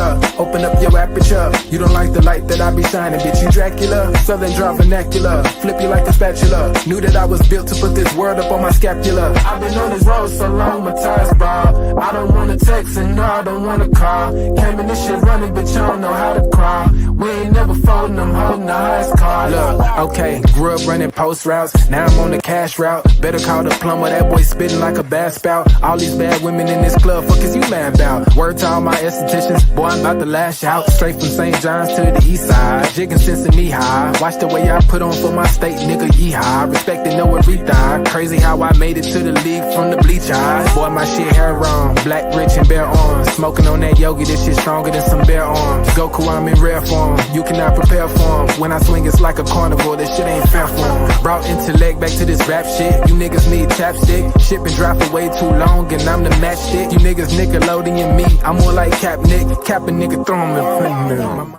Dracula. Open up your aperture. You don't like the light that I be shining, bitch, you Dracula. Southern draw vernacular. Flip you like a spatula. Knew that I was built to put this word up on my scapula. I've been on this road so long, my tires bald. I don't wanna text and no, I don't wanna call. Came in this shit running, but you don't know how to crawl. We ain't never folding, I'm holding the highest car. Look, okay, grew up running post routes. Now I'm on the cash route. Better call the plumber, that boy spitting like a bass spout. All these bad women in this club, fuck is you mad about? Word to all my estheticians, boy, I'm about to lash out. Straight from St. John's to the east side. Jigging since the knee high. Watch the way I put on for my state, nigga, yeehaw. Respecting no everything. Crazy how I made it to the league from the bleach eyes. Boy, my shit hair wrong. Black, rich, and bare arms. Smoking on that yogi, this shit stronger than some bare arms. Goku, I'm in rare form. You cannot prepare for him. When I swing, it's like a carnival. This shit ain't fair for him. Brought intellect back to this rap shit. You niggas need chapstick. Shit been dry for way too long, and I'm the matchstick. You niggas Nickelodeon me. I'm more like Cap Nick. Cap a nigga, throw him in front of me.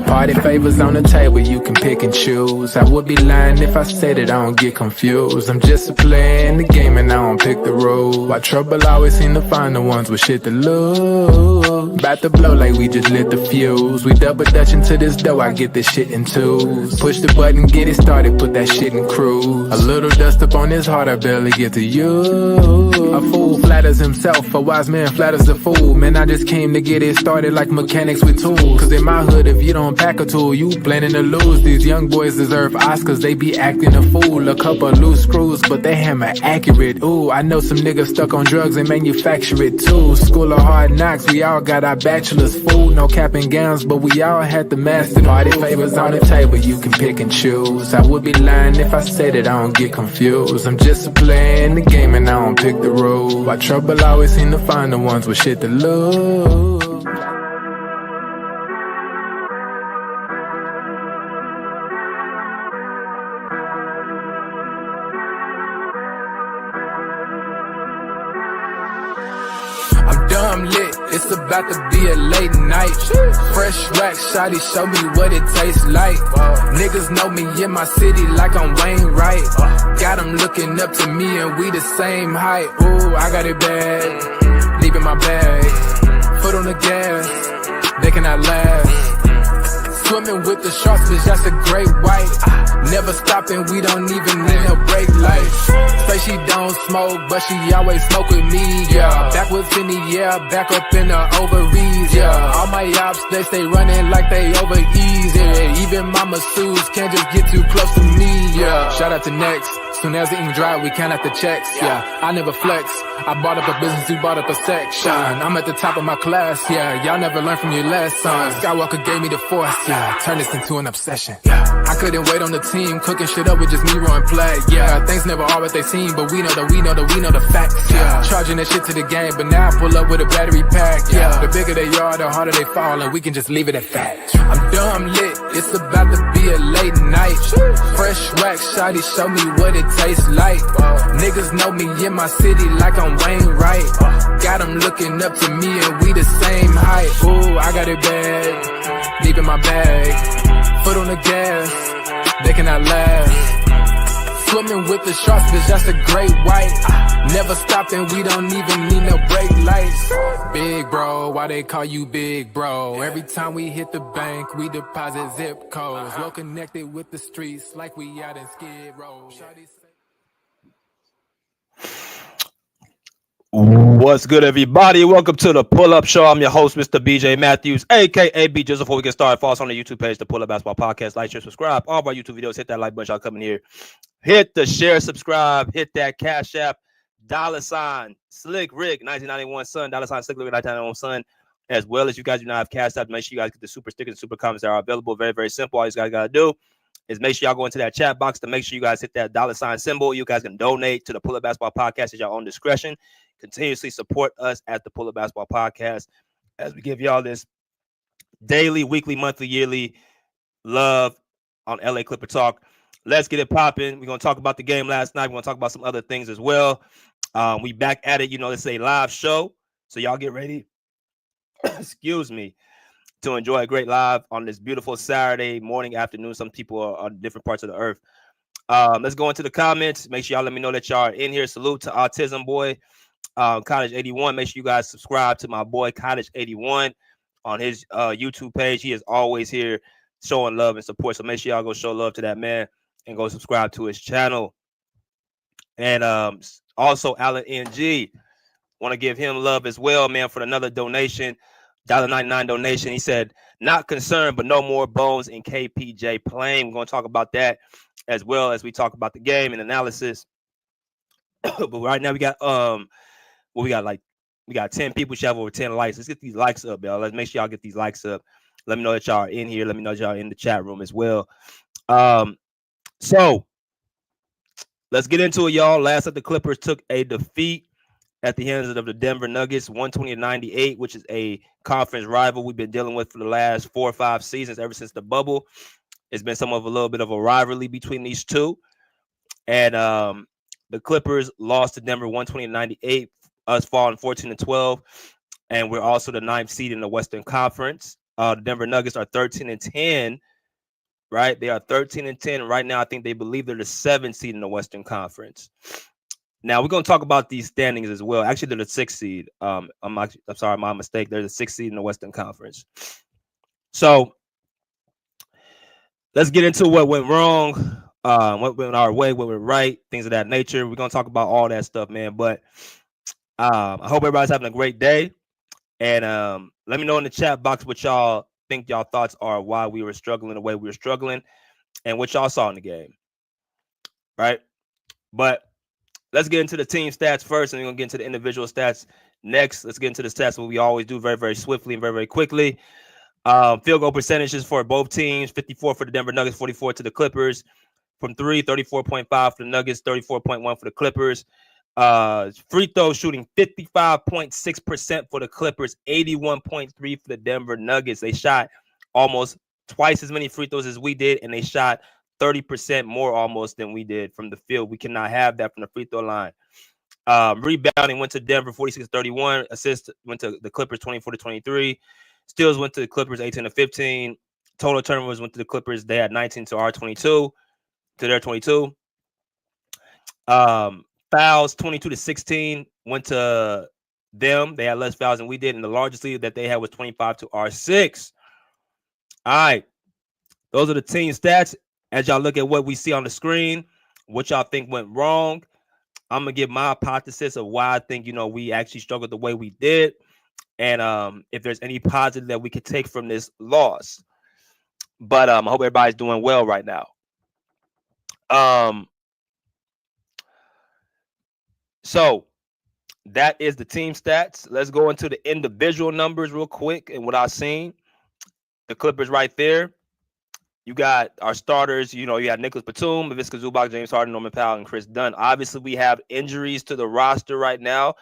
Party favors on the table, you can pick and choose. I would be lying if I said it, I don't get confused. I'm just a player in the game and I don't pick the rules. Why trouble always seem to find the ones with shit to lose. About to blow like we just lit the fuse. We double dutch into this dough, I get this shit in twos. Push the button, get it started, put that shit in cruise. A little dust up on his heart, I barely get to use. A fool flatters himself, a wise man flatters a fool. Man, I just came to get it started like mechanics with tools. Cause in my hood, if you don't pack a tool, you planning to lose. These young boys deserve Oscars, they be acting a fool. A couple loose screws, but they hammer accurate. Ooh, I know some niggas stuck on drugs and manufacture it too. School of hard knocks, we all got our bachelor's food. No cap and gowns, but we all had the master. Party favors on the table, you can pick and choose. I would be lying if I said it, I don't get confused. I'm just a player in the game and I don't pick the rules. Why trouble always seem to find the ones with shit to lose. I'm dumb lit, it's about to be a late night. Fresh rack, shawty, show me what it tastes like. Niggas know me in my city like I'm Wayne Wright. Got them looking up to me and we the same height. Ooh, I got it bad, deep in my bag. Foot on the gas, they cannot last. Swimming with the sharks, bitch, that's a great white. Never stopping, we don't even need no brake lights. Say she don't smoke, but she always smoke with me, yeah. Back with Finny, yeah, back up in the ovaries, yeah. All my ops, they stay running like they over easy. Even my masseuse can't just get too close to me, yeah. Shout out to Next. Soon as the ink dry, we count out the checks, yeah. I never flex. I bought up a business, you bought up a section. I'm at the top of my class, yeah. Y'all never learned from your lesson. Skywalker gave me the force, yeah. Turn this into an obsession, yeah. I couldn't wait on the team, cooking shit up with just me rolling play, yeah. Things never are what they seem, but we know the facts, yeah. Charging that shit to the game, but now I pull up with a battery pack, yeah. The bigger they are, the harder they fall, and we can just leave it at that. I'm dumb lit, it's about to be a late night. Fresh rack, shawty, show me what it tastes like. Niggas know me in my city like I'm Wayne Wright. Got them looking up to me and we the same height. Ooh, I got it bad, deep in my bag. Foot on the gas, they cannot last. Swimming with the sharks, bitch, that's a great white. Never stopping, we don't even need no brake lights. Big bro, why they call you big bro? Every time we hit the bank, we deposit zip codes. Well connected with the streets like we out in Skid Row. What's good, everybody? Welcome to the Pull-Up Show. I'm your host, Mr. BJ Matthews, a.k.a. B. Just before we get started, follow us on the YouTube page, the Pull-Up Basketball Podcast. Like, share, subscribe. All of our YouTube videos, hit that like button. Y'all coming here. Hit the share, subscribe. Hit that Cash App. $ Slick Rick 1991 Son. $ Slick Rick 1991 Son. As well as you guys do not have Cash App, make sure you guys get the super stickers and super comments that are available. Very, very simple. All you guys got to do is make sure y'all go into that chat box to make sure you guys hit that $ symbol. You guys can donate to the Pull-Up Basketball Podcast at your own discretion. Continuously support us at the Pull-Up Basketball Podcast as we give y'all this daily, weekly, monthly, yearly love on LA Clipper Talk. let's get it popping. We're gonna talk about the game last night. We're gonna talk about some other things as well. We back at it. It's a live show, so y'all get ready. Excuse me. To enjoy a great live on this beautiful Saturday morning, afternoon. Some people are on different parts of the earth. Let's go into the comments. Make sure y'all let me know that y'all are in here. Salute to Autism Boy, Cottage 81. Make sure you guys subscribe to my boy Cottage 81 on his YouTube page. He is always here showing love and support. So make sure y'all go show love to that man and go subscribe to his channel. And also Alan NG, want to give him love as well, man, for another donation. $1.99 donation. He said, not concerned, but no more bones in KPJ playing. We're going to talk about that as well as we talk about the game and analysis. But right now we got we got 10 people. We should have over 10 likes. Let's get these likes up, y'all. Let's make sure y'all get these likes up. Let me know that y'all are in here. Let me know that y'all are in the chat room as well. So let's get into it, y'all. Last night the Clippers took a defeat at the hands of the Denver Nuggets, 120-98, which is a conference rival we've been dealing with for the last 4 or 5 seasons, ever since the bubble. It's been a little bit of a rivalry between these two. And the Clippers lost to Denver 120-98, us falling 14-12. And we're also the 9th seed in the Western Conference. The Denver Nuggets are 13-10, right? They are 13-10. Right now, I think they believe they're the 7th seed in the Western Conference. Now we're going to talk about these standings as well. Actually, they're the 6th seed. I'm sorry, my mistake. They're the 6th seed in the Western Conference. So let's get into what went wrong, what went our way, what went right, things of that nature. We're going to talk about all that stuff, man. But I hope everybody's having a great day. And let me know in the chat box what y'all think y'all thoughts are, why we were struggling the way we were struggling, and what y'all saw in the game. Right? But let's get into the team stats first, and we're going to get into the individual stats next. Let's get into the stats, what we always do very, very swiftly and very, very quickly. Field goal percentages for both teams, 54 for the Denver Nuggets, 44 to the Clippers. From 3, 34.5 for the Nuggets, 34.1 for the Clippers. Free throw shooting 55.6% for the Clippers, 81.3 for the Denver Nuggets. They shot almost twice as many free throws as we did, and they shot 30% more almost than we did from the field. We cannot have that from the free throw line. Rebounding went to Denver 46-31. Assists went to the Clippers 24-23. Steals went to the Clippers 18-15. Total turnovers went to the Clippers. They had 19 to our 22, to their 22. Fouls 22-16 went to them. They had less fouls than we did, and the largest lead that they had was 25 to our 6. All right, those are the team stats. As y'all look at what we see on the screen, what y'all think went wrong, I'm gonna give my hypothesis of why I think we actually struggled the way we did, and if there's any positive that we could take from this loss. But I hope everybody's doing well right now. So that is the team stats. Let's go into the individual numbers real quick and what I've seen. The Clippers right there. You got our starters. You got Nicholas Batum, Ivica Zubac, James Harden, Norman Powell, and Chris Dunn. Obviously, we have injuries to the roster right now.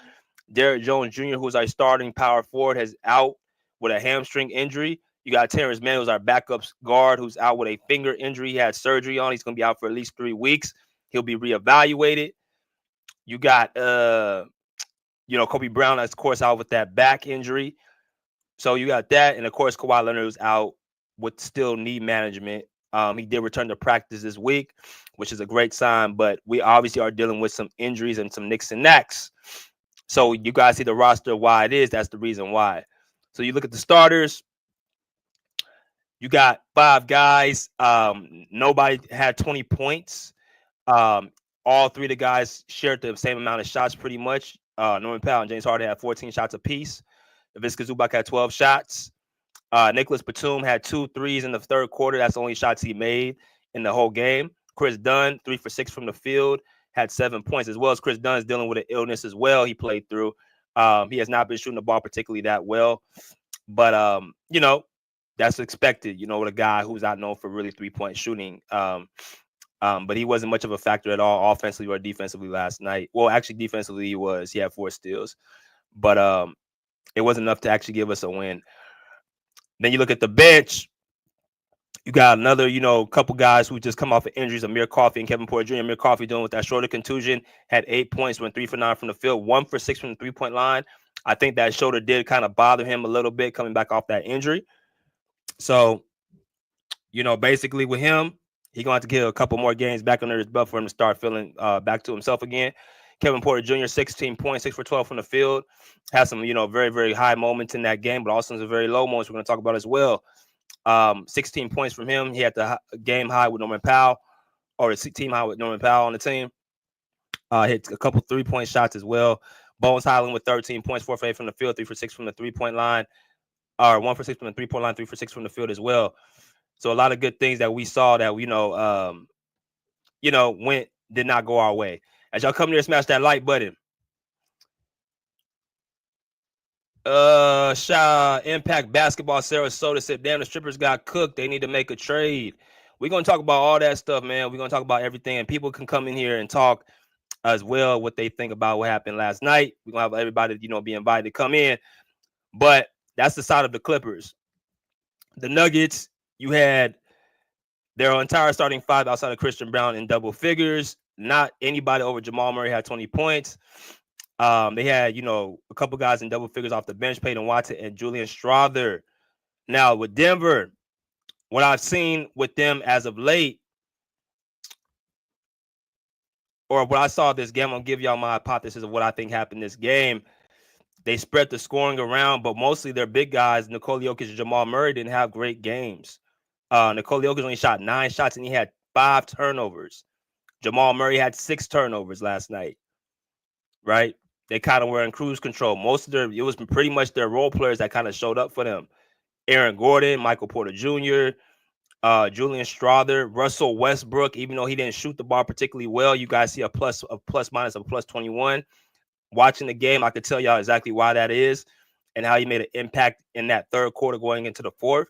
Derrick Jones Jr., who's our starting power forward, is out with a hamstring injury. You got Terrence Mann, who's our backup guard, who's out with a finger injury. He had surgery on. He's going to be out for at least 3 weeks. He'll be reevaluated. You got, Kobe Brown, of course, out with that back injury. So you got that. And, of course, Kawhi Leonard was out with still knee management. He did return to practice this week, which is a great sign. But we obviously are dealing with some injuries and some nicks and knacks. So you guys see the roster, why it is. That's the reason why. So you look at the starters. You got 5 guys. Nobody had 20 points. All 3 of the guys shared the same amount of shots pretty much. Norman Powell and James Harden had 14 shots apiece. Ivica Zubac had 12 shots. Nicholas Batum had 2 threes in the third quarter. That's the only shots he made in the whole game. Chris Dunn, 3 for 6 from the field, had 7 points, as well as Chris Dunn is dealing with an illness as well. He played through. He has not been shooting the ball particularly that well. But, that's expected, with a guy who's not known for really 3-point shooting. But he wasn't much of a factor at all offensively or defensively last night. Well, actually, defensively he was. He had 4 steals. But it wasn't enough to actually give us a win. Then you look at the bench. You got another, couple guys who just come off of injuries, Amir Coffey and Kevin Porter Jr. Amir Coffey dealing with that shoulder contusion, had 8 points, went 3 for 9 from the field, 1 for 6 from the 3-point line. I think that shoulder did kind of bother him a little bit coming back off that injury. So, basically with him, he's going to have to get a couple more games back under his belt for him to start feeling back to himself again. Kevin Porter Jr., 16 points, 6 for 12 from the field. Has some, very, very high moments in that game, but also some very low moments we're going to talk about as well. 16 points from him. He had the game high with Norman Powell, or the team high with Norman Powell on the team. Hit a couple 3-point shots as well. Bones Highland with 13 points, 4 for 8 from the field, 3 for 6 from the 3-point line, or 1 for 6 from the 3-point line, 3 for 6 from the field as well. So a lot of good things that we saw that did not go our way. As y'all come here, smash that like button. Impact Basketball Sarasota said, damn, the strippers got cooked. They need to make a trade. We're going to talk about all that stuff, man. We're going to talk about everything. And people can come in here and talk as well what they think about what happened last night. We're going to have everybody, be invited to come in. But that's the side of the Clippers. The Nuggets, you had their entire starting five outside of Christian Brown in double figures. Not anybody over Jamal Murray had 20 points. They had, a couple guys in double figures off the bench, Peyton Watson and Julian Strawther. Now, with Denver, what I've seen with them as of late, or what I saw this game, I'm going to give y'all my hypothesis of what I think happened this game. They spread the scoring around, but mostly their big guys, Nikola Jokic and Jamal Murray, didn't have great games. Nikola Jokic only shot 9 shots, and he had 5 turnovers. Jamal Murray had 6 turnovers last night, right? They kind of were in cruise control. It was pretty much their role players that kind of showed up for them. Aaron Gordon, Michael Porter Jr., Julian Strawther, Russell Westbrook. Even though he didn't shoot the ball particularly well, you guys see a plus minus of plus 21. Watching the game, I could tell y'all exactly why that is and how he made an impact in that third quarter going into the fourth.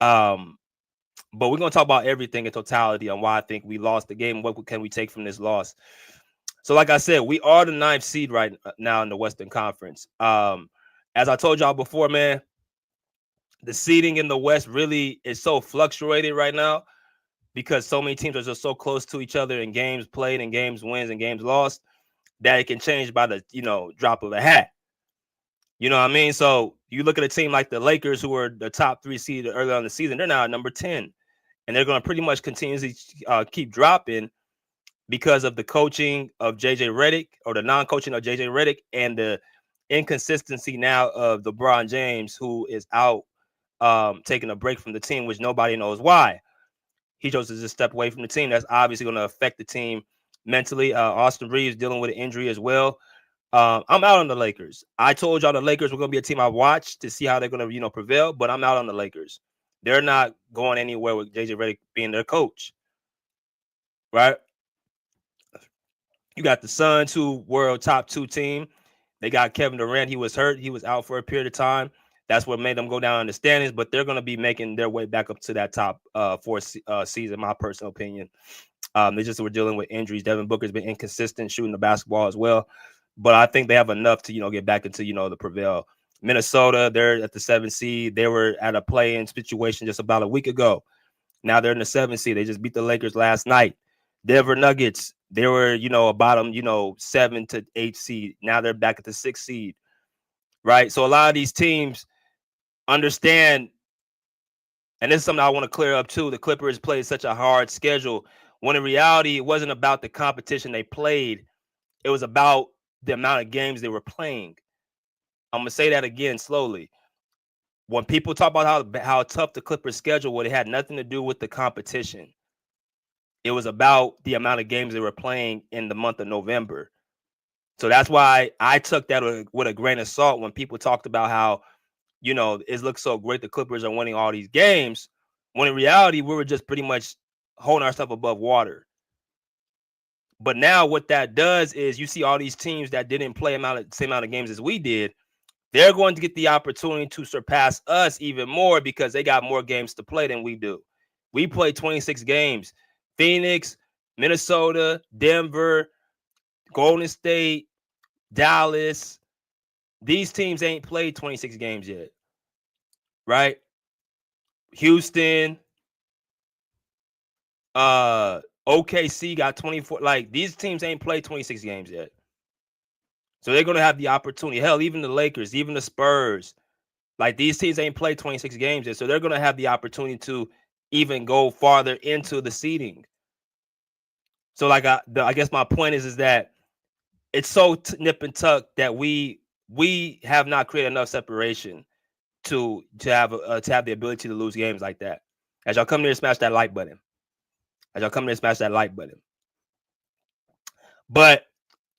But we're going to talk about everything in totality on why I think we lost the game. What can we take from this loss? So like I said, we are the 9th seed right now in the Western Conference. As I told y'all before, man, the seeding in the West really is so fluctuated right now because so many teams are just so close to each other in games played and games wins and games lost that it can change by the, drop of a hat. You know what I mean? So you look at a team like the Lakers, who were the top 3 seed earlier on the season, they're now at number 10. And they're going to pretty much continuously keep dropping because of the coaching of JJ Redick, or the non-coaching of JJ Redick, and the inconsistency now of LeBron James, who is out taking a break from the team, which nobody knows why. He chose to just step away from the team. That's obviously going to affect the team mentally. Austin Reeves dealing with an injury as well. I'm out on the Lakers. I told y'all the Lakers were going to be a team I watched to see how they're going to, prevail, but I'm out on the Lakers. They're not going anywhere with JJ Redick being their coach, right? You got the Suns, who were a top 2 team. They got Kevin Durant. He was hurt. He was out for a period of time. That's what made them go down in the standings, but they're going to be making their way back up to that top 4 seed, in my personal opinion. They just were dealing with injuries. Devin Booker's been inconsistent shooting the basketball as well, but I think they have enough to, get back into, the prevail. Minnesota, they're at the 7th seed. They were at a play-in situation just about a week ago. Now they're in the 7th seed. They just beat the Lakers last night. Denver Nuggets, they were, a bottom, 7 to 8 seed. Now they're back at the 6th seed, right? So a lot of these teams understand, and this is something I want to clear up too, the Clippers played such a hard schedule, when in reality, it wasn't about the competition they played. It was about the amount of games they were playing. I'm going to say that again slowly. When people talk about how tough the Clippers schedule was, it had nothing to do with the competition. It was about the amount of games they were playing in the month of November. So that's why I took that with a grain of salt when people talked about how, it looks so great the Clippers are winning all these games, when in reality, we were just pretty much holding ourselves above water. But now what that does is you see all these teams that didn't play the same amount of games as we did, they're going to get the opportunity to surpass us even more because they got more games to play than we do. We played 26 games. Phoenix, Minnesota, Denver, Golden State, Dallas. These teams ain't played 26 games yet, right? Houston, OKC got 24. Like, these teams ain't played 26 games yet. So they're going to have the opportunity. Hell, even the Lakers, even the Spurs. Like, these teams ain't played 26 games yet. So they're going to have the opportunity to even go farther into the seeding. So, like, I guess my point is that it's so nip and tuck that we have not created enough separation to have the ability to lose games like that. As y'all come here, smash that like button. But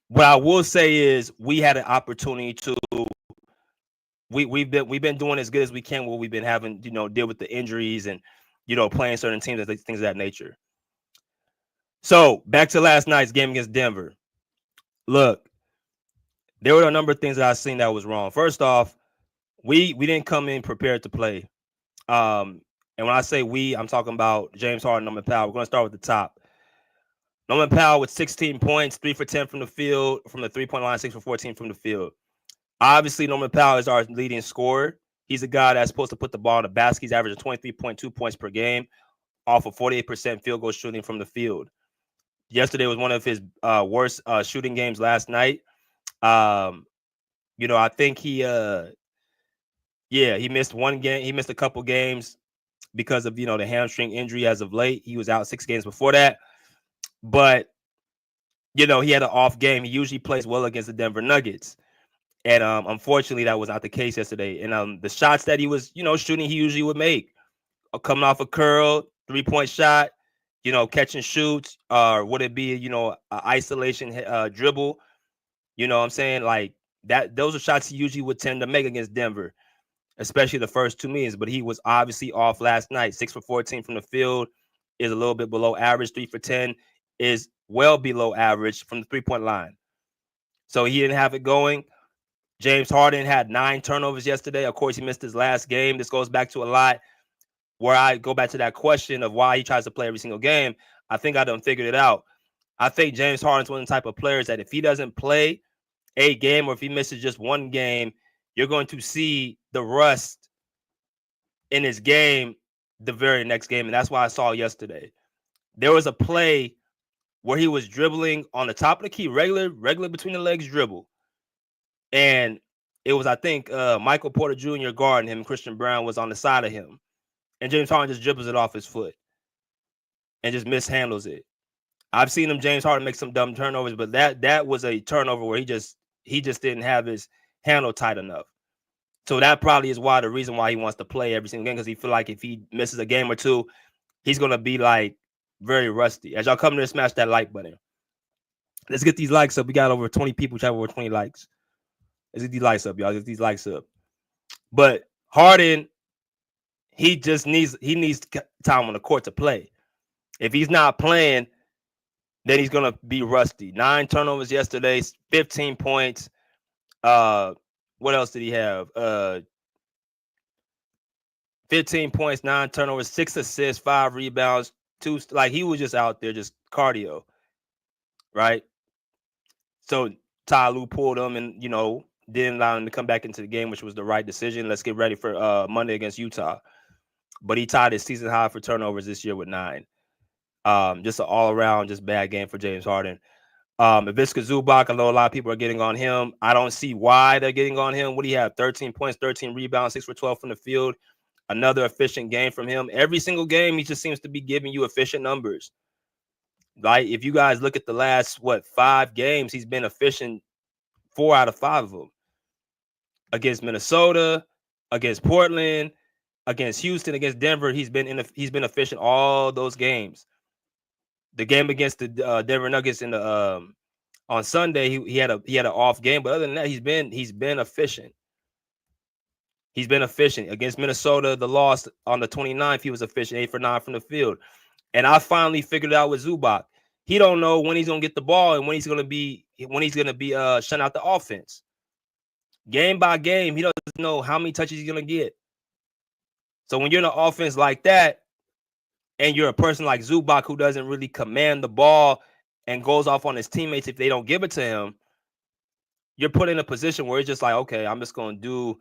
what I will say is we had an opportunity to. We've been doing as good as we can. What we've been having, deal with the injuries and playing certain teams and things of that nature. So back to last night's game against Denver. Look, there were a number of things that I seen that was wrong. First off, we didn't come in prepared to play. And when I say we, I'm talking about James Harden, Norman Powell. We're going to start with the top. Norman Powell with 16 points, 3 for 10 from the field, from the 3-point line, 6 for 14 from the field. Obviously, Norman Powell is our leading scorer. He's a guy that's supposed to put the ball in the basket. He's averaging 23.2 points per game off of 48% field goal shooting from the field. Yesterday was one of his worst shooting games last night. I think he missed one game. He missed a couple games because of, the hamstring injury as of late. He was out 6 games before that. But, he had an off game. He usually plays well against the Denver Nuggets. And unfortunately, that was not the case yesterday. And the shots that he was, shooting, he usually would make. Coming off a curl, 3-point shot, catch and shoots, or would it be, an isolation dribble? You know what I'm saying? Like that, those are shots he usually would tend to make against Denver, especially the first 2 minutes. But he was obviously off last night. 6 for 14 from the field is a little bit below average. 3 for 10 is well below average from the 3-point line. So he didn't have it going. James Harden had 9 turnovers yesterday. Of course, he missed his last game. This goes back to a lot where I go back to that question of why he tries to play every single game. I think I done figured it out. I think James Harden's one of the type of players that if he doesn't play a game or if he misses just one game, you're going to see the rust in his game the very next game. And that's why I saw yesterday. There was a play where he was dribbling on the top of the key, regular between the legs dribble. And it was, I think, Michael Porter Jr. guarding him. Christian Brown was on the side of him. And James Harden just dribbles it off his foot and just mishandles it. I've seen James Harden make some dumb turnovers, but that was a turnover where he just didn't have his handle tight enough. So that probably is the reason why he wants to play every single game, because he feel like if he misses a game or two, he's going to be like very rusty. As y'all come to smash that like button. Let's get these likes up. We got over 20 people. We have over 20 likes. Let's get these likes up, y'all. Get these likes up. But Harden, he needs time on the court to play. If he's not playing, then he's gonna be rusty. 9 turnovers yesterday, 15 points. What else did he have? 15 points, 9 turnovers, 6 assists, 5 rebounds, 2. Like, he was just out there just cardio, right? So Ty Lue pulled him and didn't allow him to come back into the game, which was the right decision. Let's get ready for Monday against Utah. But he tied his season high for turnovers this year with 9. Just an all-around, just bad game for James Harden. Ivica Zubac, I know a lot of people are getting on him. I don't see why they're getting on him. What do you have? 13 points, 13 rebounds, 6 for 12 from the field. Another efficient game from him. Every single game, he just seems to be giving you efficient numbers. Like, if you guys look at the last, 5 games, he's been efficient 4 out of 5 of them. Against Minnesota, against Portland, against Houston, against Denver, he's been efficient all those games. The game against the Denver Nuggets in the on Sunday, he had an off game, but other than that, he's been efficient. He's been efficient against Minnesota. The loss on the 29th, he was efficient, 8 for 9 from the field. And I finally figured it out with Zubac. He don't know when he's gonna get the ball and when he's gonna be shutting out the offense. Game by game, he doesn't know how many touches he's gonna get. So when you're in an offense like that, and you're a person like Zubac who doesn't really command the ball and goes off on his teammates if they don't give it to him, you're put in a position where it's just like, okay, I'm just going to do,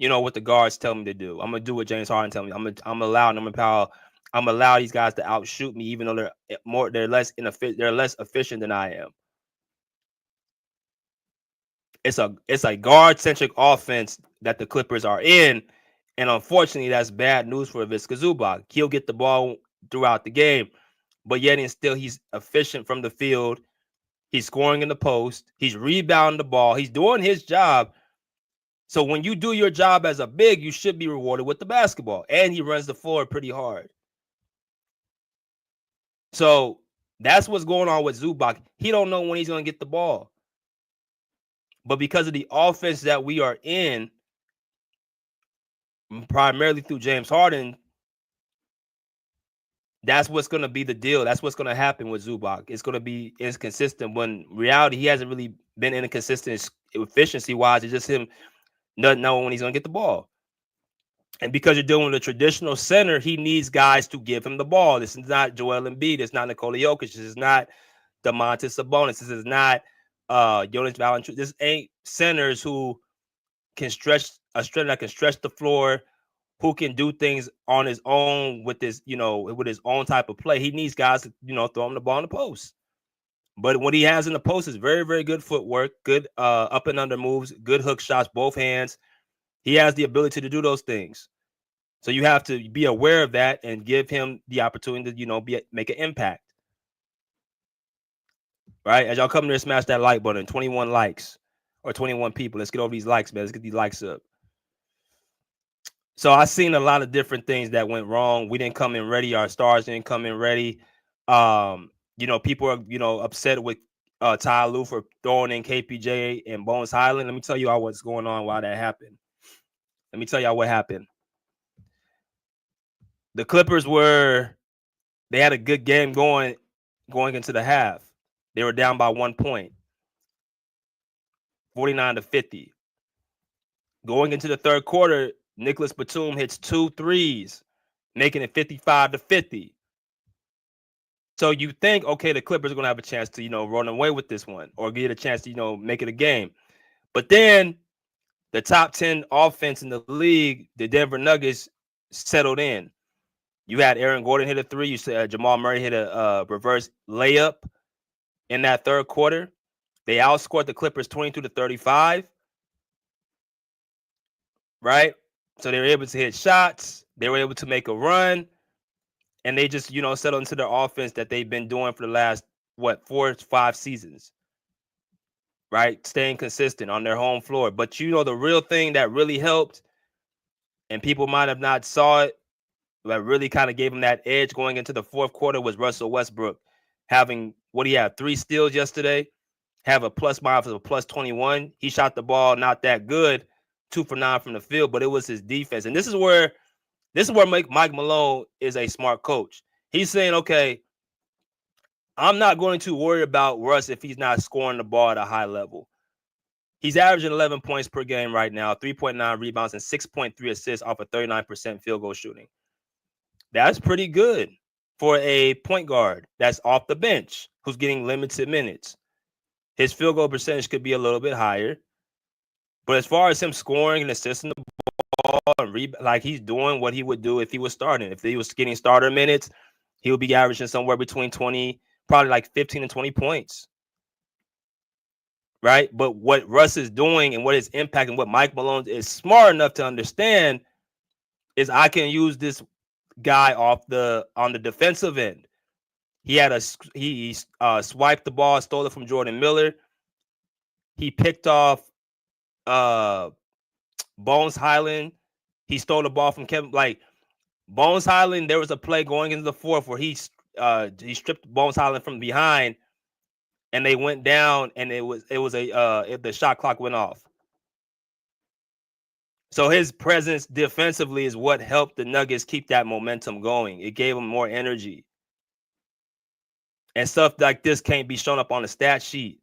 what the guards tell me to do. I'm going to do what James Harden tell me. I'm going to allow Norman Powell I'm gonna allow these guys to outshoot me, even though they're less efficient than I am. It's a guard centric offense that the Clippers are in, and unfortunately, that's bad news for Visca Zubac. He'll get the ball throughout the game, but yet and still he's efficient from the field. He's scoring in the post. He's rebounding the ball. He's doing his job. So when you do your job as a big, you should be rewarded with the basketball. And he runs the floor pretty hard. So that's what's going on with Zubac. He don't know when he's going to get the ball. But because of the offense that we are in, primarily through James Harden, that's what's going to be the deal. That's what's going to happen with Zubac. It's going to be inconsistent when in reality he hasn't really been inconsistent efficiency-wise. It's just him not knowing when he's going to get the ball. And because you're dealing with a traditional center, he needs guys to give him the ball. This is not Joel Embiid. It's not Nikola Jokic. This is not Domantas Sabonis. This is not Jonas Valanciunas. This ain't centers who can stretch a center that can stretch the floor, who can do things on his own with his, with his own type of play. He needs guys to, throw him the ball in the post. But what he has in the post is very, very good footwork, good up and under moves, good hook shots, both hands. He has the ability to do those things. So you have to be aware of that and give him the opportunity to, make an impact. Right? As y'all come there, smash that like button. 21 likes or 21 people. Let's get over these likes, man. Let's get these likes up. So I've seen a lot of different things that went wrong. We didn't come in ready. Our stars didn't come in ready. People are, upset with Ty Lue for throwing in KPJ and Bones Highland. Let me tell you all what's going on while that happened. Let me tell y'all what happened. The Clippers they had a good game going into the half. They were down by 1 point, 49-50. Going into the third quarter, Nicholas Batum hits 2 threes, making it 55-50. So you think, okay, the Clippers are going to have a chance to, run away with this one or get a chance to, make it a game. But then the top 10 offense in the league, the Denver Nuggets, settled in. You had Aaron Gordon hit a 3. You said Jamal Murray hit a reverse layup in that third quarter. They outscored the Clippers 22-35. Right? So they were able to hit shots. They were able to make a run. And they just, settled into their offense that they've been doing for the last, 4 or 5 seasons. Right? Staying consistent on their home floor. But the real thing that really helped, and people might have not saw it, that really kind of gave him that edge going into the fourth quarter was Russell Westbrook having, 3 steals yesterday, have a plus minus of a plus 21. He shot the ball not that good, 2 for 9 from the field, but it was his defense. And this is where Mike Malone is a smart coach. He's saying, okay, I'm not going to worry about Russ if he's not scoring the ball at a high level. He's averaging 11 points per game right now, 3.9 rebounds and 6.3 assists off of 39% field goal shooting. That's pretty good for a point guard that's off the bench who's getting limited minutes. His field goal percentage could be a little bit higher. But as far as him scoring and assisting the ball, and he's doing what he would do if he was starting. If he was getting starter minutes, he would be averaging somewhere between 20, probably like 15 and 20 points. Right? But what Russ is doing and what his impact and what Mike Malone is smart enough to understand is I can use this guy on the defensive end. He swiped the ball, stole it from Jordan Miller. He picked off Bones Highland. He stole the ball from Kevin. Bones Highland, there was a play going into the fourth where he stripped Bones Highland from behind, and they went down, and the shot clock went off. So his presence defensively is what helped the Nuggets keep that momentum going. It gave them more energy. And stuff like this can't be shown up on the stat sheet.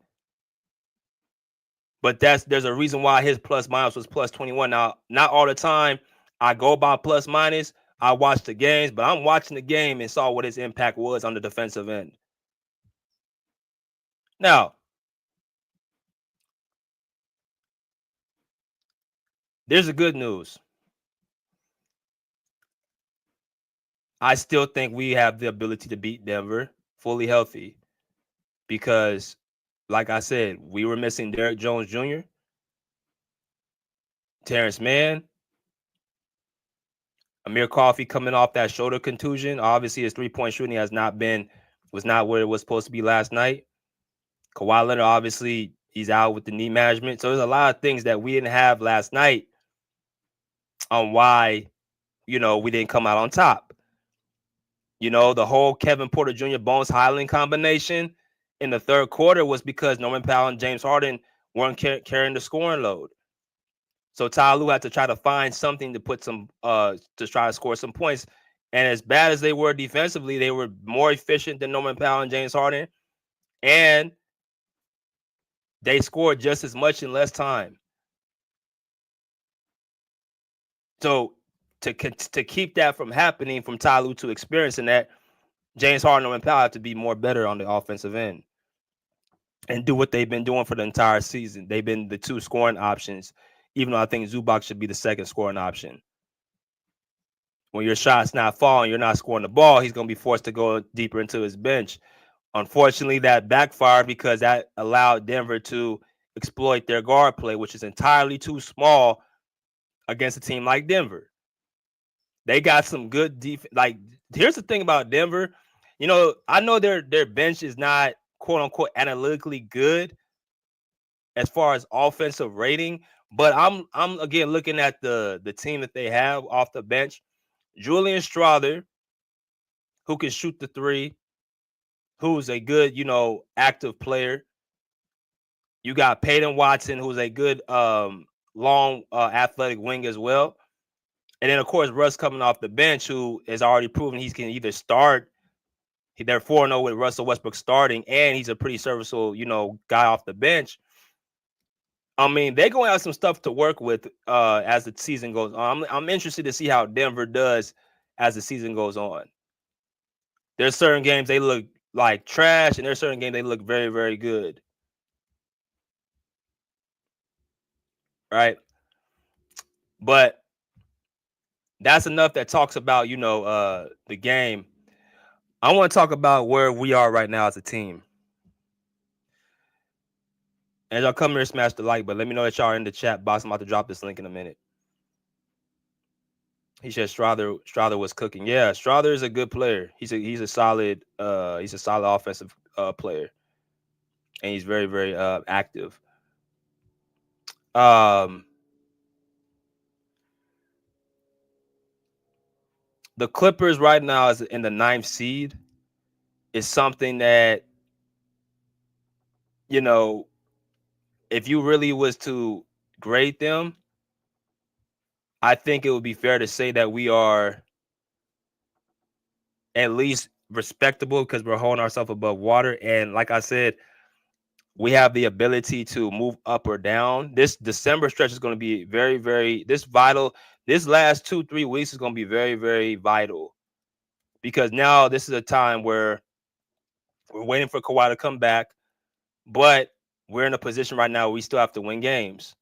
But there's a reason why his plus minus was plus 21. Now, not all the time I go by plus minus. I watch the games, but I'm watching the game and saw what his impact was on the defensive end. Now, there's the good news. I still think we have the ability to beat Denver fully healthy because, like I said, we were missing Derrick Jones Jr., Terrence Mann, Amir Coffey coming off that shoulder contusion. Obviously, his three-point shooting was not where it was supposed to be last night. Kawhi Leonard, obviously, he's out with the knee management. So there's a lot of things that we didn't have last night on why, we didn't come out on top. The whole Kevin Porter Jr. Bones Highland combination in the third quarter was because Norman Powell and James Harden weren't carrying the scoring load. So Ty Lue had to try to find something to put to try to score some points. And as bad as they were defensively, they were more efficient than Norman Powell and James Harden. And they scored just as much in less time. So to keep that from happening, from Ty Lue to experiencing that, James Harden and Norman Powell have to be more better on the offensive end and do what they've been doing for the entire season. They've been the two scoring options, even though I think Zubac should be the second scoring option. When your shot's not falling, you're not scoring the ball, he's going to be forced to go deeper into his bench. Unfortunately, that backfired because that allowed Denver to exploit their guard play, which is entirely too small against a team like Denver. They got some good defense. Like, here's the thing about Denver. I know their bench is not quote unquote analytically good as far as offensive rating, but I'm again looking at the team that they have off the bench. Julian Strawther, who can shoot the three, who's a good, active player. You got Peyton Watson, who's a good long athletic wing as well. And then, of course, Russ coming off the bench, who has already proven he can either start. They're 4-0 with Russell Westbrook starting, and he's a pretty serviceable, guy off the bench. I mean, they're going to have some stuff to work with as the season goes on. I'm interested to see how Denver does as the season goes on. There's certain games they look like trash, and there's certain games they look very, very good. Right? But that's enough that talks about, the game. I want to talk about where we are right now as a team. And y'all come here and smash the like button. Let me know that y'all are in the chat box. I'm about to drop this link in a minute. He said Strawther was cooking. Yeah, Strawther is a good player. He's a solid offensive player. And he's very, very active. The Clippers right now is in the 9th seed. Is something that, if you really was to grade them, I think it would be fair to say that we are at least respectable because we're holding ourselves above water. And like I said, we have the ability to move up or down. This December stretch is going to be very, very vital. This last 2-3 weeks is going to be very, very vital because now this is a time where we're waiting for Kawhi to come back, but we're in a position right now where we still have to win games.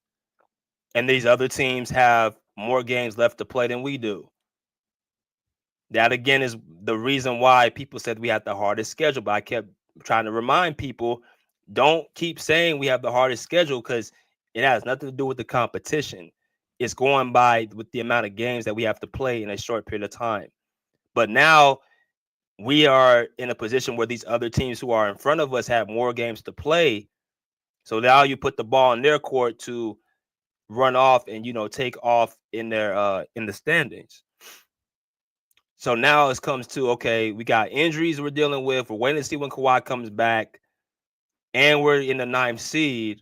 And these other teams have more games left to play than we do. That, again, is the reason why people said we had the hardest schedule. But I kept trying to remind people, don't keep saying we have the hardest schedule because it has nothing to do with the competition. It's going by with the amount of games that we have to play in a short period of time. But now we are in a position where these other teams who are in front of us have more games to play. So now you put the ball in their court to run off and, take off in their in the standings. So now it comes to, okay, we got injuries we're dealing with. We're waiting to see when Kawhi comes back. And we're in the 9th seed.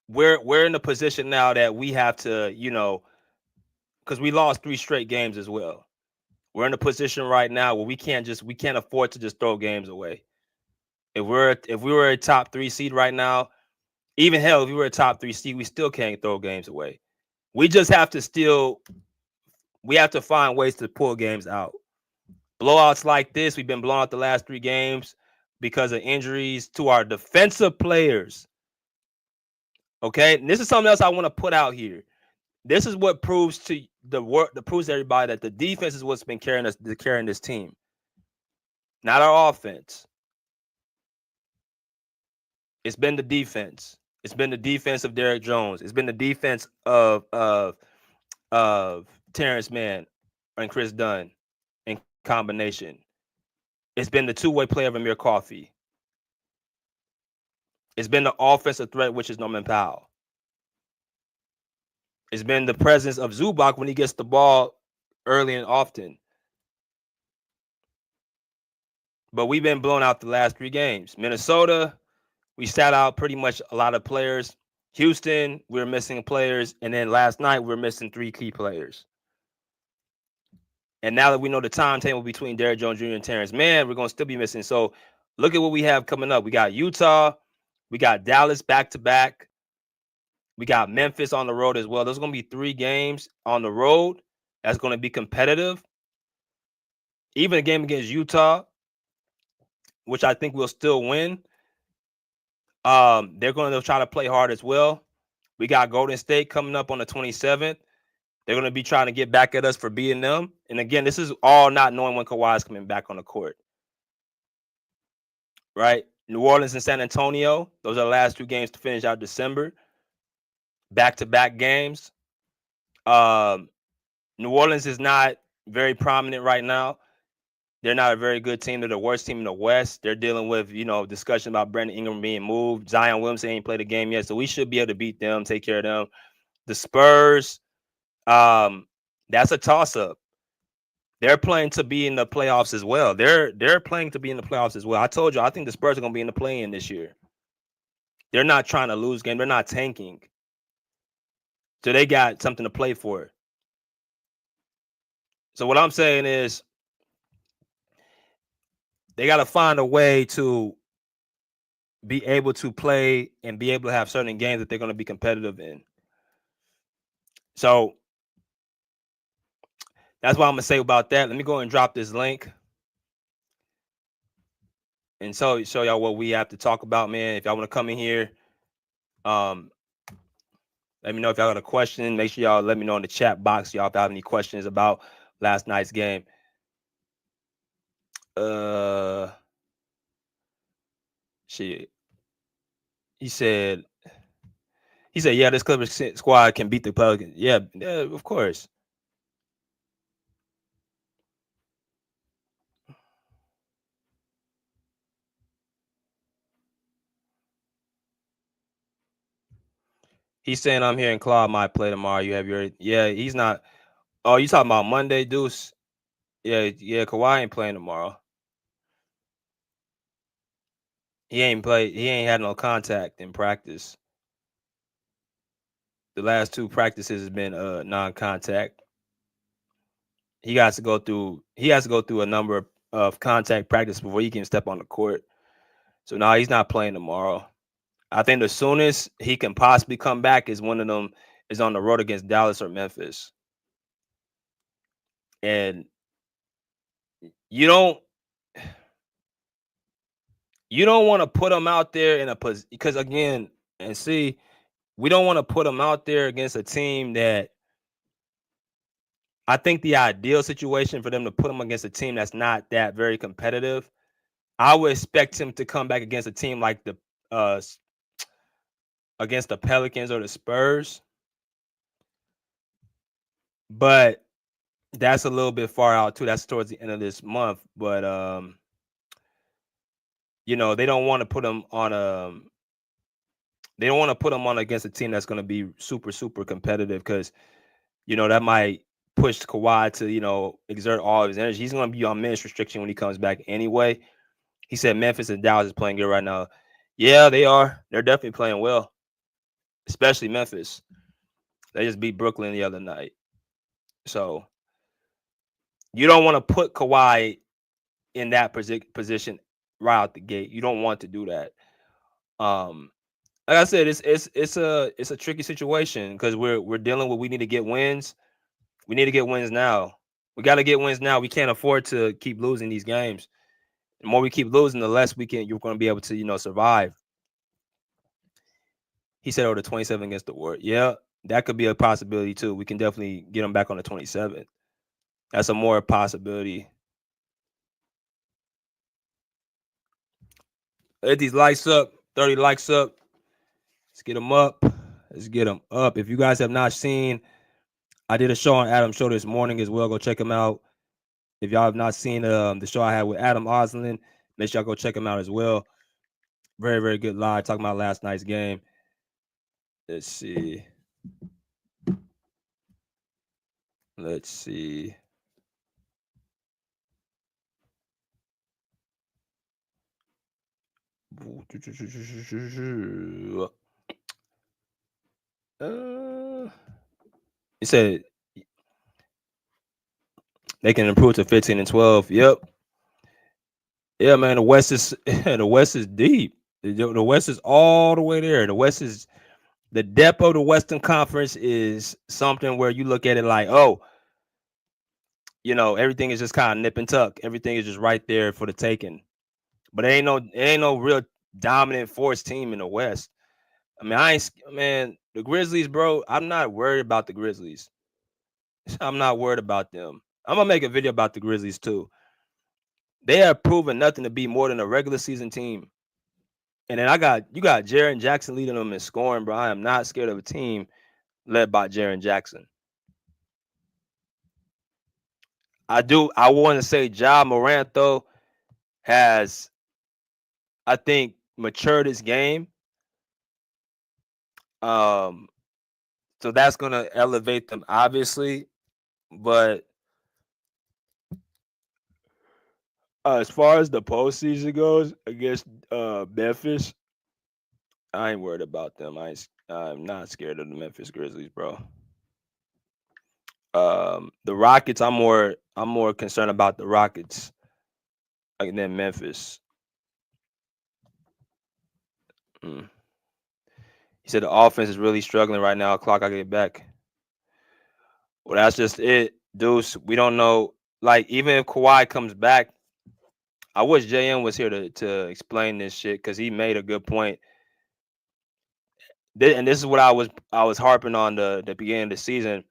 We're in a position now that we have to, because we lost 3 straight games as well. We're in a position right now where we can't afford to just throw games away. If we were a top 3 seed right now, even hell, if we were a top 3 seed, we still can't throw games away. We just have to find ways to pull games out. Blowouts like this, we've been blown out the last 3 games because of injuries to our defensive players. Okay, and this is something else I want to put out here. This is what proves to the work that proves to everybody that the defense is what's been carrying this team, not our offense. It's been the defense. It's been the defense of Derrick Jones. It's been the defense of Terrence Mann and Chris Dunn in combination. It's been the two-way play of Amir Coffey. It's been the offensive threat, which is Norman Powell. It's been the presence of Zubac when he gets the ball early and often. But we've been blown out the last 3 games. Minnesota, we sat out pretty much a lot of players. Houston, we were missing players. And then last night, we were missing 3 key players. And now that we know the timetable between Derrick Jones Jr. and Terrence Mann, we're going to still be missing. So look at what we have coming up. We got Utah. We got Dallas back-to-back. We got Memphis on the road as well. There's going to be 3 games on the road that's going to be competitive. Even a game against Utah, which I think we'll still win. They're going to try to play hard as well. We got Golden State coming up on the 27th. They're going to be trying to get back at us for beating them. And again, this is all not knowing when Kawhi is coming back on the court. Right? New Orleans and San Antonio. Those are the last 2 games to finish out December. Back-to-back games. New Orleans is not very prominent right now. They're not a very good team. They're the worst team in the West. They're dealing with, discussion about Brandon Ingram being moved. Zion Williamson ain't played a game yet, so we should be able to beat them, take care of them. The Spurs, that's a toss-up. They're playing to be in the playoffs as well. They're playing to be in the playoffs as well. I told you, I think the Spurs are going to be in the play-in this year. They're not trying to lose game. They're not tanking. So they got something to play for. So what I'm saying is they got to find a way to be able to play and be able to have certain games that they're going to be competitive in. So that's what I'm going to say about that. Let me go and drop this link and show y'all what we have to talk about, man. If y'all want to come in here, let me know if y'all got a question. Make sure y'all let me know in the chat box, y'all, if y'all have any questions about last night's game. Shit. He said, yeah, this Clippers squad can beat the Pelicans. Yeah, of course. He's saying I'm here and Claude might play tomorrow. You have your he's not. Oh, you talking about Monday, Deuce? Yeah, Kawhi ain't playing tomorrow. He ain't had no contact in practice. The last 2 practices has been non-contact. He has to go through a number of contact practice before he can step on the court. So now he's not playing tomorrow. I think the soonest he can possibly come back is one of them is on the road against Dallas or Memphis. And you don't want to put him out there in a position because again, and see, we don't want to put him out there against a team that I think the ideal situation for them to put him against a team that's not that very competitive. I would expect him to come back against a team like against the Pelicans or the Spurs. But that's a little bit far out too. That's towards the end of this month. But they don't want to put him on they don't want to put him on against a team that's going to be super, super competitive because that might push Kawhi to, exert all of his energy. He's going to be on minutes restriction when he comes back anyway. He said Memphis and Dallas is playing good right now. Yeah, they are. They're definitely playing well, especially Memphis. They just beat Brooklyn the other night. So you don't want to put Kawhi in that position right out the gate. You don't want to do that. Like I said, it's a tricky situation because we're dealing with we need to get wins. We need to get wins now. We got to get wins now. We can't afford to keep losing these games. The more we keep losing, the less you're going to be able to survive. He said, "Oh, the 27 against the Warriors." Yeah, That could be a possibility too. We can definitely get him back on the 27th. That's a more possibility. Let these likes up. 30 likes up. Let's get them up. Let's get them up. If you guys have not seen, I did a show on Adam's show this morning as well. Go check him out. If y'all have not seen the show I had with Adam Oslin, make sure y'all go check him out as well. Very, very good live talking about last night's game. Let's see. Let's see. He said they can improve to 15 and 12. Yep. Yeah, man. The West is deep. The West is all the way there. The West is the depth of the Western Conference is something where you look at it like, oh, you know, everything is just kind of nip and tuck. Everything is just right there for the taking. But there ain't no real dominant force team in the West. I mean, the Grizzlies, bro. I'm not worried about the Grizzlies. I'm not worried about them. I'm gonna make a video about the Grizzlies too. They have proven nothing to be more than a regular season team. And then you got Jaren Jackson leading them in scoring, bro. I am not scared of a team led by Jaren Jackson. I want to say Ja Morant though has, I think, matured his game. So that's gonna elevate them, obviously. But as far as the postseason goes against Memphis, I ain't worried about them. I'm not scared of the Memphis Grizzlies, bro. The Rockets, I'm more concerned about the Rockets than Memphis. He said the offense is really struggling right now. Clock, I get back. Well, that's just it, Deuce. We don't know. Like, even if Kawhi comes back, I wish JM was here to explain this shit because he made a good point. And this is what I was harping on the beginning of the season.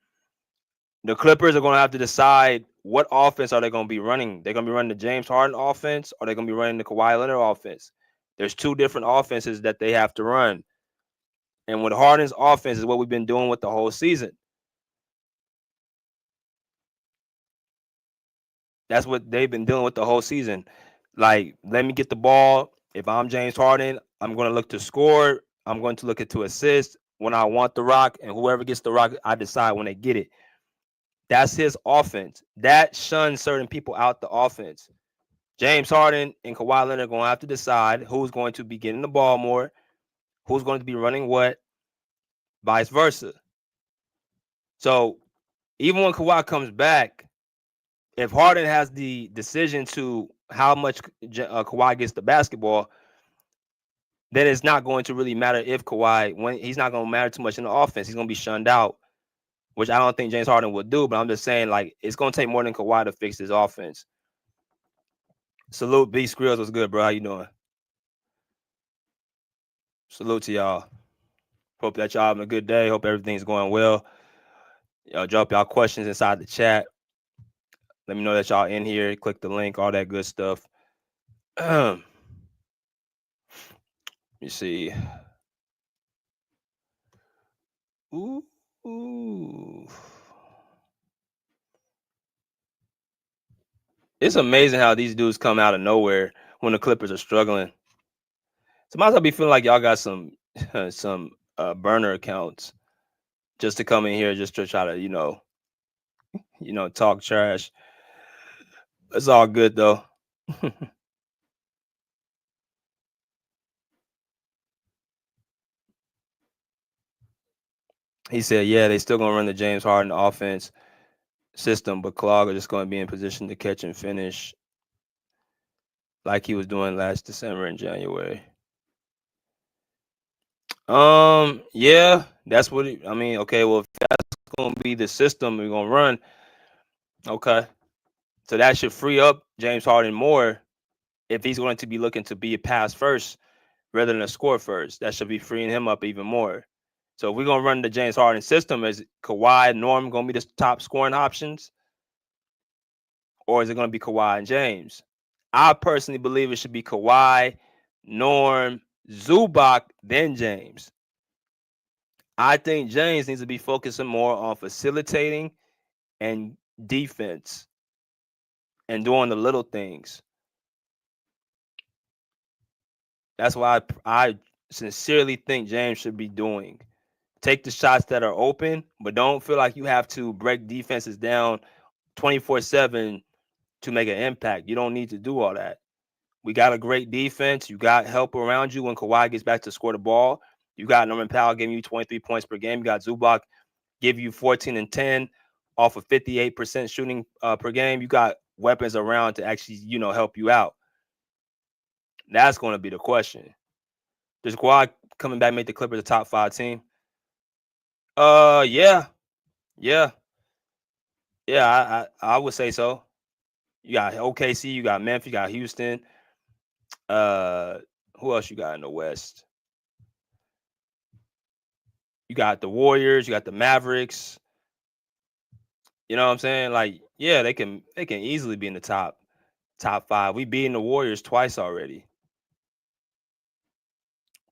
The Clippers are going to have to decide what offense are they going to be running. They're going to be running the James Harden offense, or they're going to be running the Kawhi Leonard offense. There's two different offenses that they have to run. And with Harden's offense is what we've been doing with the whole season. That's what they've been doing with the whole season. Like, let me get the ball. If I'm James Harden, I'm going to look to score. I'm going to look to assist when I want the rock. And whoever gets the rock, I decide when they get it. That's his offense. That shuns certain people out the offense. James Harden and Kawhi Leonard are going to have to decide who's going to be getting the ball more, who's going to be running what, vice versa. So even when Kawhi comes back, if Harden has the decision to how much Kawhi gets the basketball, then it's not going to really matter if Kawhi, when he's not going to matter too much in the offense. He's going to be shunned out, which I don't think James Harden will do. But I'm just saying, like, it's going to take more than Kawhi to fix his offense. Salute, B Skrills. What's good, bro? How you doing? Salute to y'all. Hope that y'all having a good day. Hope everything's going well. Y'all drop y'all questions inside the chat. Let me know that y'all in here. Click the link, all that good stuff. Let me see. Ooh. It's amazing how these dudes come out of nowhere when the Clippers are struggling. Sometimes I be feeling like y'all got some burner accounts just to come in here just to try to, you know, talk trash. It's all good though. He said, yeah, they still gonna run the James Harden offense system, but Clog are just gonna be in position to catch and finish like he was doing last December and January. Yeah, that's what I mean. Okay, well, if that's gonna be the system we're gonna run, okay, so that should free up James Harden more if he's going to be looking to be a pass first rather than a score first. That should be freeing him up even more. So if we're gonna run the James Harden system, is Kawhi and Norm gonna be the top scoring options, or is it gonna be Kawhi and James? I personally believe it should be Kawhi, Norm, Zubac, then James. I think James needs to be focusing more on facilitating and defense and doing the little things. That's why I sincerely think James should be doing. Take the shots that are open, but don't feel like you have to break defenses down 24/7 to make an impact. You don't need to do all that. We got a great defense. You got help around you when Kawhi gets back to score the ball. You got Norman Powell giving you 23 points per game. You got Zubac give you 14 and 10 off of 58% shooting per game. You got weapons around to actually, help you out. That's going to be the question. Does Kawhi coming back make the Clippers a top 5 team? Yeah. I would say so. You got OKC, you got Memphis, you got Houston. Who else you got in the West? You got the Warriors, you got the Mavericks. You know what I'm saying? Like, yeah, they can easily be in the top 5. We beaten the Warriors twice already.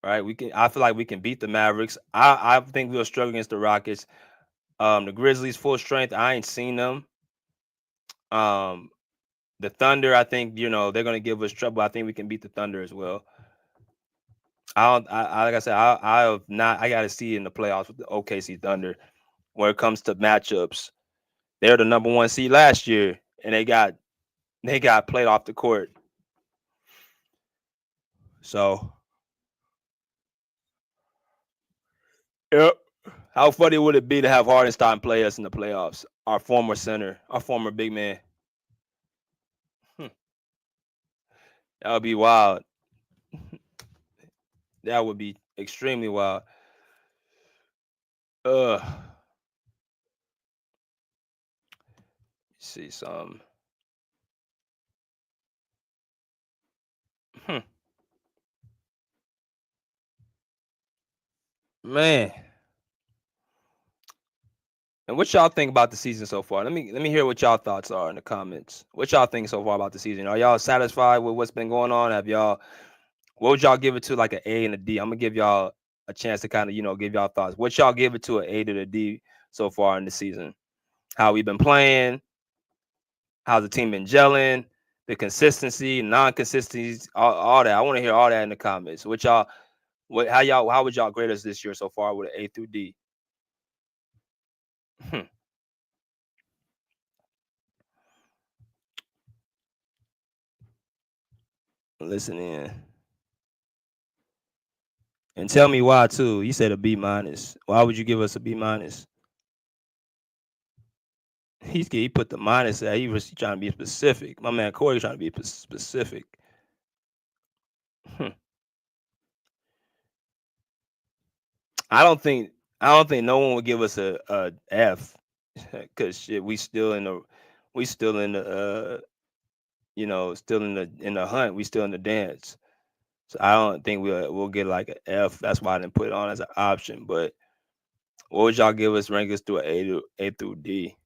Right? I feel like we can beat the Mavericks. I think we'll struggle against the Rockets. The Grizzlies full strength. I ain't seen them. The Thunder, I think, they're going to give us trouble. I think we can beat the Thunder as well. Like I said, I have not. I got to see in the playoffs with the OKC Thunder when it comes to matchups. They're the number 1 seed last year, and they got played off the court. So, yep. How funny would it be to have Hardenstein play us in the playoffs? Our former center, our former big man. That would be wild. That would be extremely wild. See some. Man. And what y'all think about the season so far? Let me hear what y'all thoughts are in the comments. What y'all think so far about the season? Are y'all satisfied with what's been going on? What would y'all give it to, like an A and a D? I'm gonna give y'all a chance to kind of, give y'all thoughts. What y'all give it to, an A to the D so far in the season? How we been playing? How's the team been gelling? The consistency, non-consistencies, all that. I want to hear all that in the comments. How would y'all grade us this year so far with an A through D? Listen in. And tell me why too. You said a B-. Why would you give us a B-? He put the minus there. He was trying to be specific. My man Corey trying to be specific. I don't think no one would give us a F, because shit, we still in the still in the hunt. We still in the dance. So I don't think we'll get like an F. That's why I didn't put it on as an option. But what would y'all give us? Rank us through an A through D?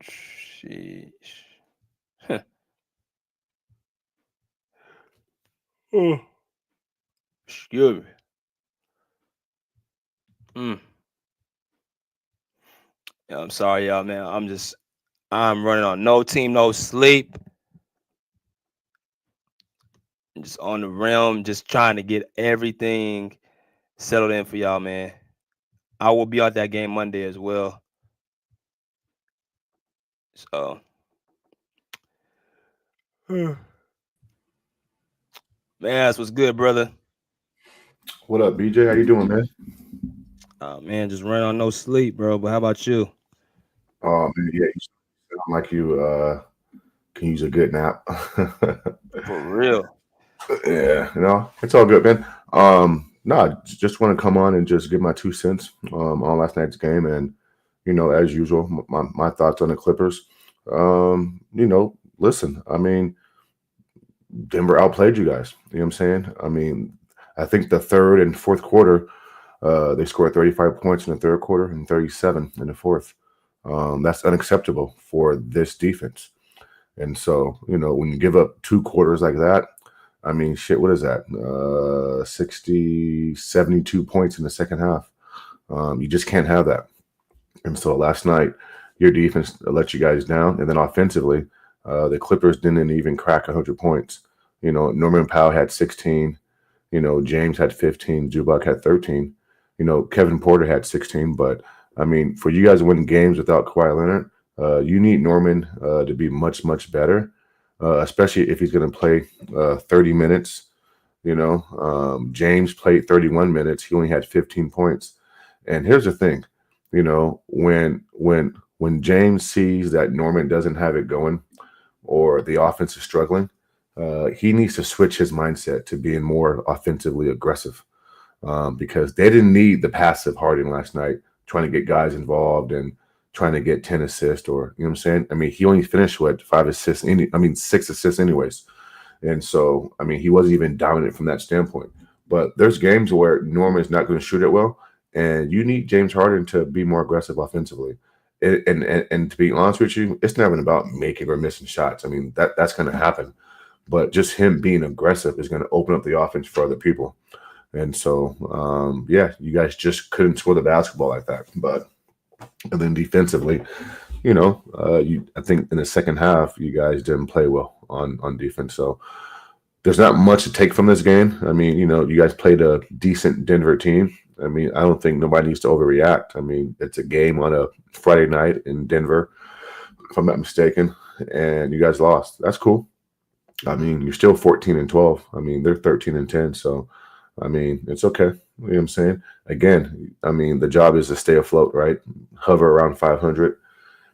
Sheesh. Excuse me. Yeah, I'm sorry, y'all, man. I'm running on no team, no sleep. Just on the rim, just trying to get everything settled in for y'all, man. I will be at that game Monday as well. So, man, that's what's good, brother. What up, BJ? How you doing, man? Man, just running on no sleep, bro. But how about you? Oh man, yeah, you sound like you can use a good nap. For real. Yeah, it's all good, man. Just want to come on and just give my 2 cents on last night's game, and as usual, my thoughts on the Clippers. listen, I mean, Denver outplayed you guys. You know what I'm saying? I mean, I think the third and fourth quarter, they scored 35 points in the third quarter and 37 in the fourth. That's unacceptable for this defense. And so, when you give up 2 quarters like that, I mean, shit, what is that? 60, 72 points in the second half. You just can't have that. And so last night, your defense let you guys down. And then offensively, the Clippers didn't even crack 100 points. Norman Powell had 16. James had 15. Zubac had 13. Kevin Porter had 16. But, I mean, for you guys to win games without Kawhi Leonard, you need Norman to be much, much better, especially if he's going to play 30 minutes. James played 31 minutes. He only had 15 points. And here's the thing, when James sees that Norman doesn't have it going or the offense is struggling, he needs to switch his mindset to being more offensively aggressive because they didn't need the passive Harden last night trying to get guys involved and trying to get 10 assists or, you know what I'm saying? I mean, he only finished, 5 assists, 6 assists anyways. And so, I mean, he wasn't even dominant from that standpoint. But there's games where Norman is not going to shoot it well, and you need James Harden to be more aggressive offensively. And to be honest with you, it's not even about making or missing shots. I mean, that's going to happen. But just him being aggressive is going to open up the offense for other people. And so, you guys just couldn't score the basketball like that. And then defensively, I think in the second half, you guys didn't play well on defense. So there's not much to take from this game. I mean, you guys played a decent Denver team. I mean, I don't think nobody needs to overreact. I mean, it's a game on a Friday night in Denver, if I'm not mistaken, and you guys lost. That's cool. I mean, you're still 14-12. I mean, they're 13-10. So, I mean, it's okay. You know what I'm saying? Again, I mean, the job is to stay afloat, right? Hover around 500,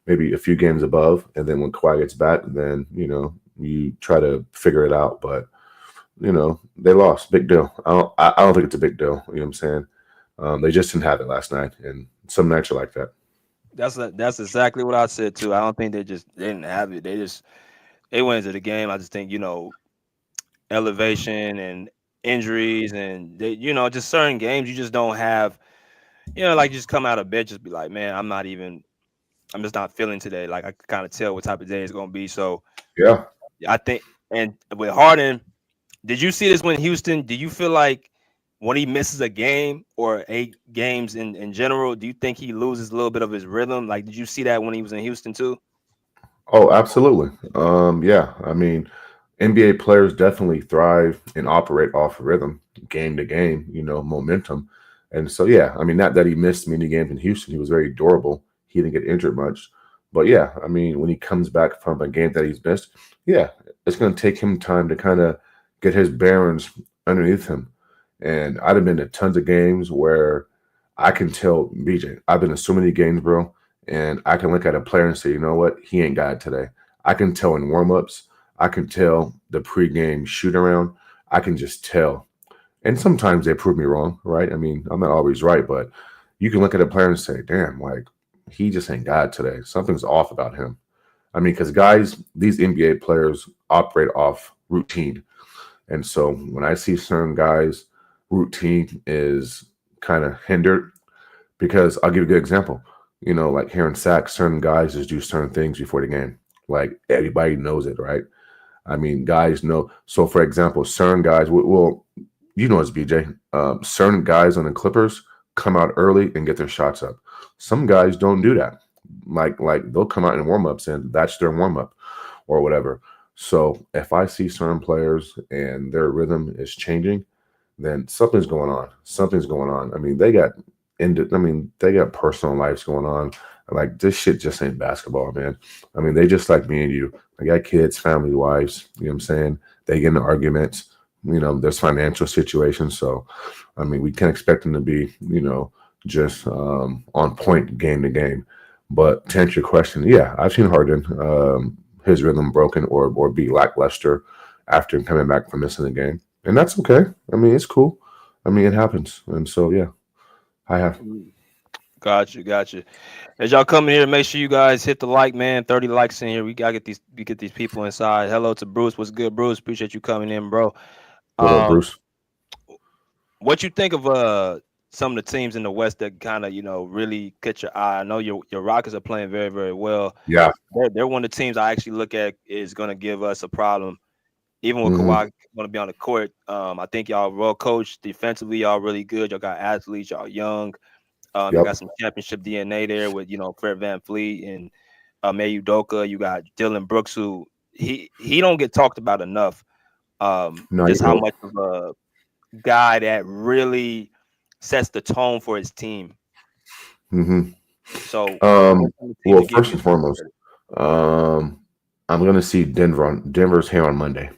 maybe a few games above. And then when Kawhi gets back, then, you try to figure it out. But, they lost. Big deal. I don't think it's a big deal. You know what I'm saying? They just didn't have it last night. And some nights are like that. That's exactly what I said, too. I don't think they didn't have it. They went into the game. I just think, elevation and injuries and they, just certain games you just don't have, like you just come out of bed, just be like, man, I'm just not feeling today. Like I can kind of tell what type of day it's going to be. So yeah, I think, and with Harden, did you see this when Houston? Do you feel like when he misses a game or 8 games in general, do you think he loses a little bit of his rhythm? Like, did you see that when he was in Houston too? Oh, absolutely. Yeah. I mean, NBA players definitely thrive and operate off rhythm, game to game, momentum. And so, yeah, I mean, not that he missed many games in Houston. He was very durable. He didn't get injured much. But, yeah, I mean, when he comes back from a game that he's missed, yeah, it's going to take him time to kind of get his bearings underneath him. And I'd have been to tons of games where I can tell, BJ, I've been to so many games, bro, and I can look at a player and say, you know what, he ain't got it today. I can tell in warm-ups. I can tell the pregame shoot-around. I can just tell. And sometimes they prove me wrong, right? I mean, I'm not always right, but you can look at a player and say, damn, like, he just ain't got it today. Something's off about him. I mean, because guys, these NBA players operate off routine. And so when I see certain guys, routine is kind of hindered, because I'll give you a good example. Like here in SAC, certain guys just do certain things before the game. Like everybody knows it, right? I mean, guys know. So, for example, certain guys, well, it's BJ. Certain guys on the Clippers come out early and get their shots up. Some guys don't do that. Like they'll come out in warm-ups and that's their warm-up or whatever. So if I see certain players and their rhythm is changing, then something's going on. Something's going on. I mean, they got personal lives going on. Like, this shit just ain't basketball, man. I mean, they just like me and you. I got kids, family, wives. You know what I'm saying? They get into arguments. There's financial situations. So, I mean, we can't expect them to be, just on point game to game. But to answer your question, yeah, I've seen Harden, his rhythm broken or be lackluster after coming back from missing a game. And that's okay. I mean, it's cool. I mean, it happens. And so, yeah, I have. Gotcha. As y'all come in here, make sure you guys hit the like, man. 30 likes in here. We get these people inside. Hello to Bruce. What's good, Bruce? Appreciate you coming in, bro. What up, Um, Bruce? what you think of some of the teams in the West that kind of really catch your eye? I know your Rockets are playing very, very well. Yeah. They're one of the teams I actually look at is going to give us a problem, even with Mm-hmm. Kawhi going to be on the court. I think y'all well coached defensively. Y'all really good. Y'all got athletes. Y'all young. You got Yep. some championship DNA there with Fred VanVleet and Mayu Udoka. You got Dylan Brooks, who he don't get talked about enough. No, you Just how don't. much of a guy that really sets the tone for his team. Mm-hmm. So what's some of the teams Well, to give first you? and foremost, I'm gonna see Denver's here on Monday.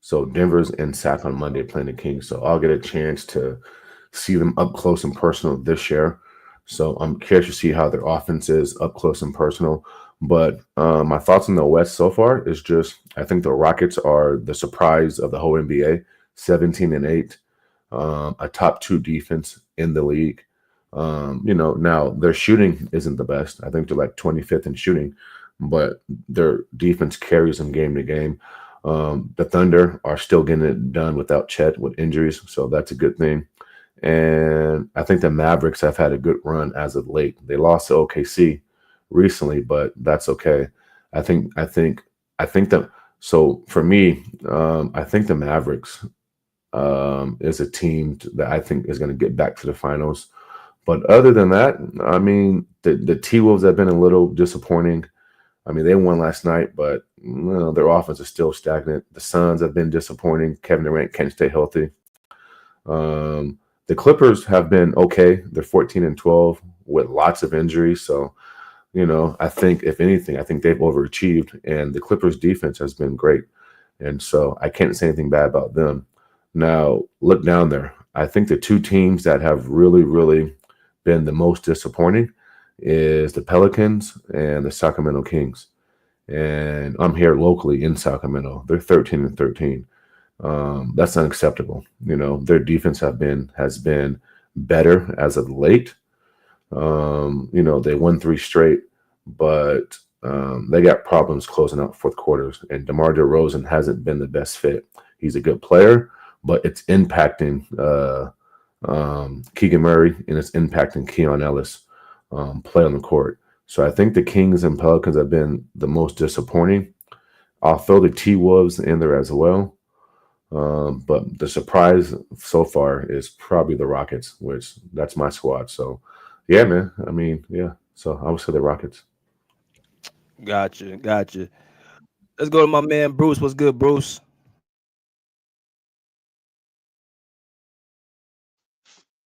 So Denver's in Sac on Monday playing the Kings. So I'll get a chance to see them up close and personal this year. So I'm curious to see how their offense is up close and personal. But my thoughts on the West so far is just I think the Rockets are the surprise of the whole NBA, 17-8, a top 2 defense in the league. Now their shooting isn't the best. I think they're like 25th in shooting, but their defense carries them game to game. The Thunder are still getting it done without Chet with injuries, so that's a good thing. And I think the Mavericks have had a good run as of late. They lost to OKC recently, but that's okay. I think that so for me, I think the Mavericks is a team that I think is going to get back to the finals. But other than that, I mean, the T Wolves have been a little disappointing. I mean, they won last night, but their offense is still stagnant. The Suns have been disappointing. Kevin Durant can't stay healthy. The Clippers have been okay. They're 14-12 with lots of injuries. So, I think if anything, I think they've overachieved, and the Clippers defense has been great. And so I can't say anything bad about them. Now, look down there. I think the 2 teams that have really, really been the most disappointing is the Pelicans and the Sacramento Kings. And I'm here locally in Sacramento. They're 13-13. That's unacceptable. Their defense has been better as of late. They won 3 straight, but they got problems closing out fourth quarters. And DeMar DeRozan hasn't been the best fit. He's a good player, but it's impacting Keegan Murray and it's impacting Keon Ellis play on the court. So I think the Kings and Pelicans have been the most disappointing. I'll throw the T-Wolves in there as well. But the surprise so far is probably the Rockets, which that's my squad. So, yeah, man. I mean, yeah. So I would say the Rockets. Gotcha. Let's go to my man Bruce. What's good, Bruce?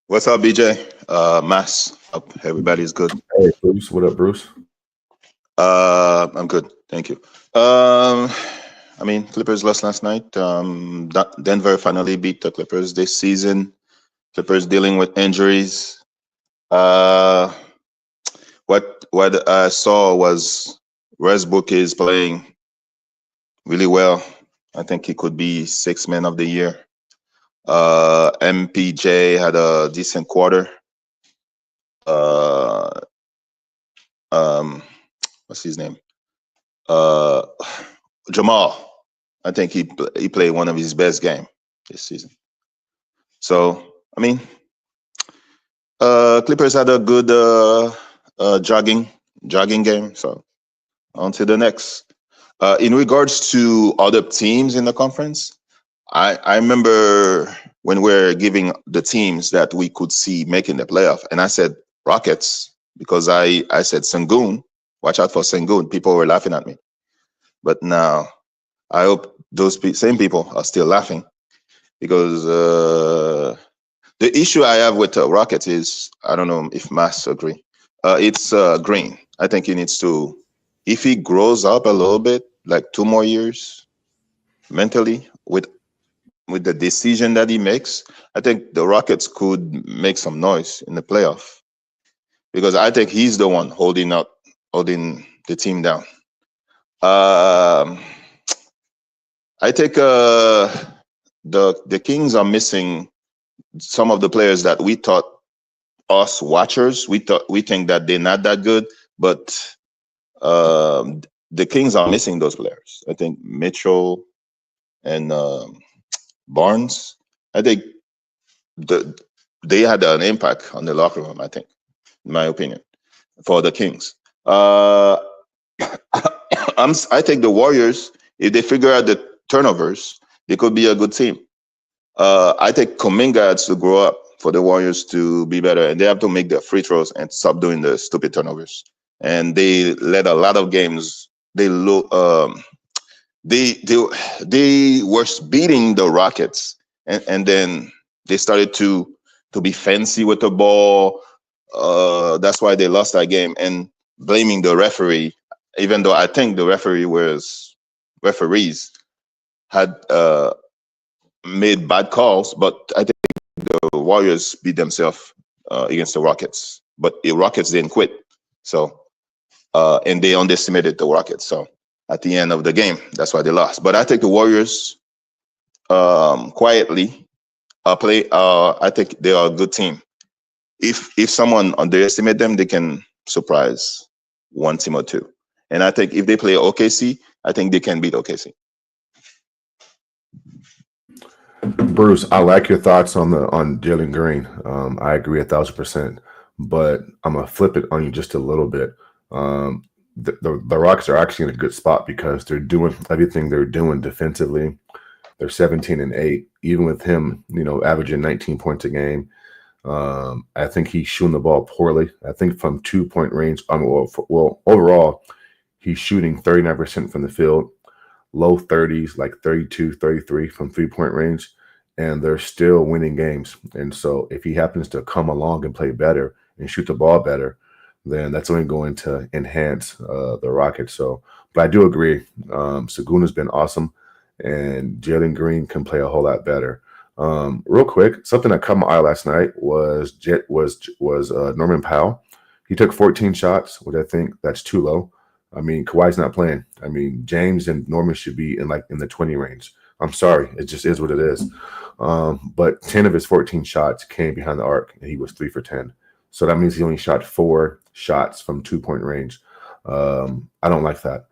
What's up, BJ? Mass. Hope everybody's good. Hey, Bruce. What up, Bruce? I'm good. Thank you. Clippers lost last night. Denver finally beat the Clippers this season. Clippers dealing with injuries. What I saw was Westbrook is playing really well. I think he could be 6th man of the year. MPJ had a decent quarter. What's his name? Jamal. I think he played one of his best game this season. So Clippers had a good jogging game. So on to the next. In regards to other teams in the conference, I remember when we're giving the teams that we could see making the playoff, and I said Rockets because I said Sengun. Watch out for Sengun. People were laughing at me. But now I hope those same people are still laughing because the issue I have with Rockets is, I don't know if Mass agree. It's Green. I think he needs to, if he grows up a little bit, like 2 more years mentally with the decision that he makes, I think the Rockets could make some noise in the playoff because I think he's the one holding the team down. I think the Kings are missing some of the players that we thought us watchers, we think that they're not that good, but the Kings are missing those players. I think Mitchell and Barnes. I think they had an impact on the locker room. I think, in my opinion, for the Kings. I think the Warriors, if they figure out the turnovers, they could be a good team. I think Kuminga has to grow up for the Warriors to be better, and they have to make the free throws and stop doing the stupid turnovers. And they led a lot of games. They were beating the Rockets, and then they started to be fancy with the ball. That's why they lost that game, and blaming the referee, even though I think the referees had made bad calls, but I think the Warriors beat themselves against the Rockets. But the Rockets didn't quit, so and they underestimated the Rockets. So at the end of the game, that's why they lost. But I think the Warriors quietly play. I think they are a good team. If someone underestimates them, they can surprise one team or two. And I think if they play OKC, I think they can beat OKC. Bruce, I like your thoughts on Jalen Green. I agree 1,000%, but I'm gonna flip it on you just a little bit. The Rockets are actually in a good spot because they're doing everything they're doing defensively. They're 17-8, even with him, averaging 19 points a game. I think he's shooting the ball poorly. I think from 2-point range, overall, he's shooting 39% from the field, low 30s, like 32, 33 from 3-point range, and they're still winning games. And so if he happens to come along and play better and shoot the ball better, then that's only going to enhance the Rockets. So, but I do agree. Seguna's been awesome, and Jalen Green can play a whole lot better. Real quick, something that caught my eye last night was Norman Powell. He took 14 shots, which I think that's too low. I mean, Kawhi's not playing. I mean, James and Norman should be in the 20 range. I'm sorry, it just is what it is. But 10 of his 14 shots came behind the arc, and he was 3 for 10. So that means he only shot 4 shots from 2-point range. I don't like that.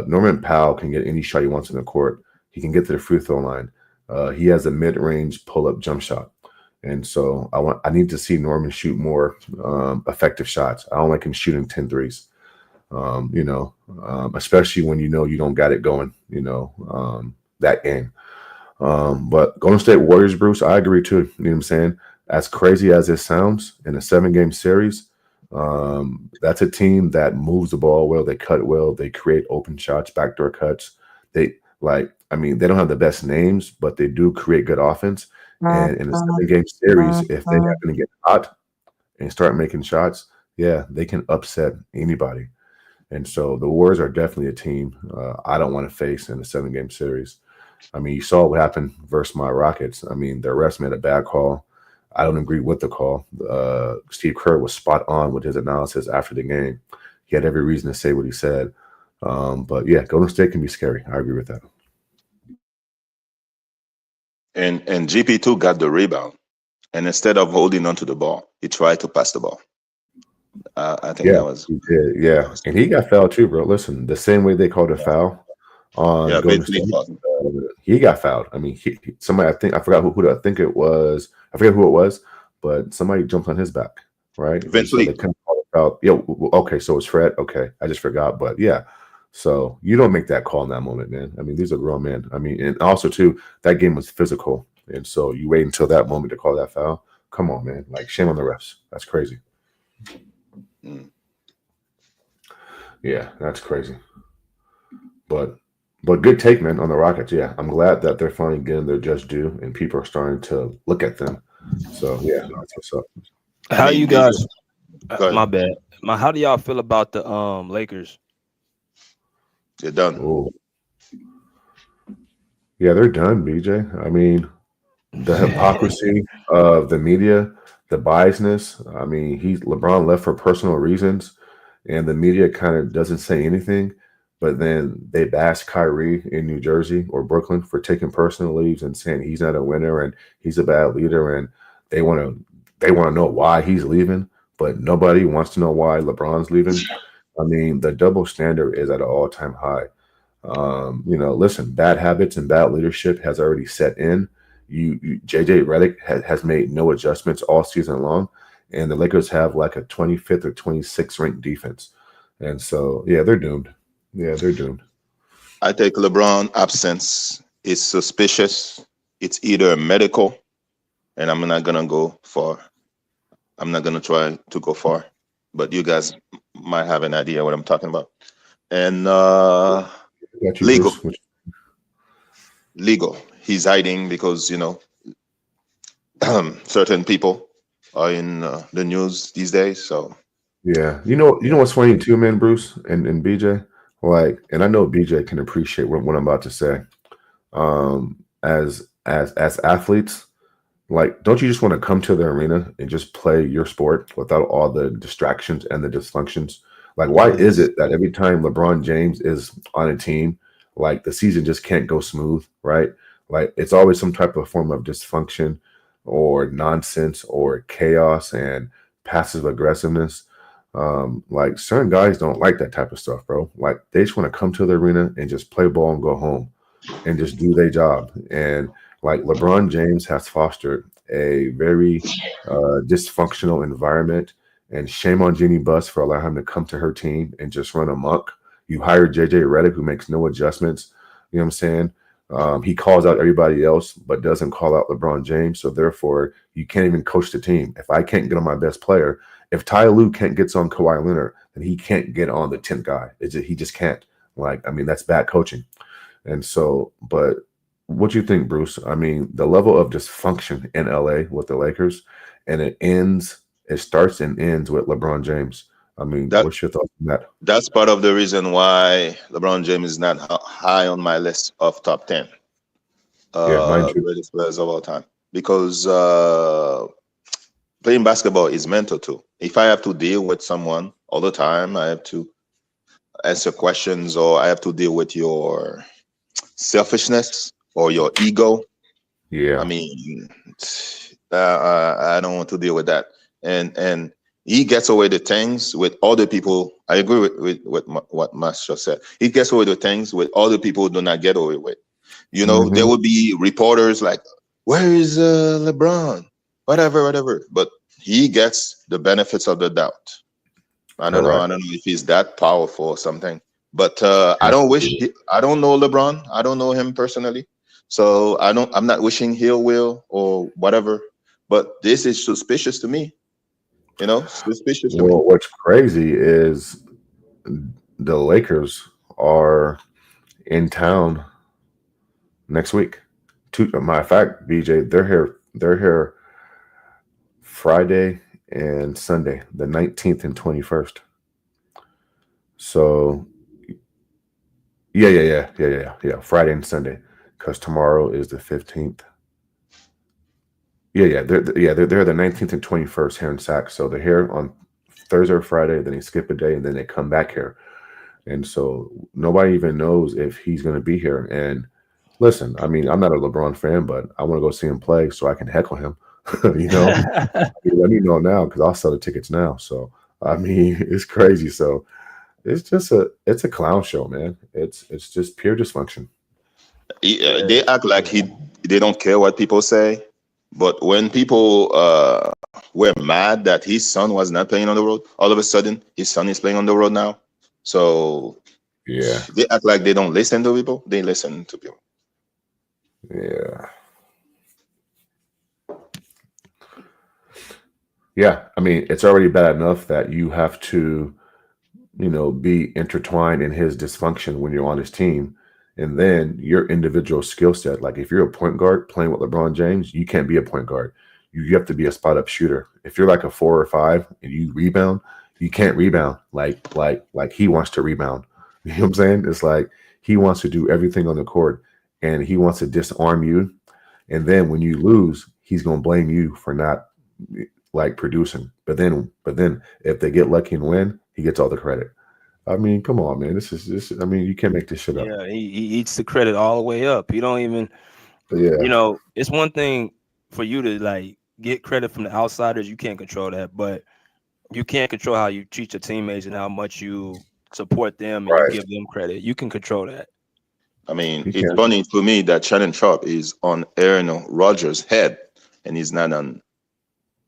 Norman Powell can get any shot he wants in the court. He can get to the free throw line. He has a mid-range pull-up jump shot. And so I need to see Norman shoot more effective shots. I don't like him shooting 10 threes, especially when you don't got it going, that game. But Golden State Warriors, Bruce, I agree too. You know what I'm saying? As crazy as it sounds, in a 7-game series, that's a team that moves the ball well. They cut well. They create open shots, backdoor cuts. They don't have the best names, but they do create good offense. And in a 7-game series, if they happen to get hot and start making shots, yeah, they can upset anybody. And so the Warriors are definitely a team I don't want to face in a 7-game series. I mean, you saw what happened versus my Rockets. I mean, the refs made a bad call. I don't agree with the call. Steve Kerr was spot on with his analysis after the game. He had every reason to say what he said. But yeah, Golden State can be scary. I agree with that. And GP2 got the rebound, and instead of holding onto the ball, he tried to pass the ball. I think that was. He did, yeah, and he got fouled too, bro. Listen, the same way they called a foul on Golden State, he got fouled. I mean, somebody, I forgot who I think it was. I forget who it was, but somebody jumped on his back, right? Eventually, so they kind of called it foul. Yeah, okay, so it's Fred. Okay, I just forgot, but yeah. So you don't make that call in that moment, man. I mean, these are grown men. I mean, and also too, that game was physical, and so you wait until that moment to call that foul. Come on, man. Like, shame on the refs. That's crazy. Yeah, that's crazy. But good take, man, on the Rockets. Yeah, I'm glad that they're finally getting their just due, and people are starting to look at them. So yeah, that's what's up. How you guys? My bad. How do y'all feel about the Lakers? They're done. Ooh. Yeah, they're done, BJ. I mean, the hypocrisy of the media, the biasness. I mean, LeBron left for personal reasons, and the media kind of doesn't say anything, but then they bash Kyrie in New Jersey or Brooklyn for taking personal leaves and saying he's not a winner and he's a bad leader, and they want to they want to know why he's leaving, but nobody wants to know why LeBron's leaving. I mean, the double standard is at an all-time high. Listen, bad habits and bad leadership has already set in. JJ Redick has made no adjustments all season long, and the Lakers have like a 25th or 26th ranked defense, and so yeah, they're doomed. Yeah, they're doomed. I think LeBron absence is suspicious. It's either medical, and I'm not gonna go far. I'm not gonna try to go far, but you guys might have an idea what I'm talking about. And Got you, legal, Bruce. legal. He's hiding because certain people are in the news these days. So Yeah, you know what's funny too, man, Bruce and BJ. Like, and I know BJ can appreciate what I'm about to say. As athletes, like, don't you just want to come to the arena and just play your sport without all the distractions and the dysfunctions? Like, why is it that every time LeBron James is on a team, like the season just can't go smooth, right? Like, it's always some type of form of dysfunction or nonsense or chaos and passive aggressiveness. Like, certain guys don't like that type of stuff, bro. Like, they just want to come to the arena and just play ball and go home and just do their job. And like, LeBron James has fostered a very dysfunctional environment. And shame on Jeannie Buss for allowing him to come to her team and just run amok. You hired JJ Redick, who makes no adjustments. You know what I'm saying? He calls out everybody else, but doesn't call out LeBron James. So therefore, you can't even coach the team. If I can't get on my best player, if Ty Lue can't get on Kawhi Leonard, then he can't get on the 10th guy. He just can't. Like, I mean, that's bad coaching. And so, but what do you think, Bruce? I mean, the level of dysfunction in LA with the Lakers, and it starts and ends with LeBron James. I mean, what's your thoughts on that? that's part of the reason why LeBron James is not high on my list of top 10 greatest players of all time. Because playing basketball is mental too. If I have to deal with someone all the time, I have to answer questions, or I have to deal with your selfishness or your ego. Yeah. I mean, I don't want to deal with that. And he gets away with things with other people. I agree with what Master said. He gets away with things with other people do not get away with. There would be reporters like, "Where is LeBron?" Whatever. But he gets the benefits of the doubt. I don't know if he's that powerful or something. But I don't know LeBron. I don't know him personally. So I'm not wishing he will or whatever. But this is suspicious to me. Suspicious to me. Well, what's crazy is the Lakers are in town next week. Matter of fact, BJ, they're here Friday and Sunday, the 19th and 21st. So yeah. Friday and Sunday, because tomorrow is the 15th. They're the 19th and 21st here in Sac. So they're here on Thursday or Friday, then they skip a day, and then they come back here. And so nobody even knows if he's going to be here. And listen, I mean, I'm not a LeBron fan, but I want to go see him play so I can heckle him. Let me know now, because I'll sell the tickets now. So I mean, it's crazy. So it's a clown show, man. It's just pure dysfunction. They act like they don't care what people say. But when people were mad that his son was not playing on the road, all of a sudden his son is playing on the road now. So yeah, they act like they don't listen to people. They listen to people. Yeah. I mean, it's already bad enough that you have to, be intertwined in his dysfunction when you're on his team. And then your individual skill set, like if you're a point guard playing with LeBron James, you can't be a point guard. You have to be a spot up shooter. If you're like a 4 or 5 and you rebound, you can't rebound like he wants to rebound. You know what I'm saying? It's like he wants to do everything on the court, and he wants to disarm you. And then when you lose, he's gonna blame you for not like producing. But then if they get lucky and win, he gets all the credit. I mean, come on, man. I mean, you can't make this shit up. Yeah, he eats the credit all the way up. You don't even, Yeah. it's one thing for you to like get credit from the outsiders. You can't control that, but you can't control how you treat your teammates and how much you support them and you Right. give them credit. You can control that. I mean, You it's can. funny to me that Shannon Sharp is on Aaron Rodgers' head and he's not on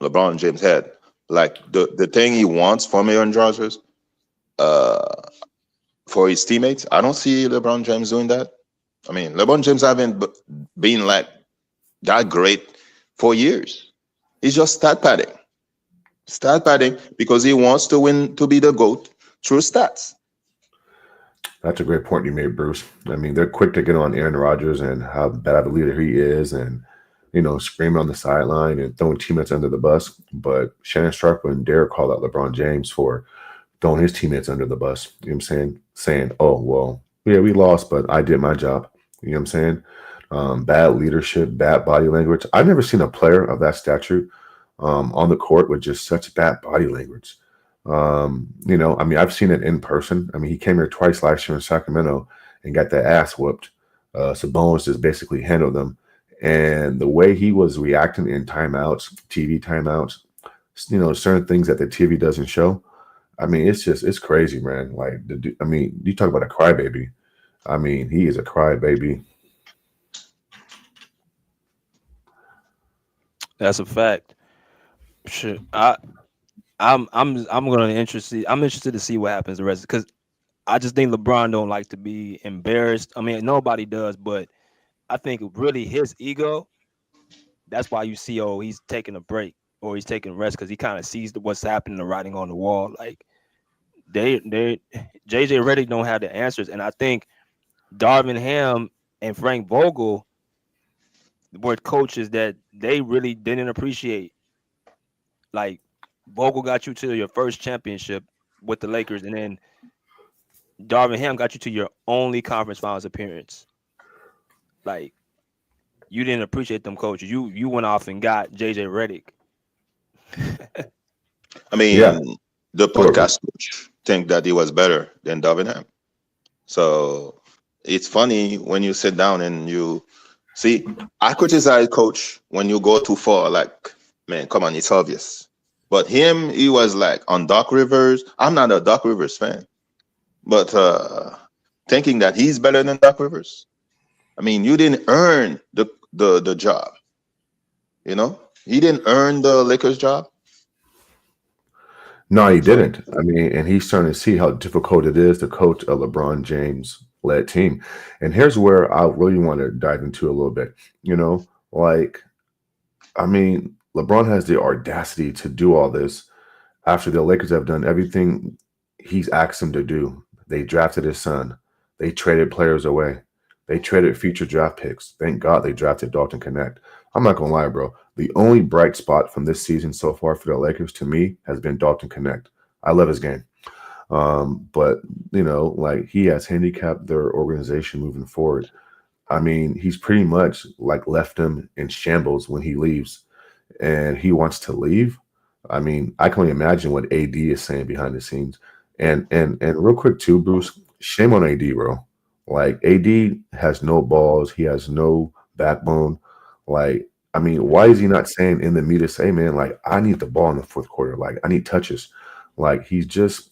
LeBron James' head. Like the thing he wants from Aaron Rodgers, uh, for his teammates, I don't see LeBron James doing that. I mean, LeBron James haven't been like that great for years. He's just stat padding because he wants to win to be the GOAT through stats. That's a great point you made, Bruce. I mean, they're quick to get on Aaron Rodgers and how bad of a leader he is, and screaming on the sideline and throwing teammates under the bus. But Shannon Sharp and dare call out LeBron James for throwing his teammates under the bus. You know what I'm saying? Saying, "Oh well, yeah, we lost, but I did my job." You know what I'm saying? Bad leadership, bad body language. I've never seen a player of that stature on the court with just such bad body language. I mean, I've seen it in person. I mean, he came here twice last year in Sacramento and got that ass whooped. Sabonis just basically handled them. And the way he was reacting in timeouts, TV timeouts, certain things that the TV doesn't show. I mean, it's crazy, man. Like, I mean, you talk about a crybaby. I mean, he is a crybaby. That's a fact. Shit, I'm interested to see what happens the rest because I just think LeBron don't like to be embarrassed. I mean, nobody does, but I think really his ego. That's why you see, he's taking a break or he's taking rest because he kind of sees what's happening, the writing on the wall. Like they JJ Redick don't have the answers, and I think Darvin Ham and Frank Vogel were coaches that they really didn't appreciate. Like Vogel got you to your first championship with the Lakers, and then Darvin Ham got you to your only conference finals appearance. Like you didn't appreciate them coaches. You went off and got JJ Redick. I mean, Yeah. the podcast coach think that he was better than Darvin Ham. So it's funny when you sit down and you see. I criticize coach when you go too far. Like, man, come on, it's obvious. But him, he was like on Doc Rivers. I'm not a Doc Rivers fan, but thinking that he's better than Doc Rivers. I mean, you didn't earn the job. You know, he didn't earn the Lakers job. No, he didn't. I mean, and he's starting to see how difficult it is to coach a LeBron James led team. And here's where I really want to dive into a little bit. I mean, LeBron has the audacity to do all this after the Lakers have done everything he's asked them to do. They drafted his son. They traded players away. They traded future draft picks. Thank God they drafted Dalton Connect. I'm not going to lie, bro. The only bright spot from this season so far for the Lakers, to me, has been Dalton Connect. I love his game. But, he has handicapped their organization moving forward. I mean, he's pretty much left them in shambles when he leaves. And he wants to leave. I mean, I can only imagine what AD is saying behind the scenes. And real quick too, Bruce, shame on AD, bro. AD has no balls. He has no backbone. I mean, why is he not saying in the media, say, man, I need the ball in the fourth quarter. I need touches. He's just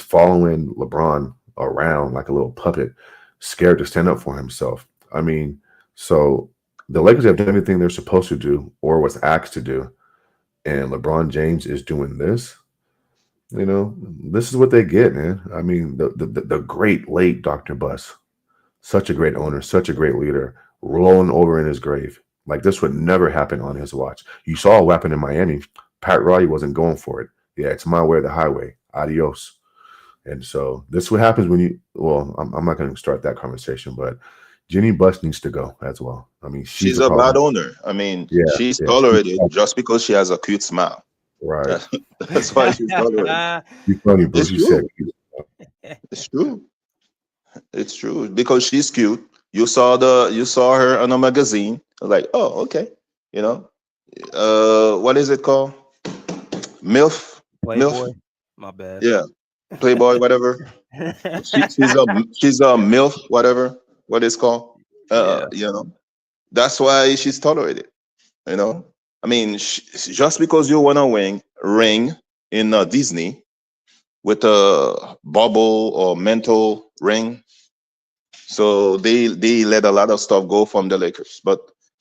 following LeBron around like a little puppet, scared to stand up for himself. I mean, so the Lakers have done everything they're supposed to do or was asked to do, and LeBron James is doing this. This is what they get, man. I mean, the great late Dr. Buss, such a great owner, such a great leader, rolling over in his grave. This would never happen on his watch. You saw what happened in Miami. Pat Riley wasn't going for it. Yeah, it's my way or the highway. Adios. And so this is what happens when I'm not going to start that conversation, but Jenny Buss needs to go as well. I mean, she's a bad owner. I mean, she's tolerated just because she has a cute smile. Right. That's why she's tolerated. You're funny, Bruce. It's true. It's true because she's cute. You saw her on a magazine. Like, oh, okay. What is it called? MILF. Playboy. MILF? My bad. Yeah, Playboy, whatever. she's a MILF, whatever. What it's called. That's why she's tolerated. I mean, just because you won a ring in Disney with a bubble or mental ring, so they let a lot of stuff go from the Lakers. But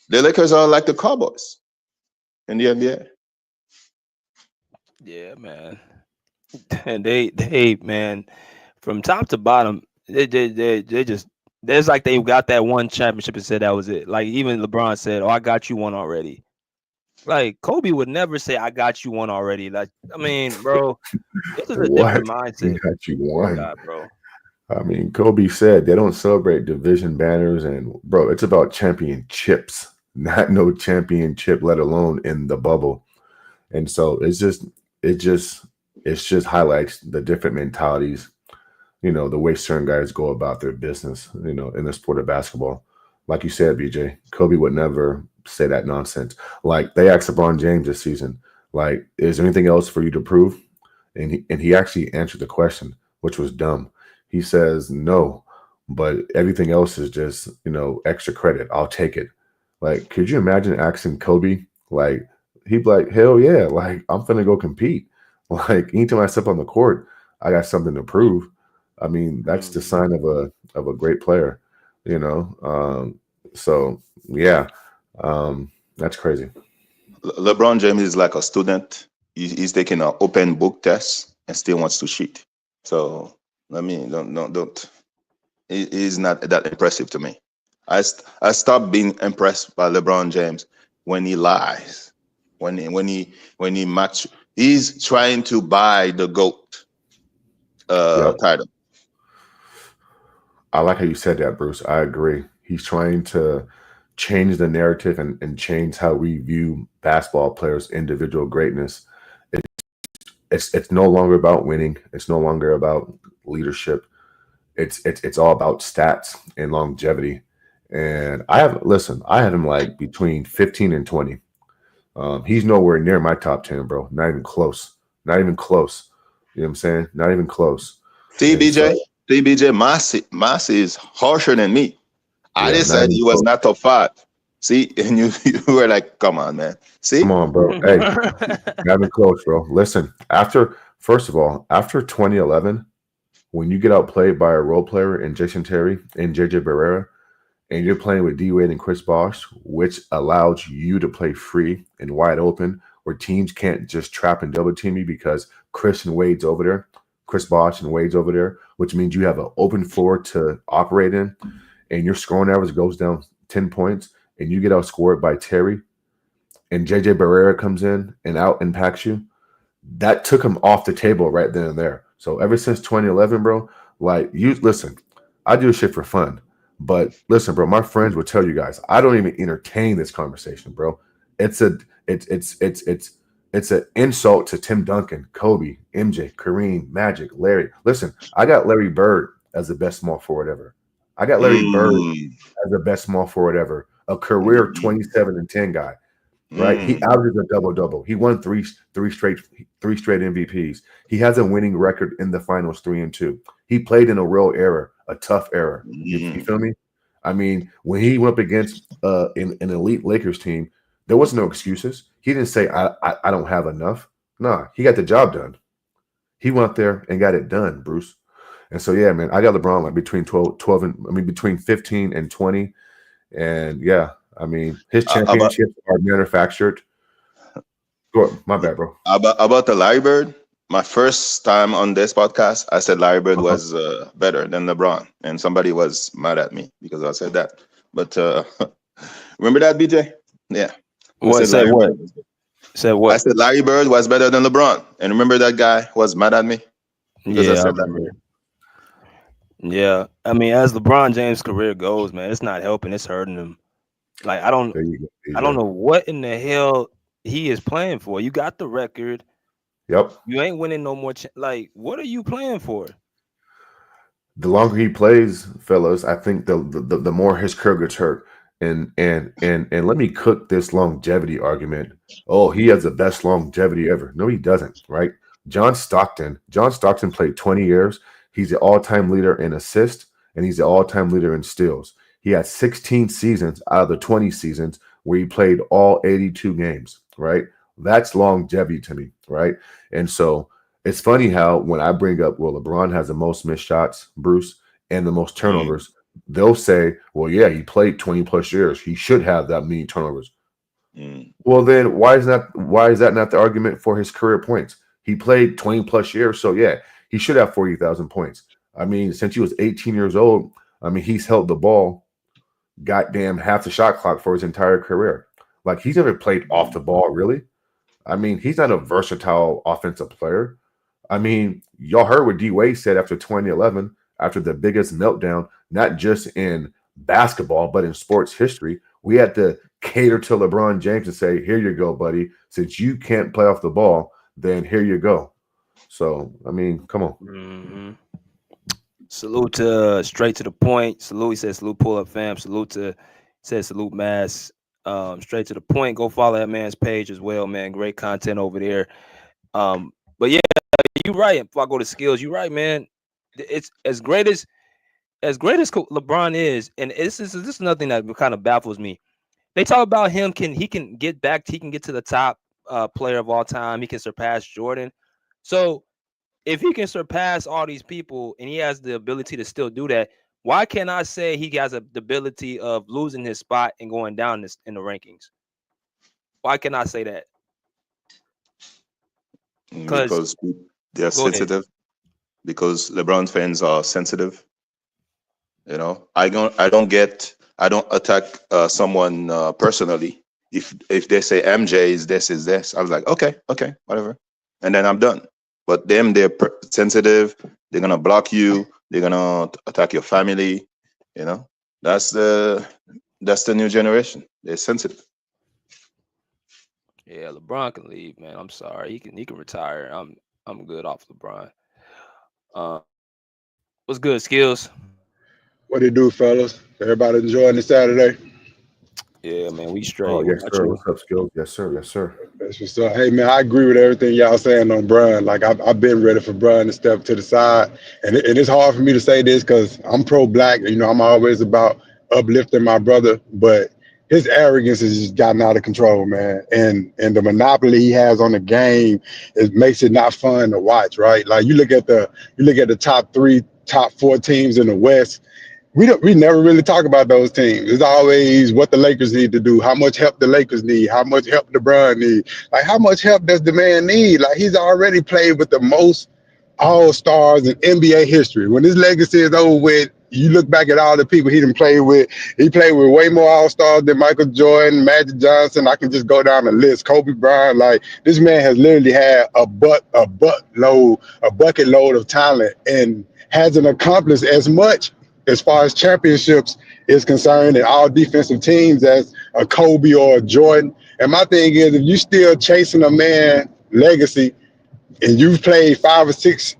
the Lakers are like the Cowboys in the NBA. Yeah, man. And they man, from top to bottom, they just there's like they got that one championship and said that was it. Like even LeBron said, "Oh, I got you one already." Like Kobe would never say, "I got you one already." Like I mean, bro, this is a What? different He mindset. got you Oh my one. God, bro. I mean, Kobe said they don't celebrate division banners, and bro, it's about championships, not no championship, let alone in the bubble. And so it just it's just highlights the different mentalities, the way certain guys go about their business, in the sport of basketball. Like you said, BJ, Kobe would never say that nonsense. Like they asked LeBron James this season, like, is there anything else for you to prove? And he actually answered the question, which was dumb. He says no, but everything else is just, extra credit. I'll take it. Like, could you imagine asking Kobe, like, he'd be like, hell yeah, like I'm finna go compete. Like anytime I step on the court, I got something to prove. I mean, that's the sign of a great player, you know. So yeah, that's crazy. LeBron James is like a student. He's taking an open book test and still wants to cheat. So I mean, don't. He's not that impressive to me. I stopped being impressed by LeBron James when he lies, when he match. He's trying to buy the GOAT Yep. title. I like how you said that, Bruce. I agree. He's trying to change the narrative and change how we view basketball players' individual greatness. It's no longer about winning. It's no longer about leadership. It's all about stats and longevity. And I have him like between 15 and 20. He's nowhere near my top 10, bro. Not even close. Not even close. You know what I'm saying? Not even close. TBJ, Massey is harsher than me. I just said he was not top 5. See, and you were like, come on, man. See? Come on, bro. Hey, not even close, bro. Listen, first of all, after 2011, when you get outplayed by a role player in Jason Terry and JJ Barrera, and you're playing with D Wade and Chris Bosh, which allows you to play free and wide open, where teams can't just trap and double team you because Chris Bosh and Wade's over there, which means you have an open floor to operate in, and your scoring average goes down 10 points, and you get outscored by Terry, and JJ Barrera comes in and out impacts you. That took him off the table right then and there. So ever since 2011, bro, like listen, I do shit for fun. But listen, bro, my friends will tell you guys, I don't even entertain this conversation, bro. It's an insult to Tim Duncan, Kobe, MJ, Kareem, Magic, Larry. Listen, I got Larry Bird as the best small forward ever. I got Larry Bird as the best small forward ever, a career 27 and 10 guy. Right, he averaged a double-double. He won three straight MVPs. He has a winning record in the finals, 3-2. He played in a real era, a tough era. You feel me? I mean, when he went up against an elite Lakers team, there was no excuses. He didn't say I don't have enough. Nah, he got the job done. He went up there and got it done, Bruce. And so yeah, man, I got LeBron like between 15 and 20, and yeah. I mean, his championships are manufactured. My bad, bro. About the Larry Bird, my first time on this podcast, I said Larry Bird was better than LeBron, and somebody was mad at me because I said that. But remember that, BJ? Yeah. Said what? I said Larry Bird was better than LeBron, and remember that guy was mad at me because I said that. Yeah, I mean, as LeBron James' career goes, man, it's not helping; it's hurting him. Like I don't know what in the hell he is playing for. You got the record. Yep. You ain't winning no more. Like, what are you playing for? The longer he plays, fellas, I think the more his career gets hurt. And let me cook this longevity argument. Oh, he has the best longevity ever. No, he doesn't. Right? John Stockton played 20 years. He's the all-time leader in assists, and he's the all-time leader in steals. He had 16 seasons out of the 20 seasons where he played all 82 games, right? That's longevity to me, right? And so it's funny how when I bring up, well, LeBron has the most missed shots, Bruce, and the most turnovers, they'll say, well, yeah, he played 20 plus years. He should have that many turnovers. Well, then why is that not the argument for his career points? He played 20 plus years, so yeah, he should have 40,000 points. I mean, since he was 18 years old, I mean, he's held the ball goddamn half the shot clock for his entire career. Like, he's never played off the ball, really. I mean, he's not a versatile offensive player. I mean, y'all heard what D Wade said after 2011, after the biggest meltdown, not just in basketball, but in sports history. We had to cater to LeBron James and say, here you go, buddy. Since you can't play off the ball, then here you go. So, I mean, come on. Salute to straight to the point. Salute, he says, salute pull up fam. Salute to, says salute mass. Straight to the point. Go follow that man's page as well, man. Great content over there. But yeah, you're right. If I go to skills, you're right, man. It's as great as LeBron is, and this is another thing that kind of baffles me. They talk about him. He can get to the top player of all time. He can surpass Jordan. So if he can surpass all these people and he has the ability to still do that, why can't I say he has the ability of losing his spot and going down in the rankings? Why can't I say that? Because they're sensitive. Because LeBron fans are sensitive. You know, I don't attack someone personally. If they say MJ is this, I was like, okay, whatever, and then I'm done. But them, they're sensitive. They're gonna block you. They're gonna attack your family. You know, that's the new generation. They're sensitive. Yeah, LeBron can leave, man. I'm sorry. He can retire. I'm good off LeBron. What's good, Skills? What it do, fellas? Everybody enjoying the Saturday? Yeah, man, we straight. Oh, yes, sir. What's up, Skills? Yes, sir. Yes, sir. That's what's up. Hey, man, I agree with everything y'all saying on Bron. Like, I've been ready for Bron to step to the side. And it's hard for me to say this because I'm pro-black. You know, I'm always about uplifting my brother. But his arrogance has just gotten out of control, man. And the monopoly he has on the game, it makes it not fun to watch, right? Like, you look at the top four teams in the West. We never really talk about those teams. It's always what the Lakers need to do, how much help the Lakers need, how much help LeBron need. Like, how much help does the man need? Like, he's already played with the most all-stars in NBA history. When his legacy is over with, you look back at all the people he done played with. He played with way more all-stars than Michael Jordan, Magic Johnson. I can just go down the list. Kobe Bryant. Like, this man has literally had a bucket load of talent and hasn't accomplished as much as far as championships is concerned and all defensive teams as a Kobe or a Jordan. And my thing is, if you're still chasing a man legacy and you've played 5 or 6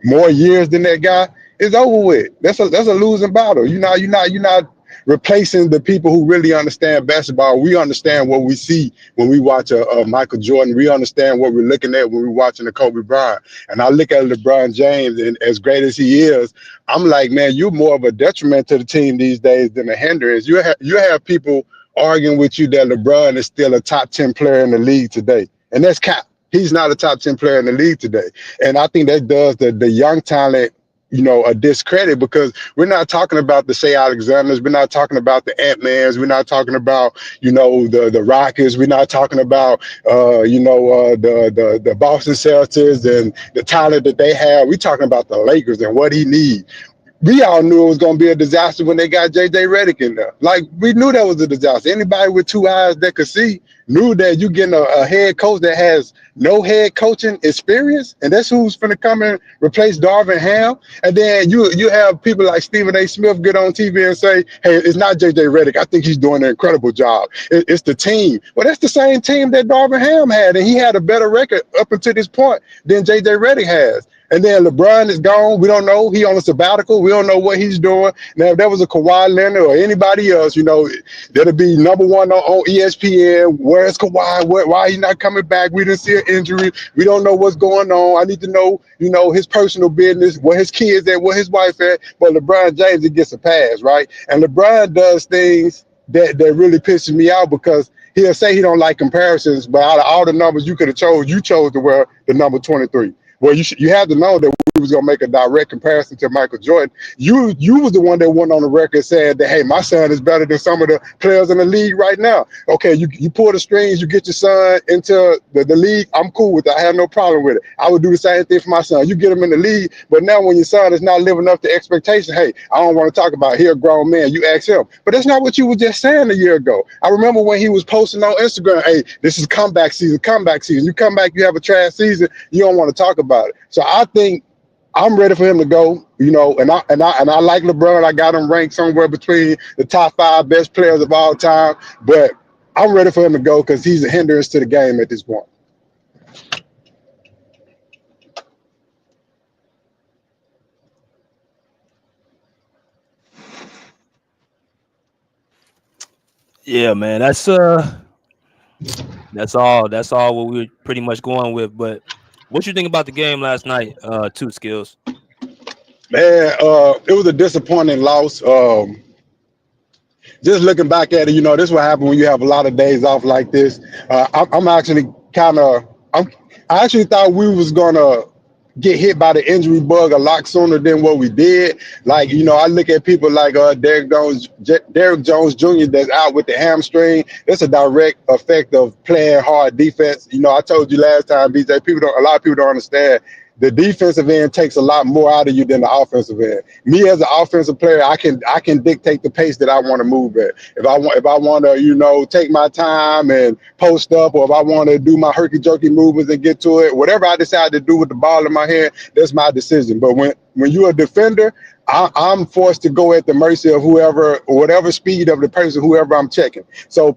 more years than that guy, it's over with. That's a losing battle. You're not replacing the people who really understand basketball. We understand what we see when we watch a Michael Jordan. We understand what we're looking at when we're watching a Kobe Bryant. And I look at LeBron James, and as great as he is, I'm like, man, you're more of a detriment to the team these days than a hindrance. You have people arguing with you that LeBron is still a top 10 player in the league today. And that's cap. He's not a top 10 player in the league today. And I think that does the young talent, you know, a discredit, because we're not talking about the Shea Alexanders, we're not talking about the Ant-Mans, we're not talking about, you know, the Rockets, we're not talking about the Boston Celtics and the talent that they have. We're talking about the Lakers and what he needs. We all knew it was going to be a disaster when they got JJ Redick in there. Like, we knew that was a disaster. Anybody with 2 eyes that could see knew that you're getting a head coach that has no head coaching experience, and that's who's going to come and replace Darvin Ham. And then you have people like Stephen A. Smith get on TV and say, hey, it's not JJ Redick. I think he's doing an incredible job. It's the team. Well, that's the same team that Darvin Ham had, and he had a better record up until this point than JJ Redick has. And then LeBron is gone. We don't know. He on a sabbatical. We don't know what he's doing. Now, if there was a Kawhi Leonard or anybody else, you know, that'll be number one on ESPN. Where's Kawhi? Why he not coming back? We didn't see an injury. We don't know what's going on. I need to know, you know, his personal business, where his kids at, where his wife at. But LeBron James, he gets a pass, right? And LeBron does things that really pisses me out because he'll say he don't like comparisons, but out of all the numbers you could have chose, you chose to wear the number 23. Well, you had to know that we was gonna make a direct comparison to Michael Jordan. You was the one that went on the record saying that, hey, my son is better than some of the players in the league right now. Okay, you pull the strings, you get your son into the league. I'm cool with that. I have no problem with it. I would do the same thing for my son. You get him in the league, but now when your son is not living up to expectations, hey, I don't want to talk about it. He a grown man. You ask him, but that's not what you were just saying a year ago. I remember when he was posting on Instagram, hey, this is comeback season. You come back, you have a trash season, you don't want to talk about it. So I think I'm ready for him to go, and I like LeBron. I got him ranked somewhere between the top 5 best players of all time, but I'm ready for him to go because he's a hindrance to the game at this point. Yeah, man. That's all what we were pretty much going with. But what you think about the game last night, too, Skills? Man, it was a disappointing loss. Just looking back at it, this is what happens when you have a lot of days off like this. I'm actually I actually thought we was gonna get hit by the injury bug a lot sooner than what we did. Like, I look at people like Derrick Jones Jr. that's out with the hamstring. That's a direct effect of playing hard defense. I told you last time, BJ, a lot of people don't understand. The defensive end takes a lot more out of you than the offensive end. Me as an offensive player, I can dictate the pace that I want to move at. If I want to, take my time and post up, or if I want to do my herky-jerky movements and get to it, whatever I decide to do with the ball in my hand, that's my decision. But when you're a defender, I'm forced to go at the mercy of whoever, or whatever speed of the person, whoever I'm checking. So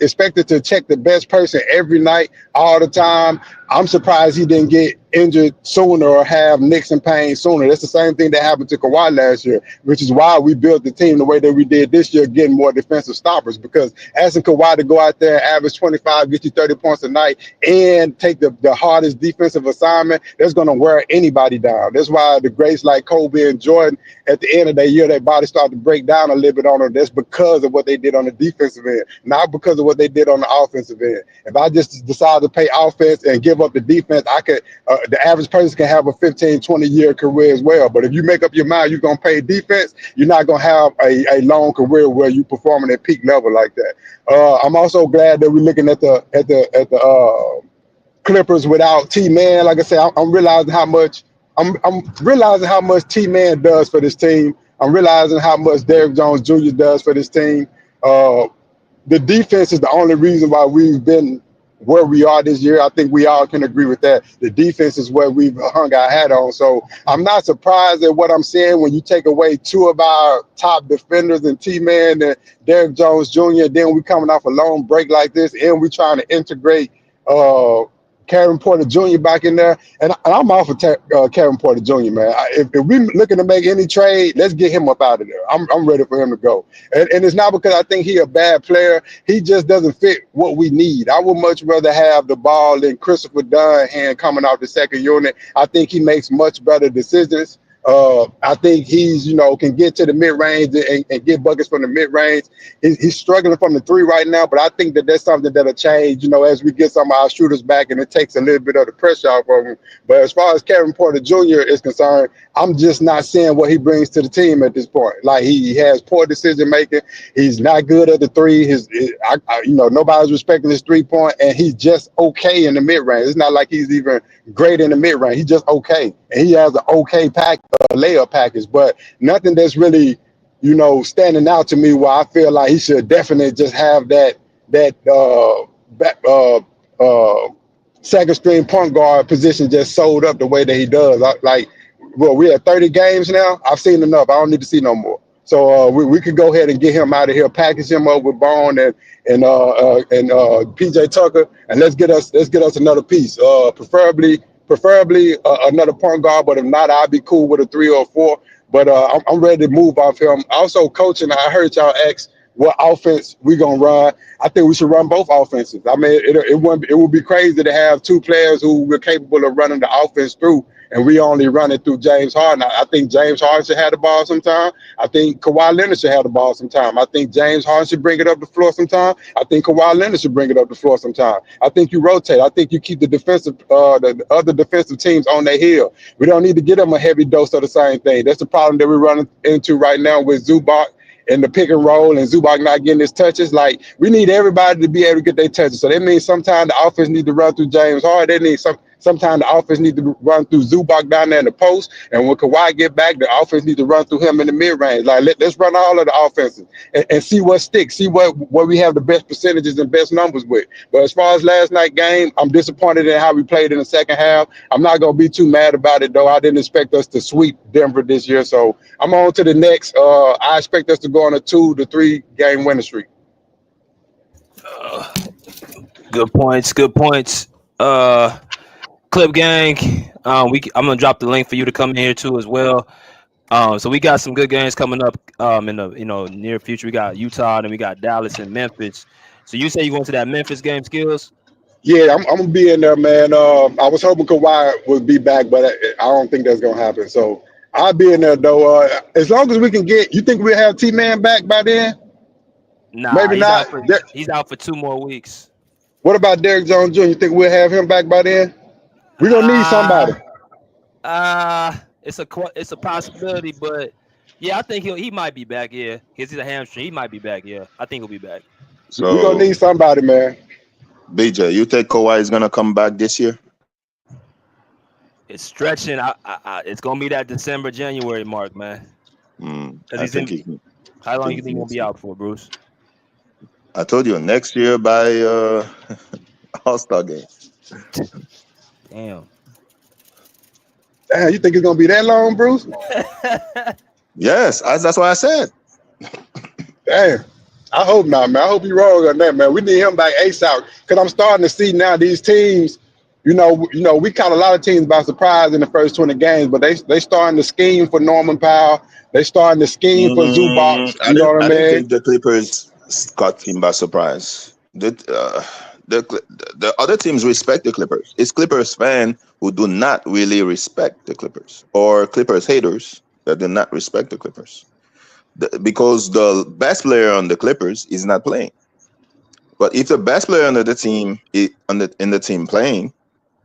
expected to check the best person every night, all the time. I'm surprised he didn't get injured sooner or have nicks and pain sooner. That's the same thing that happened to Kawhi last year, which is why we built the team the way that we did this year, getting more defensive stoppers, because asking Kawhi to go out there, average 25, get you 30 points a night, and take the hardest defensive assignment, that's going to wear anybody down. That's why the greats like Kobe and Jordan, at the end of the year, their body started to break down a little bit on them. That's because of what they did on the defensive end, not because of what they did on the offensive end. If I just decide to play offense and give up the defense, I could. The average person can have a 15, 20-year career as well. But if you make up your mind you're going to play defense, you're not going to have a long career where you're performing at peak level like that. I'm also glad that we're looking at the Clippers without T-Man. Like I said, I'm realizing how much T-Man does for this team. I'm realizing how much Derrick Jones Jr. does for this team. The defense is the only reason why we've been where we are this year. I think we all can agree with that. The defense is where we've hung our hat on. So I'm not surprised at what I'm saying when you take away 2 of our top defenders and T-Man and Derrick Jones Jr. Then we coming off a long break like this, and we trying to integrate Kevin Porter Jr. back in there, and I'm off of Kevin Porter Jr., man. If we looking to make any trade, let's get him up out of there. I'm ready for him to go. And it's not because I think he a bad player. He just doesn't fit what we need. I would much rather have the ball than Christopher Dunn hand coming off the second unit. I think he makes much better decisions. I think he's, can get to the mid-range and get buckets from the mid-range. He's struggling from the 3 right now, but I think that that's something that'll change, as we get some of our shooters back and it takes a little bit of the pressure off of him. But as far as Kevin Porter Jr. is concerned, I'm just not seeing what he brings to the team at this point. Like, he has poor decision-making. He's not good at the 3. Nobody's respecting his 3-point, and he's just okay in the mid-range. It's not like he's even great in the mid-range. He's just okay. And he has an okay layup package, but nothing that's really, standing out to me where I feel like he should definitely just have that second string point guard position just sold up the way that he does. We're at 30 games now. I've seen enough. I don't need to see no more. So we could go ahead and get him out of here, package him up with Bone and PJ Tucker, and let's get us another piece. Preferably another point guard, but if not, I'd be cool with a 3 or 4. But I'm ready to move off him. Also, coaching, I heard y'all ask what offense we gonna run. I think we should run both offenses. I mean, it would be crazy to have 2 players who were capable of running the offense through and we only run it through James Harden. I think James Harden should have the ball sometime. I think Kawhi Leonard should have the ball sometime. I think James Harden should bring it up the floor sometime. I think Kawhi Leonard should bring it up the floor sometime. I think you rotate. I think you keep the other defensive teams on their heel. We don't need to get them a heavy dose of the same thing. That's the problem that we're running into right now with Zubac and the pick and roll and Zubac not getting his touches. Like, we need everybody to be able to get their touches. So that means sometimes the offense need to run through James Harden. That means sometimes the offense need to run through Zubac down there in the post. And when Kawhi get back, the offense need to run through him in the mid-range. Like, let's run all of the offenses and see what sticks, see what we have the best percentages and best numbers with. But as far as last night's game, I'm disappointed in how we played in the second half. I'm not going to be too mad about it, though. I didn't expect us to sweep Denver this year. So I'm on to the next. I expect us to go on a 2 to 3 game winning streak. Good points. Clip gang, I'm gonna drop the link for you to come in here too as well. So we got some good games coming up in the near future. We got Utah and we got Dallas and Memphis. So you say you going to that Memphis game, Skills? Yeah, I'm gonna be in there, man. I was hoping Kawhi would be back, but I don't think that's gonna happen. So I'll be in there though. As long as we can get, you think we'll have T-Man back by then? Nah, maybe not. He's out for 2 more weeks. What about Derrick Jones Jr.? You think we'll have him back by then? We're gonna need somebody. It's a possibility, but yeah, I think he might be back. Yeah, because he's a hamstring. He might be back. Yeah, I think he'll be back. So we're gonna need somebody, man. BJ, you think Kawhi is gonna come back this year? It's stretching. It's gonna be that December, January mark, man. How long you think he'll be out for, Bruce? I told you next year by All-Star game. Damn, you think it's gonna be that long, Bruce? Yes, that's what I said. Damn, I hope not, man. I hope you're wrong on that, man. We need him back ASAP because I'm starting to see now these teams. We caught a lot of teams by surprise in the first 20 games, but they starting to scheme for Norman Powell. They starting to scheme for Zubac. You know what I mean? I think the Clippers caught him by surprise. The other teams respect the Clippers. It's Clippers fans who do not really respect the Clippers, or Clippers haters that do not respect the Clippers, because the best player on the Clippers is not playing. But if the best player on the team in the team playing,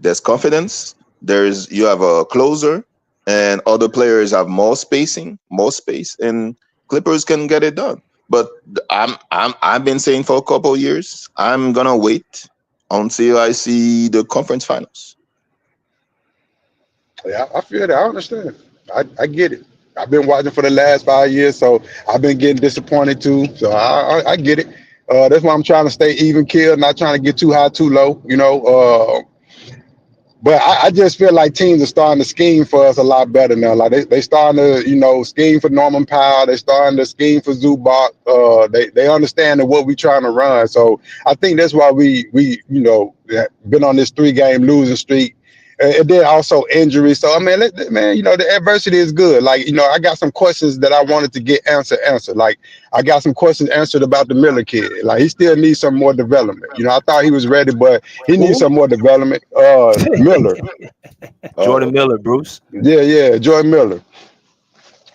there's confidence. You have a closer, and other players have more space, and Clippers can get it done. But I've been saying for a couple of years, I'm gonna wait until I see the conference finals. Yeah, I feel that. I understand. I get it. I've been watching for the last 5 years, so I've been getting disappointed too. So I get it. That's why I'm trying to stay even keel, not trying to get too high, too low. But I just feel like teams are starting to scheme for us a lot better now. Like they starting to, scheme for Norman Powell. They starting to scheme for Zubac. They understand what we trying to run. So I think that's why we been on this 3-game losing streak. And then also injuries. So, the adversity is good. Like, I got some questions that I wanted to get answered. Like, I got some questions answered about the Miller kid. Like, he still needs some more development. I thought he was ready, but he needs some more development. Miller. Jordan Miller, Bruce. Yeah, Jordan Miller.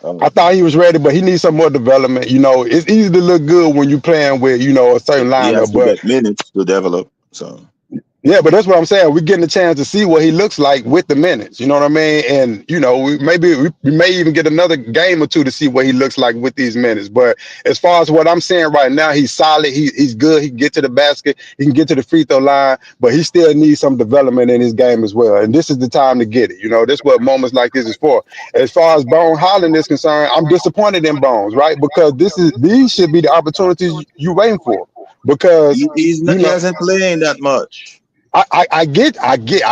I thought he was ready, but he needs some more development. It's easy to look good when you're playing with, a certain lineup. He has to get minutes to develop, so... Yeah, but that's what I'm saying. We're getting a chance to see what he looks like with the minutes. You know what I mean? And, we may even get another game or two to see what he looks like with these minutes. But as far as what I'm saying right now, he's solid. He's good. He can get to the basket. He can get to the free throw line. But he still needs some development in his game as well. And this is the time to get it. That's what moments like this is for. As far as Bones Holland is concerned, I'm disappointed in Bones, right? Because these should be the opportunities you're waiting for. Because he hasn't playing that much. I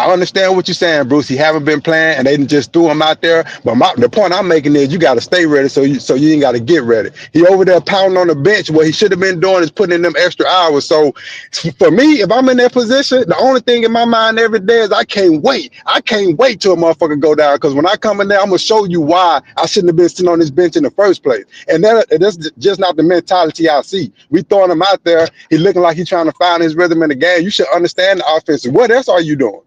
understand what you're saying, Bruce. He haven't been playing, and they just threw him out there. But the point I'm making is you got to stay ready, so you ain't got to get ready. He over there pounding on the bench. What he should have been doing is putting in them extra hours. So for me, if I'm in that position, the only thing in my mind every day is I can't wait. I can't wait till a motherfucker go down, because when I come in there, I'm gonna show you why I shouldn't have been sitting on this bench in the first place. And that's just not the mentality I see. We throwing him out there. He looking like he's trying to find his rhythm in the game. You should understand the offense. What else are you doing?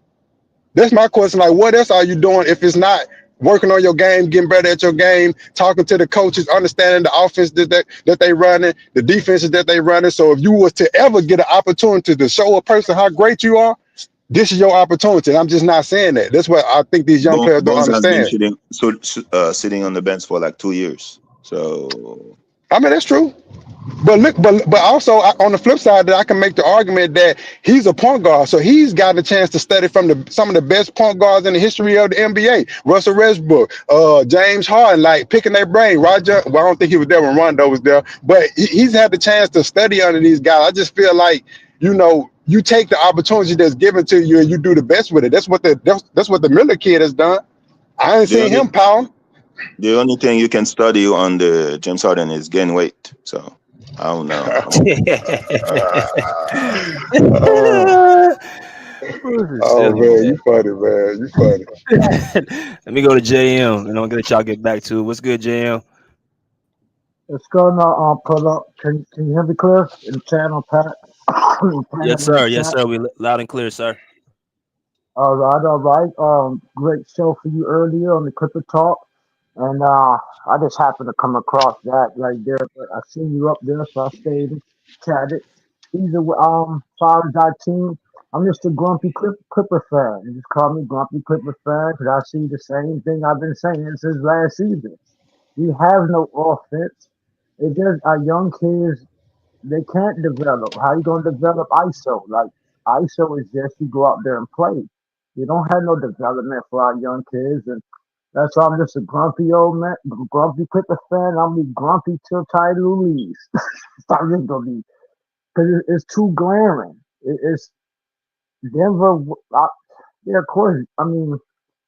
That's my question. Like, what else are you doing if it's not working on your game, getting better at your game, talking to the coaches, understanding the offense that they running, the defenses that they running. So if you was to ever get an opportunity to show a person how great you are, this is your opportunity. And I'm just not saying that. That's what I think these young players don't Bones has been understand. sitting on the bench for like 2 years. So I mean, that's true. But look, but also on the flip side, that I can make the argument that he's a point guard, so he's got a chance to study from some of the best point guards in the history of the NBA. Russell Westbrook, James Harden, like picking their brain. Roger, well, I don't think he was there when Rondo was there, but he's had the chance to study under these guys. I just feel like, you know, you take the opportunity that's given to you and you do the best with it. That's what the Miller kid has done. I ain't the seen him only pound. the only thing you can study on the James Harden is gain weight. So I don't know. Bruce is Oh silly, man, you funny, man. You funny. man. Let me go to JM, and I'm gonna let y'all get back to it. What's good, JM? Let's go now. Pull up. Can you hear me clear in the channel, Pat? Playing Yes, it in the sir. Yes, chat. sir. We loud and clear, sir. All right, all right. Great show for you earlier on the Clipper Talk, and I just happened to come across that right there. But I seen you up there, so I stayed and chatted. Either far as our team, I'm just a grumpy Clipper fan. You just call me grumpy Clipper fan because I see the same thing I've been saying since last season. We have no offense. It just our young kids they can't develop. How you gonna develop ISO? Like ISO is just you go out there and play. You don't have no development for our young kids, and that's why I'm just a grumpy old man, grumpy Clipper fan. I'm be grumpy till Tidal leaves. I'm just gonna be because it's too glaring. It's Denver. Yeah, of course. I mean,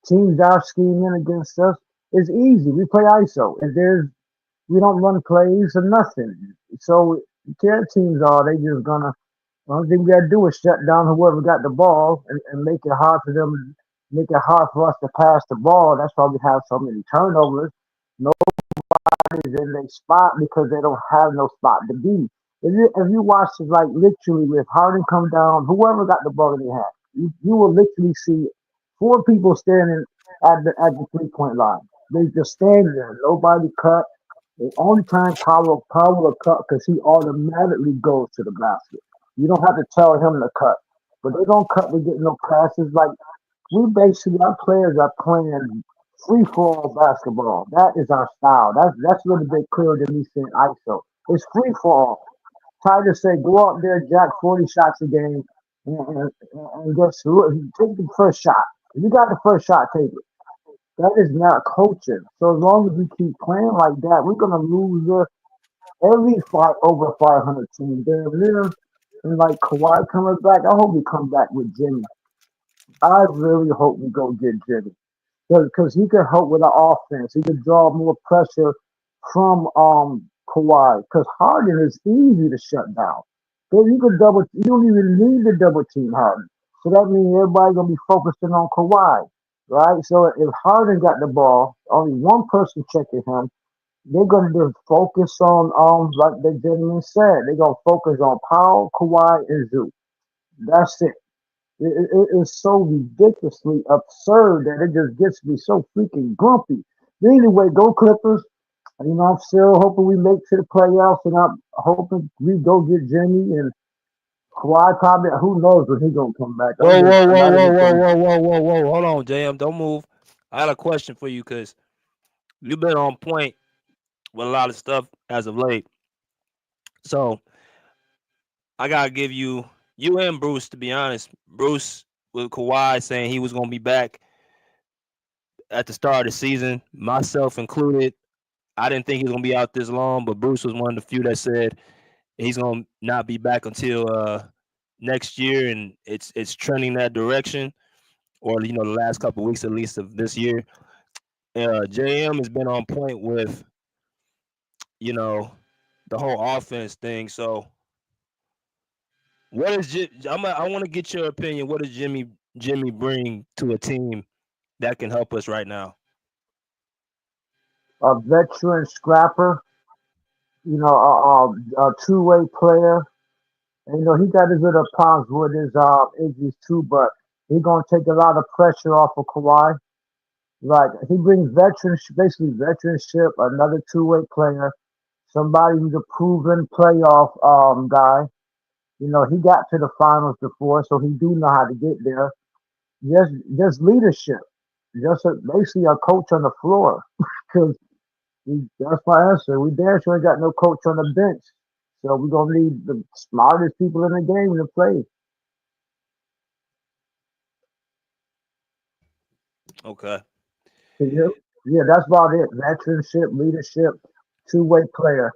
teams are scheming against us. It's easy. We play ISO, and we don't run plays or nothing. So their teams are they just gonna the only thing we gotta do is shut down whoever got the ball and make it hard for them, make it hard for us to pass the ball. That's why we have so many turnovers. Nobody's in their spot because they don't have no spot to be. If you watch it, like literally, if Harden come down, whoever got the ball in their hand, you will literally see four people standing at the 3 point line. They just stand there. Nobody cut. The only time Powell will cut because he automatically goes to the basket. You don't have to tell him to cut. But they don't cut to get no passes. Like we basically our players are playing free fall basketball. That is our style. That's a little bit clearer than me saying ISO. It's free fall. Tiger said, go out there, jack 40 shots a game, and just take the first shot. If you got the first shot, take it. That is not coaching. So as long as we keep playing like that, we're gonna lose every fight over 500 team. There, and like Kawhi coming back, I hope we come back with Jimmy. I really hope we go get Jimmy because he could help with our offense. He could draw more pressure from Kawhi because Harden is easy to shut down. So you don't even need to double team Harden. So that means everybody gonna be focusing on Kawhi, right? So if Harden got the ball, only one person checking him. They're gonna just focus on like the gentleman said. They're gonna focus on Powell, Kawhi, and Zoo. That's it. It is so ridiculously absurd that it just gets me so freaking grumpy. Anyway, go Clippers. You know, I'm still hoping we make to the playoffs, and I'm hoping we go get Jimmy and Kawhi. Probably, who knows when he gonna come back? Whoa, whoa, whoa, whoa, whoa, whoa, whoa, whoa, whoa. Hold on, JM. Don't move. I got a question for you because you've been on point with a lot of stuff as of late. So I gotta give you and Bruce, to be honest. Bruce with Kawhi saying he was gonna be back at the start of the season, myself included. I didn't think he was gonna be out this long, but Bruce was one of the few that said he's gonna not be back until next year, and it's trending that direction, or the last couple of weeks at least of this year. JM has been on point with the whole offense thing. So what is I want to get your opinion. What does Jimmy bring to a team that can help us right now? A veteran scrapper, a two-way player. And, he got his little problems with his injuries too, but He's gonna take a lot of pressure off of Kawhi. Like he brings veterans, basically veteranship, another two-way player, somebody who's a proven playoff guy. You know, he got to the finals before, so he do know how to get there. Just leadership, basically a coach on the floor. Because that's my answer. We damn sure ain't got no coach on the bench, so we're gonna need the smartest people in the game to play. Okay. So, yeah, that's about it. Veteranship, leadership, two-way player.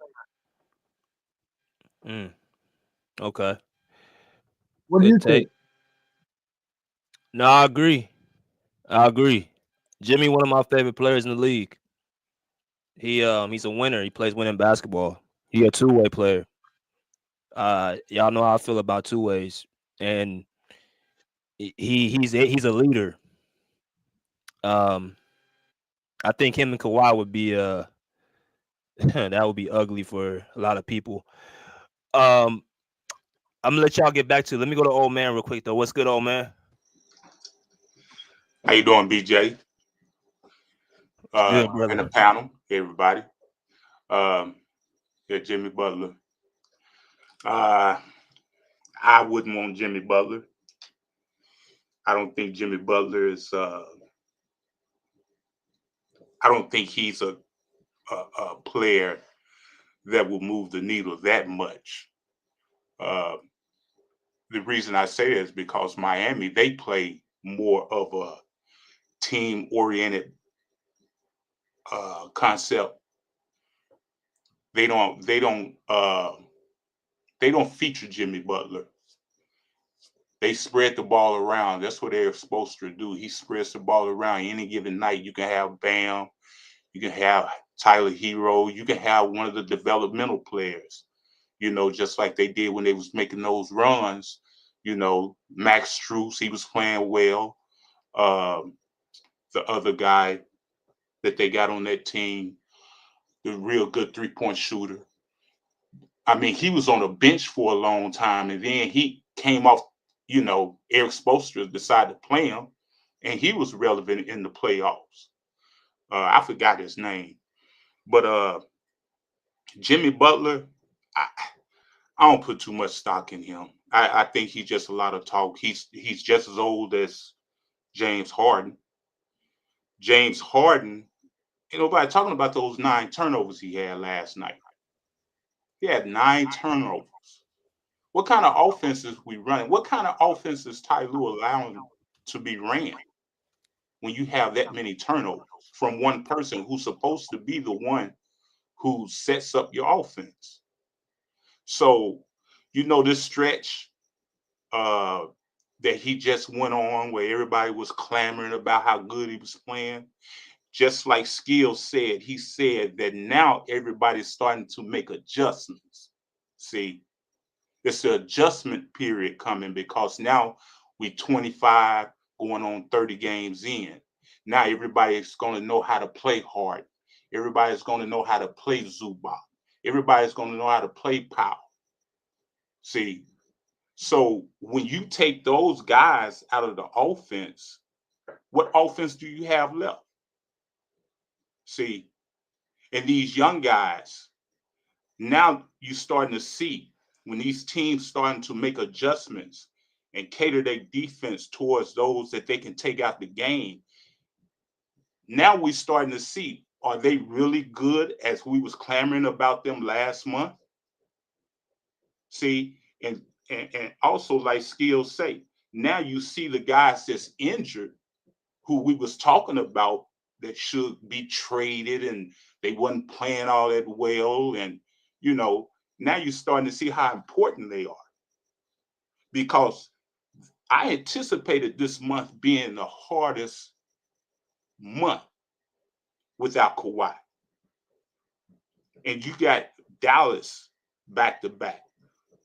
Mm. Okay. What do Good you take. think? No, I agree. I agree. Jimmy, one of my favorite players in the league. He's a winner. He plays winning basketball. He a two-way player. Y'all know how I feel about two ways, and he's a leader. Um, I think him and Kawhi would be that would be ugly for a lot of people. Um, I'm gonna let y'all get back to it. Let me go to old man real quick though. What's good, old man? How you doing, BJ? Good, And the brother. panel, everybody. Um, yeah, Jimmy Butler. Uh, I wouldn't want Jimmy Butler. I don't think Jimmy Butler is. I don't think he's a player that will move the needle that much. Uh, the reason I say that is because Miami, they play more of a team-oriented concept. They don't. They don't. They don't feature Jimmy Butler. They spread the ball around. That's what they're supposed to do. He spreads the ball around. Any given night, you can have Bam, you can have Tyler Hero, you can have one of the developmental players, just like they did when they was making those runs. Max Strus, he was playing well. Um, the other guy that they got on that team, the real good three-point shooter. I mean, he was on the bench for a long time, and then he came off. Eric Spoelstra decided to play him, and he was relevant in the playoffs. I forgot his name, but Jimmy Butler, I, I don't put too much stock in him. I think he's just a lot of talk. He's just as old as James Harden. James Harden, ain't nobody talking about those 9 turnovers he had last night. He had 9 turnovers. What kind of offenses we running? What kind of offenses Ty Lue allowing to be ran when you have that many turnovers from one person who's supposed to be the one who sets up your offense? So, this stretch uh, that he just went on where everybody was clamoring about how good he was playing, just like Skills said, he said that now everybody's starting to make adjustments. See, it's an adjustment period coming because now we 25 going on 30 games in. Now everybody's going to know how to play hard. Everybody's going to know how to play Zubac. Everybody's going to know how to play Powell. See, so when you take those guys out of the offense, what offense do you have left? See, and these young guys, now you're starting to see when these teams starting to make adjustments and cater their defense towards those that they can take out the game. Now we're starting to see, are they really good as we was clamoring about them last month? See, and also like Skills say, now you see the guys that's injured who we was talking about that should be traded and they wasn't playing all that well. And, now you're starting to see how important they are. Because I anticipated this month being the hardest month without Kawhi. And you got Dallas back to back.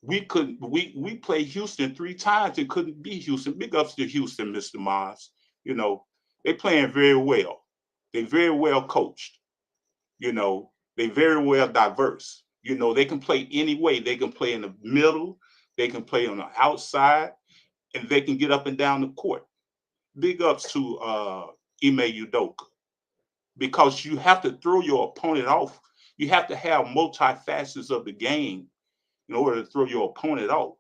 We played Houston 3 times and couldn't beat Houston. Big ups to Houston, Mr. Mars. They playing very well. They very well coached. They very well diverse. They can play any way. They can play in the middle, they can play on the outside, and they can get up and down the court. big ups to Ime Udoka, because you have to throw your opponent off. You have to have multi-facets of the game in order to throw your opponent off.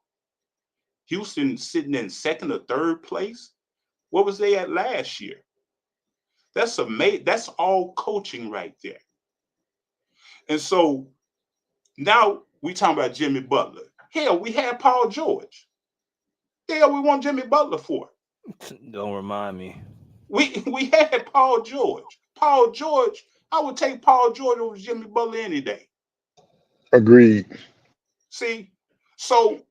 Houston sitting in second or third place. What was they at last year? That's amazing. That's all coaching right there. And so now we talking about Jimmy Butler. Hell, we had Paul George. The hell we want Jimmy Butler for? Don't remind me. We had Paul George. Paul George, I would take Paul George over Jimmy Butler any day. Agreed. See, so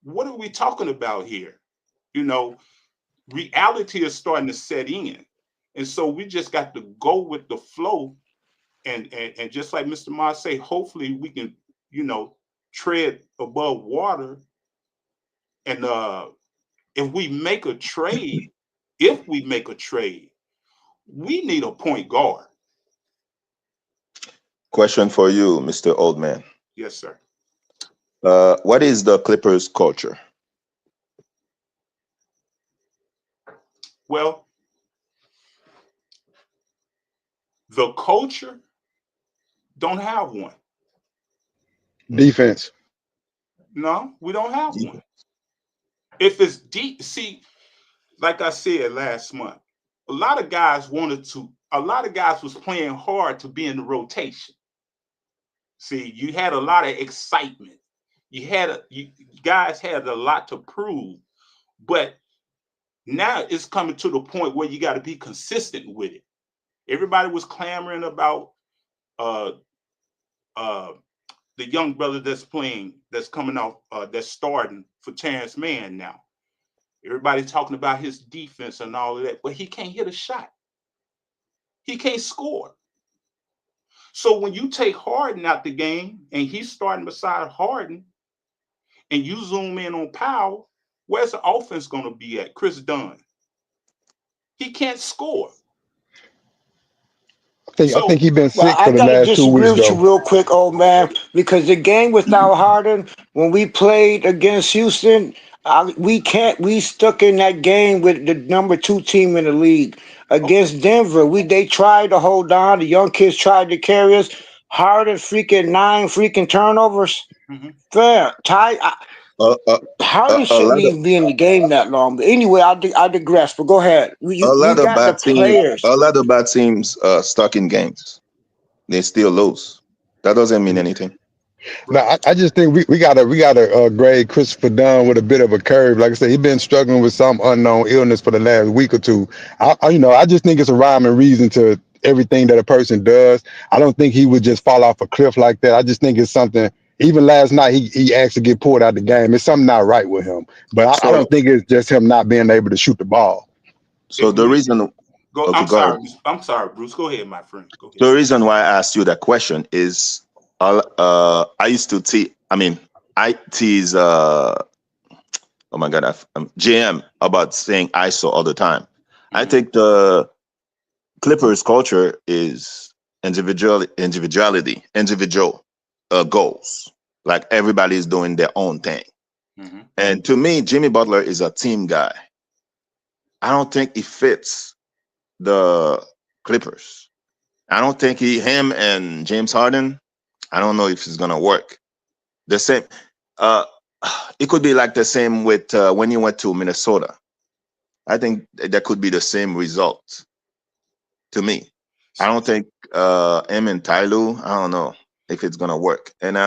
what are we talking about here? You know, reality is starting to set in. And so we just got to go with the flow. And just like Mr. Mars say, hopefully we can, you know, tread above water. And if we make a trade, we need a point guard. Question for you, Mr. Oldman. Yes, sir. What is the Clippers culture? Well, the culture don't have one. Defense. No, we don't have one. If it's deep, see, like I said last month, a lot of guys was playing hard to be in the rotation. See, you had a lot of excitement. You guys had a lot to prove, but now it's coming to the point where you got to be consistent with it. Everybody was clamoring about the young brother that's coming out, that's starting for Terrence Mann now. Everybody's talking about his defense and all of that, but he can't hit a shot. He can't score. So when you take Harden out the game and he's starting beside Harden and you zoom in on Powell, where's the offense going to be at? Chris Dunn. He can't score. I think he's been sick for the last 2 weeks, disagree with you though. real quick, old man, because the game without Harden, when we played against Houston, we stuck in that game with the number 2 team in the league. Against Denver, they tried to hold on. The young kids tried to carry us. Harden freaking 9 freaking turnovers. Mm-hmm. Fair. Harden shouldn't even be in the game that long. But anyway, I digress. But go ahead. We got the players. A lot of bad teams stuck in games. They still lose. That doesn't mean anything. No, I just think we gotta grade Christopher Dunn with a bit of a curve. Like I said, he's been struggling with some unknown illness for the last week or two. I just think it's a rhyme and reason to everything that a person does. I don't think he would just fall off a cliff like that. I just think it's something. Even last night, he actually get pulled out the game. It's something not right with him. But I don't think it's just him not being able to shoot the ball. So the reason. I'm sorry, Bruce. Go ahead, my friend. Go ahead. The reason why I asked you that question is I used to tease. I tease. Oh my God, GM about saying ISO all the time. Mm-hmm. I think the Clippers culture is individual goals. Like everybody's doing their own thing. Mm-hmm. And to me, Jimmy Butler is a team guy. I don't think he fits the Clippers. I don't think him and James Harden, I don't know if it's gonna work. The same, it could be like the same with when he went to Minnesota. I think that could be the same result to me. I don't think him and Ty Lue, I don't know if it's gonna work. And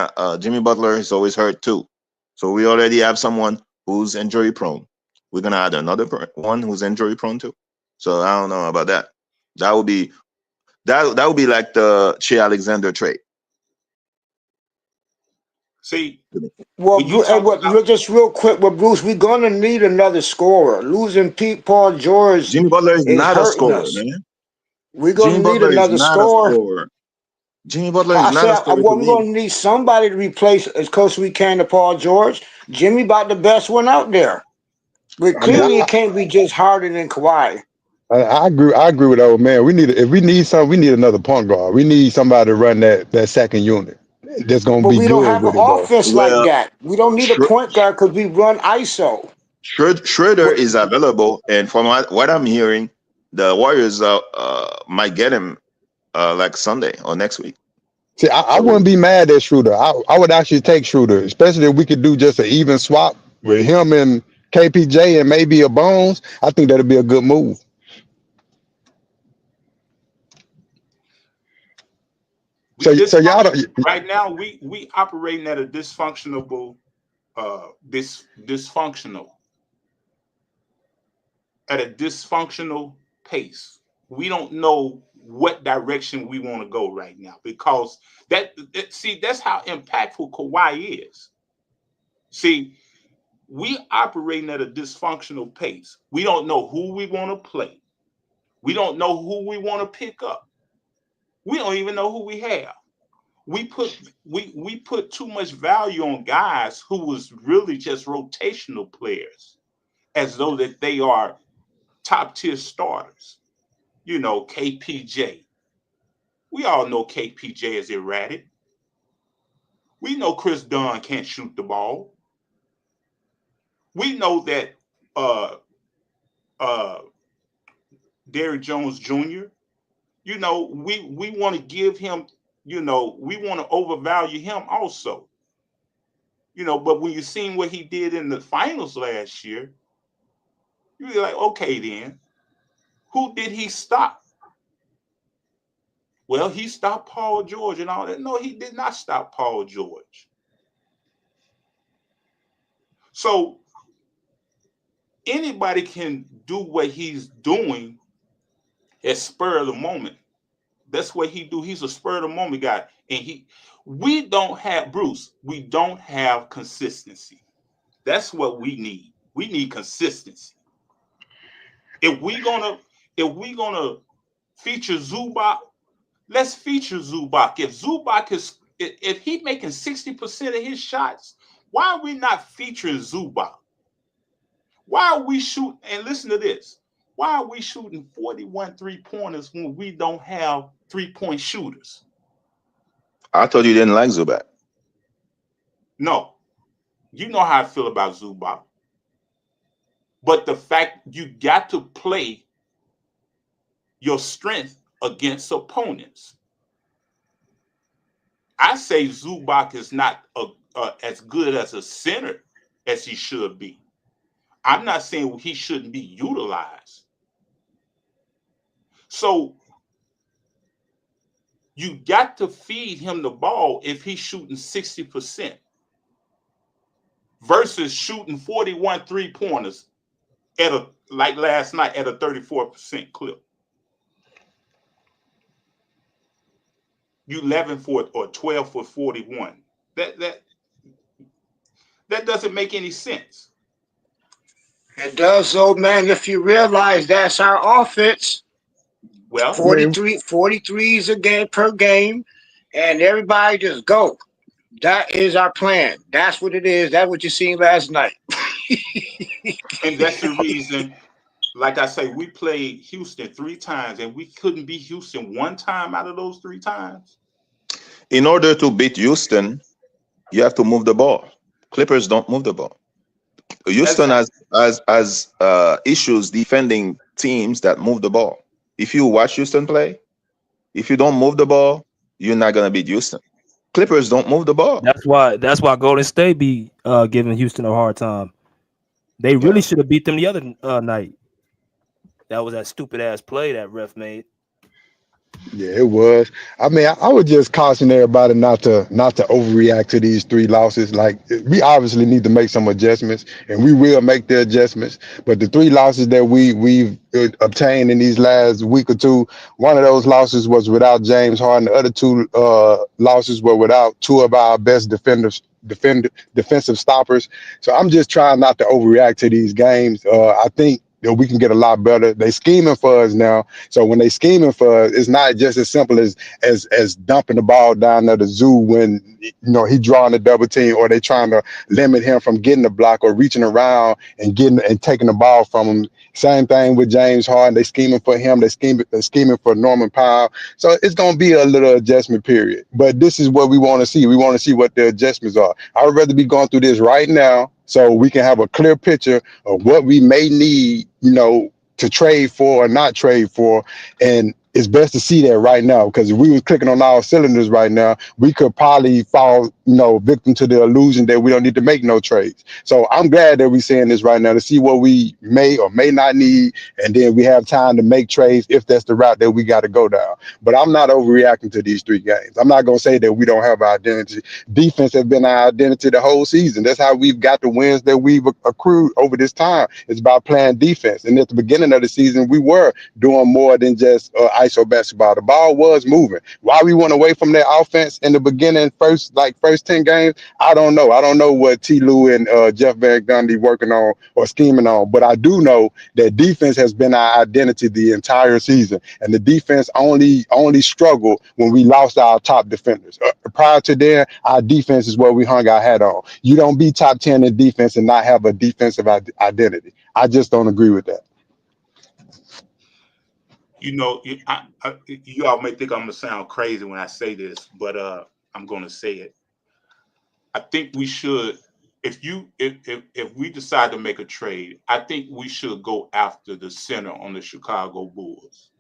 Jimmy Butler is always hurt too. So we already have someone who's injury prone. We're gonna add another one who's injury prone too. So I don't know about that. That would be like the Shea Alexander trade. See, just real quick with Bruce, we're gonna need another scorer. Losing Paul George. Jimmy Butler is not a scorer, man. We're gonna need another scorer. Jimmy Butler is not a scorer. We're gonna need somebody to replace as close as we can to Paul George. Jimmy about the best one out there. But clearly it can't be just Harden and Kawhi. I agree with old man. If we need something, we need another point guard. We need somebody to run that second unit. That's gonna be good. But we don't have an offense like that. We don't need a point guard because we run ISO. Schroeder is available, and from what I'm hearing, the Warriors might get him like Sunday or next week. See, I wouldn't be mad at Schroeder. I would actually take Schroeder, especially if we could do just an even swap with him and KPJ and maybe a Bones. I think that'd be a good move. So y'all don't, right now we operating at a dysfunctional pace. We don't know what direction we want to go right now, because that's how impactful Kawhi is. See, we operating at a dysfunctional pace. We don't know who we want to play. We don't know who we want to pick up. We don't even know who we have. We put too much value on guys who was really just rotational players, as though that they are top tier starters. You know, KPJ. We all know KPJ is erratic. We know Chris Dunn can't shoot the ball. We know that Derrick Jones Jr., you know, we want to give him, you know, we want to overvalue him also. You know, but when you seen what he did in the finals last year, you're like, okay, then, who did he stop? Well, he stopped Paul George and all that. No, he did not stop Paul George. So anybody can do what he's doing at spur of the moment. That's what he do. He's a spur of the moment guy. And we don't have, Bruce, we don't have consistency. That's what we need. We need consistency. If we gonna feature Zubac, let's feature Zubac. If he making 60% of his shots, why are we not featuring Zubac? Why are we shooting, and listen to this, why are we shooting 41 3-pointers when we don't have 3-point shooters? I thought you didn't like Zubac. No. You know how I feel about Zubac. But the fact you got to play your strength against opponents. I say Zubac is not as good as a center as he should be. I'm not saying he shouldn't be utilized. So you got to feed him the ball if he's shooting 60% versus shooting 41 3-pointers like last night at a 34% clip. You 11 for or 12 for 41. That doesn't make any sense. It does, though, man. If you realize that's our offense, well, 43s a game per game, and everybody just go. That is our plan. That's what it is. That's what you seen last night. And that's the reason, like I say, we played Houston 3 times, and we couldn't beat Houston 1 time out of those 3 times. In order to beat Houston, you have to move the ball. Clippers don't move the ball. Houston has issues defending teams that move the ball. If you watch Houston play, if you don't move the ball, you're not gonna beat Houston. Clippers don't move the ball. That's why Golden State be giving Houston a hard time. They really should have beat them the other night. That was that stupid ass play that ref made. Yeah, it was. I mean, I would just caution everybody not to overreact to these 3 losses. Like, we obviously need to make some adjustments, and we will make the adjustments. But the 3 losses that we've obtained in these last week or 2, one of those losses was without James Harden. The other 2 losses were without 2 of our best defensive stoppers. So I'm just trying not to overreact to these games. I think that we can get a lot better. They scheming for us now. So when they scheming for us, it's not just as simple as dumping the ball down to the zoo when, you know, he drawing a double team, or they trying to limit him from getting the block or reaching around and taking the ball from him. Same thing with James Harden. They scheming for him. They're scheming for Norman Powell. So it's going to be a little adjustment period. But this is what we want to see. We want to see what the adjustments are. I would rather be going through this right now, so we can have a clear picture of what we may need, to trade for or not trade for. And it's best to see that right now, because if we was clicking on all cylinders right now, we could probably fall, victim to the illusion that we don't need to make no trades. So I'm glad that we're saying this right now to see what we may or may not need, and then we have time to make trades if that's the route that we got to go down. But I'm not overreacting to these 3 games. I'm not going to say that we don't have our identity. Defense has been our identity the whole season. That's how we've got the wins that we've accrued over this time. It's about playing defense. And at the beginning of the season, we were doing more than just ISO basketball. The ball was moving. Why we went away from that offense in the beginning, first 10 games, I don't know. I don't know what T. Lue and Jeff Van Gundy working on or scheming on, but I do know that defense has been our identity the entire season, and the defense only struggled when we lost our top defenders. Prior to then, our defense is what we hung our hat on. You don't be top 10 in defense and not have a defensive identity. I just don't agree with that. You all may think I'm gonna sound crazy when I say this, but I'm gonna say it. I think we should, if we decide to make a trade, I think we should go after the center on the Chicago Bulls.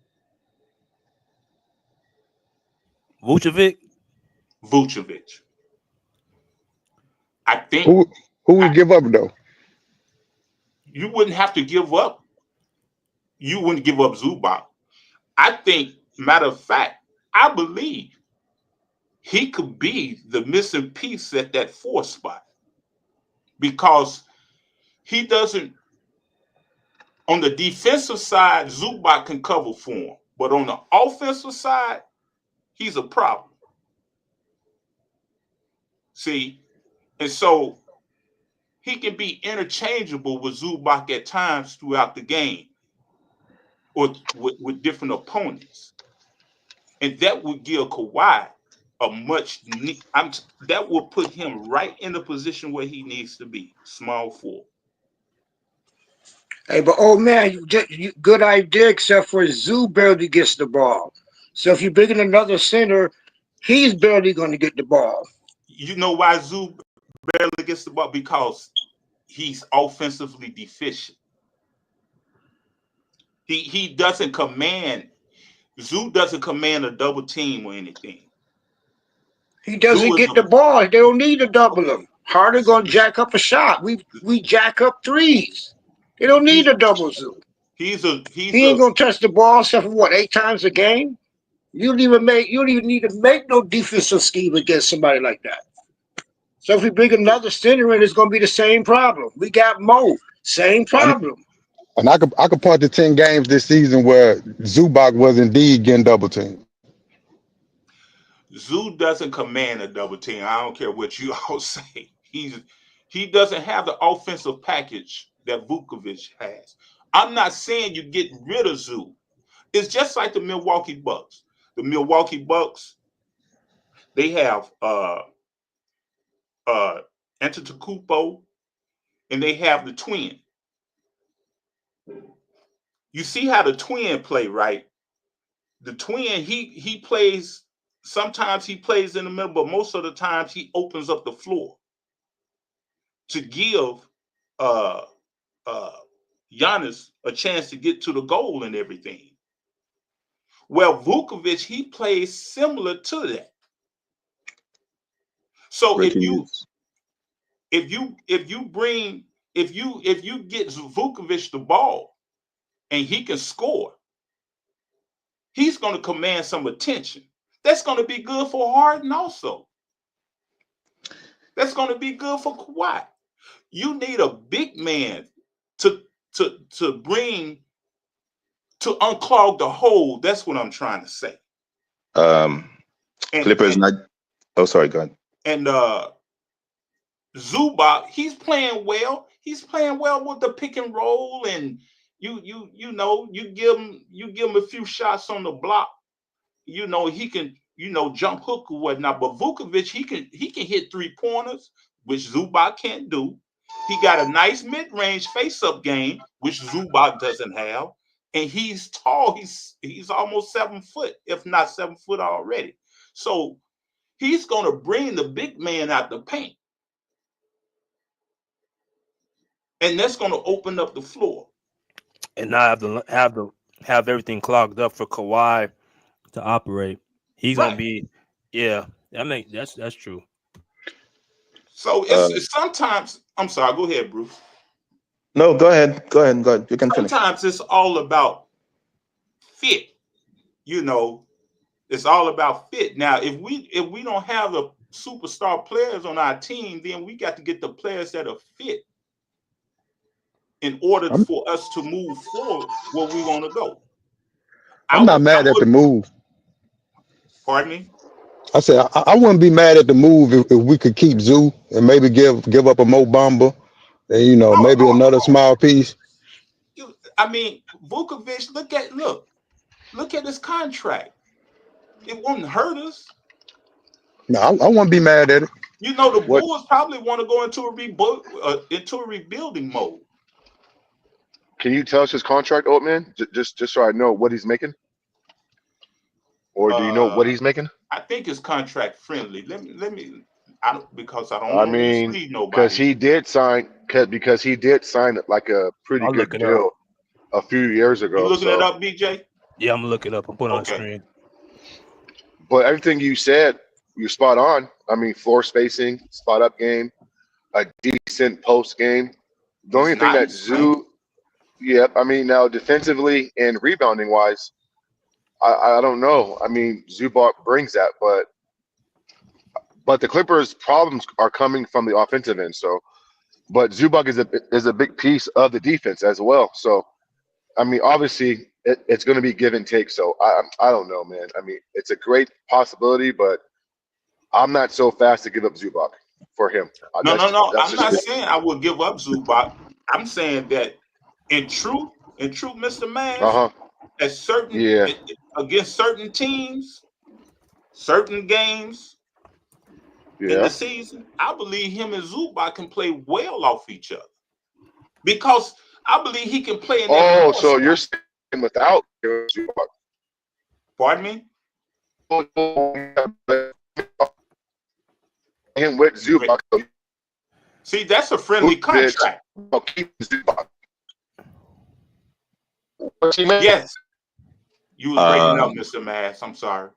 Vucevic. I think who we give up though. You wouldn't have to give up. You wouldn't give up Zubac. I think, matter of fact, I believe he could be the missing piece at that 4 spot, because he doesn't. On the defensive side, Zubac can cover for him, but on the offensive side, he's a problem. See, and so he can be interchangeable with Zubac at times throughout the game, or with different opponents, and that would give Kawhi that will put him right in the position where he needs to be, small 4. Hey, but man, good idea, except for Zoo barely gets the ball. So if you bring in another center, he's barely going to get the ball. You know why Zoo barely gets the ball? Because he's offensively deficient. He doesn't command. Zoo doesn't command a double team or anything. He doesn't get the ball. They don't need to double him. Harden gonna jack up a shot. We jack up threes. They don't need to double Zoo. He ain't gonna touch the ball except for 8 times a game. You don't even need to make no defensive scheme against somebody like that. So if we bring another center in, it's gonna be the same problem. We got Mo, same problem. And I could point to 10 games this season where Zubac was indeed getting double teamed. Zoo doesn't command a double team. I don't care what you all say. He doesn't have the offensive package that Vucevic has. I'm not saying you get rid of Zoo. It's just like the Milwaukee Bucks. The Milwaukee Bucks, they have Antetokounmpo, and they have the twin. You see how the twin play, right? The twin, he plays. Sometimes he plays in the middle, but most of the times he opens up the floor to give Giannis a chance to get to the goal and everything. Well, Vucevic, he plays similar to that. So if you get Vucevic the ball and he can score, he's going to command some attention. That's going to be good for Harden also. That's going to be good for Kawhi. You need a big man to unclog the hole. That's what I'm trying to say. Clippers not. Oh, sorry, go ahead. And Zubac, he's playing well. He's playing well with the pick and roll, and you give him a few shots on the block. He can jump hook or whatnot. But Vucevic, he can hit 3-pointers, which Zubac can't do. He got a nice mid-range face-up game, which Zubac doesn't have. And he's tall. He's almost 7 foot, if not 7 foot already. So he's going to bring the big man out the paint. and that's going to open up the floor. And not have everything clogged up for Kawhi to operate. He's gonna be, that's true. So it's sometimes. I'm sorry. Go ahead, Bruce. No, go ahead. You can finish. Sometimes it's all about fit. You know, it's all about fit. Now, if we don't have the superstar players on our team, then we got to get the players that are fit in order for us to move forward where we want to go. I'm not mad at the move. Pardon me? I said I wouldn't be mad at the move if we could keep Zoo and maybe give up a Mo Bamba and maybe another small piece. I mean, Vukovic, look at his contract. It won't hurt us. No, I wouldn't be mad at it. You know, the Bulls probably want to go into a rebuilding mode. Can you tell us his contract, Oatman? Just so I know what he's making? Or do you know what he's making? I think it's contract friendly. Let me. I don't mislead nobody. Because he did sign like a pretty good deal a few years ago. You looking it up, BJ? Yeah, I'm gonna look it up. I'm putting on the screen. But everything you said, you're spot on. I mean, floor spacing, spot up game, a decent post game. The only thing that Zoo, I mean, now defensively and rebounding wise, I don't know. I mean, Zubac brings that, but the Clippers' problems are coming from the offensive end. So, but Zubac is a big piece of the defense as well. So, I mean, obviously, it's going to be give and take. So, I don't know, man. I mean, it's a great possibility, but I'm not so fast to give up Zubac for him. No. I'm not saying I will give up Zubac. I'm saying that in truth, Mr. Man, against certain teams, certain games in the season, I believe him and Zubac can play well off each other because I believe he can play in that. Oh, so you're saying without Zubac? Pardon me? Him with Zubac. See, that's a friendly contract. Keep Zubac. Yes. You was breaking up, Mr. Mass. I'm sorry.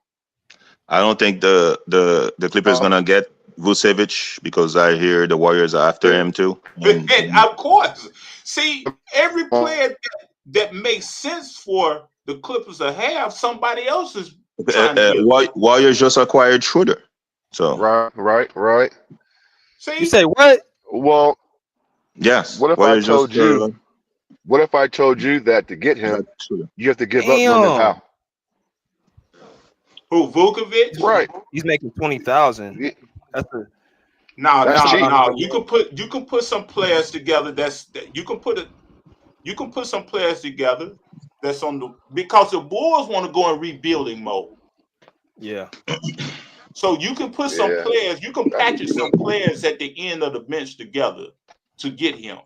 I don't think the Clippers gonna get Vucevic because I hear the Warriors are after him too. Of course. See, every player that makes sense for the Clippers to have, somebody else is trying to Warriors just acquired Schroeder. So right. See, you say what? Well, yes. What if Warriors I told you? What if I told you that to get him, you have to give up Norman Powell? Who, Vukovic? Right. He's making 20,000. No. You can put some players together. You can put some players together that's on the because the Bulls want to go in rebuilding mode. Yeah. So you can put some players. You can package some players at the end of the bench together to get him.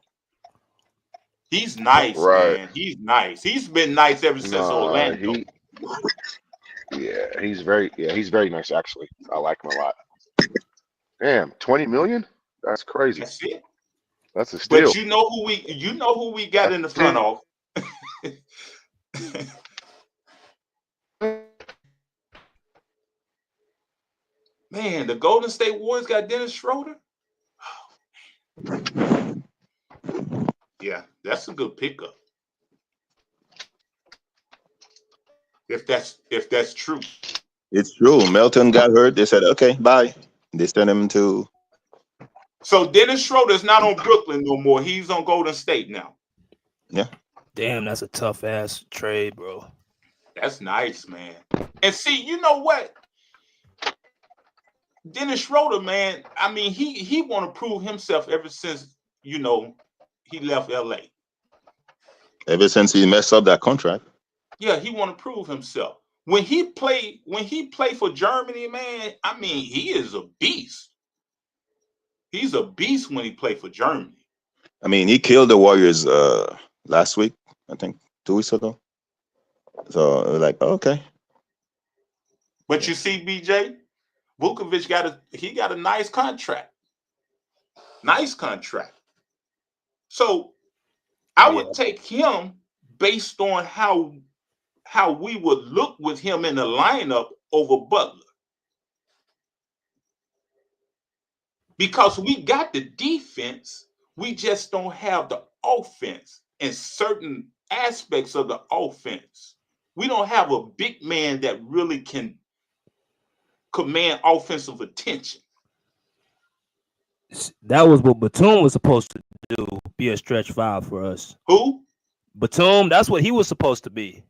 He's nice, man. He's nice. He's been nice ever since Orlando. He's very nice actually. I like him a lot. Damn, 20 million? That's crazy. That's it. That's a steal. But you know who we got in the front of. Man, the Golden State Warriors got Dennis Schroeder. Yeah, that's a good pickup. If that's true. It's true. Melton got hurt. They said, okay, bye. They sent him to. So Dennis Schroeder's not on Brooklyn no more. He's on Golden State now. Yeah. Damn, that's a tough ass trade, bro. That's nice, man. And see, you know what? Dennis Schroeder, man, I mean, he want to prove himself ever since, he left LA. Ever since he messed up that contract. Yeah, he want to prove himself. When he play for Germany, man, I mean, he is a beast. He's a beast when he played for Germany. I mean, he killed the Warriors last week, I think 2 weeks ago. So like, okay. But you see, BJ, Vukovic got a nice contract. Nice contract. So I would take him based on how we would look with him in the lineup over Butler. Because we got the defense, we just don't have the offense in certain aspects of the offense. We don't have a big man that really can command offensive attention. That was what Batum was supposed to do, be a stretch five for us. Who? Batum, that's what he was supposed to be.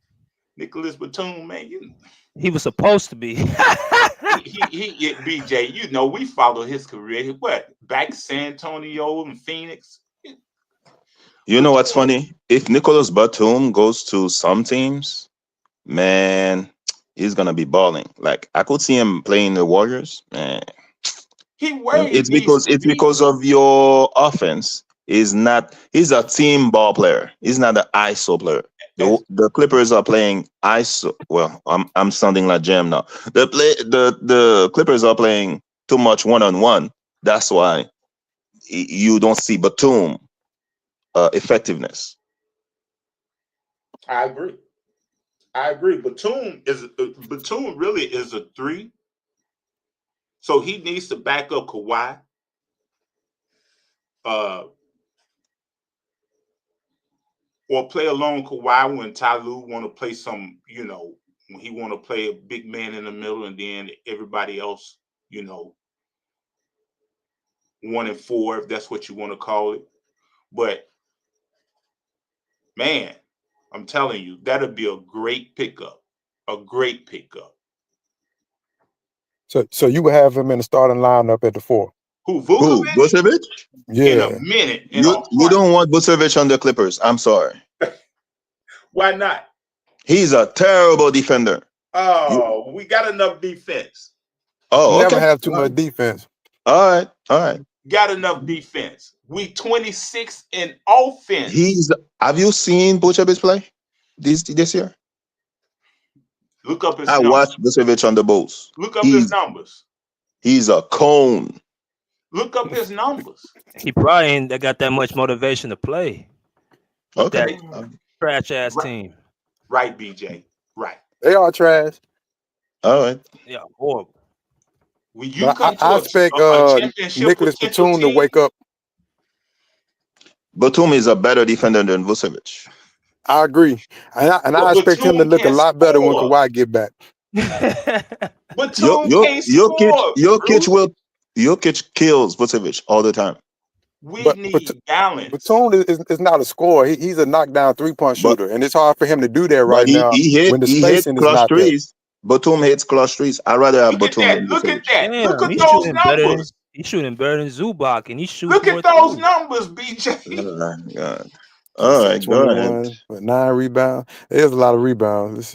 Nicholas Batum, man. He was supposed to be. he BJ, you know, we follow his career. What? Back to San Antonio and Phoenix. You know what's funny? If Nicholas Batum goes to some teams, man, he's gonna be balling. Like I could see him playing the Warriors, man. It's because of your offense. He's a team ball player. He's not an ISO player. The Clippers are playing ISO. Well, I'm sounding like Jam now. The Clippers are playing too much one-on-one. That's why you don't see Batum effectiveness. I agree. Batum really is a 3. So he needs to back up Kawhi. Or play along Kawhi when Ty Lue want to play some, when he want to play a big man in the middle, and then everybody else, 1 and 4, if that's what you want to call it. But man, I'm telling you, that'll be a great pickup. A great pickup. So you would have him in the starting lineup at the 4. Who, Vucevic? Yeah. In a minute. You don't want Vucevic on the Clippers. I'm sorry. Why not? He's a terrible defender. Oh, we got enough defense. Oh, okay. Never have too much defense. All right. Got enough defense. We 26 in offense. Have you seen Vucevic play this year? Look up his numbers. I watched Vucevic on the Bulls. Look up his numbers. He's a cone. Look up his numbers. He probably ain't got that much motivation to play. Okay. Trash ass team. Right, BJ. Right. They are trash. All right. Yeah, horrible. When you come to I expect Nicholas Batum to wake up. Batum is a better defender than Vucevic. I agree. And I expect him to look a lot better when Kawhi get back. Batum can't score. Jokic kills Vucevic all the time. We need balance. Batum is not a scorer. He's a knockdown 3-point shooter, and it's hard for him to do that right now. He hits clutch threes. Batum hits clutch threes. I'd rather have Batum. Look at that. Damn, look at those numbers. He's shooting better than Zubac, and he's shooting. Look at those numbers, BJ. Oh, God. All right, go ahead. 9 rebounds. There's a lot of rebounds.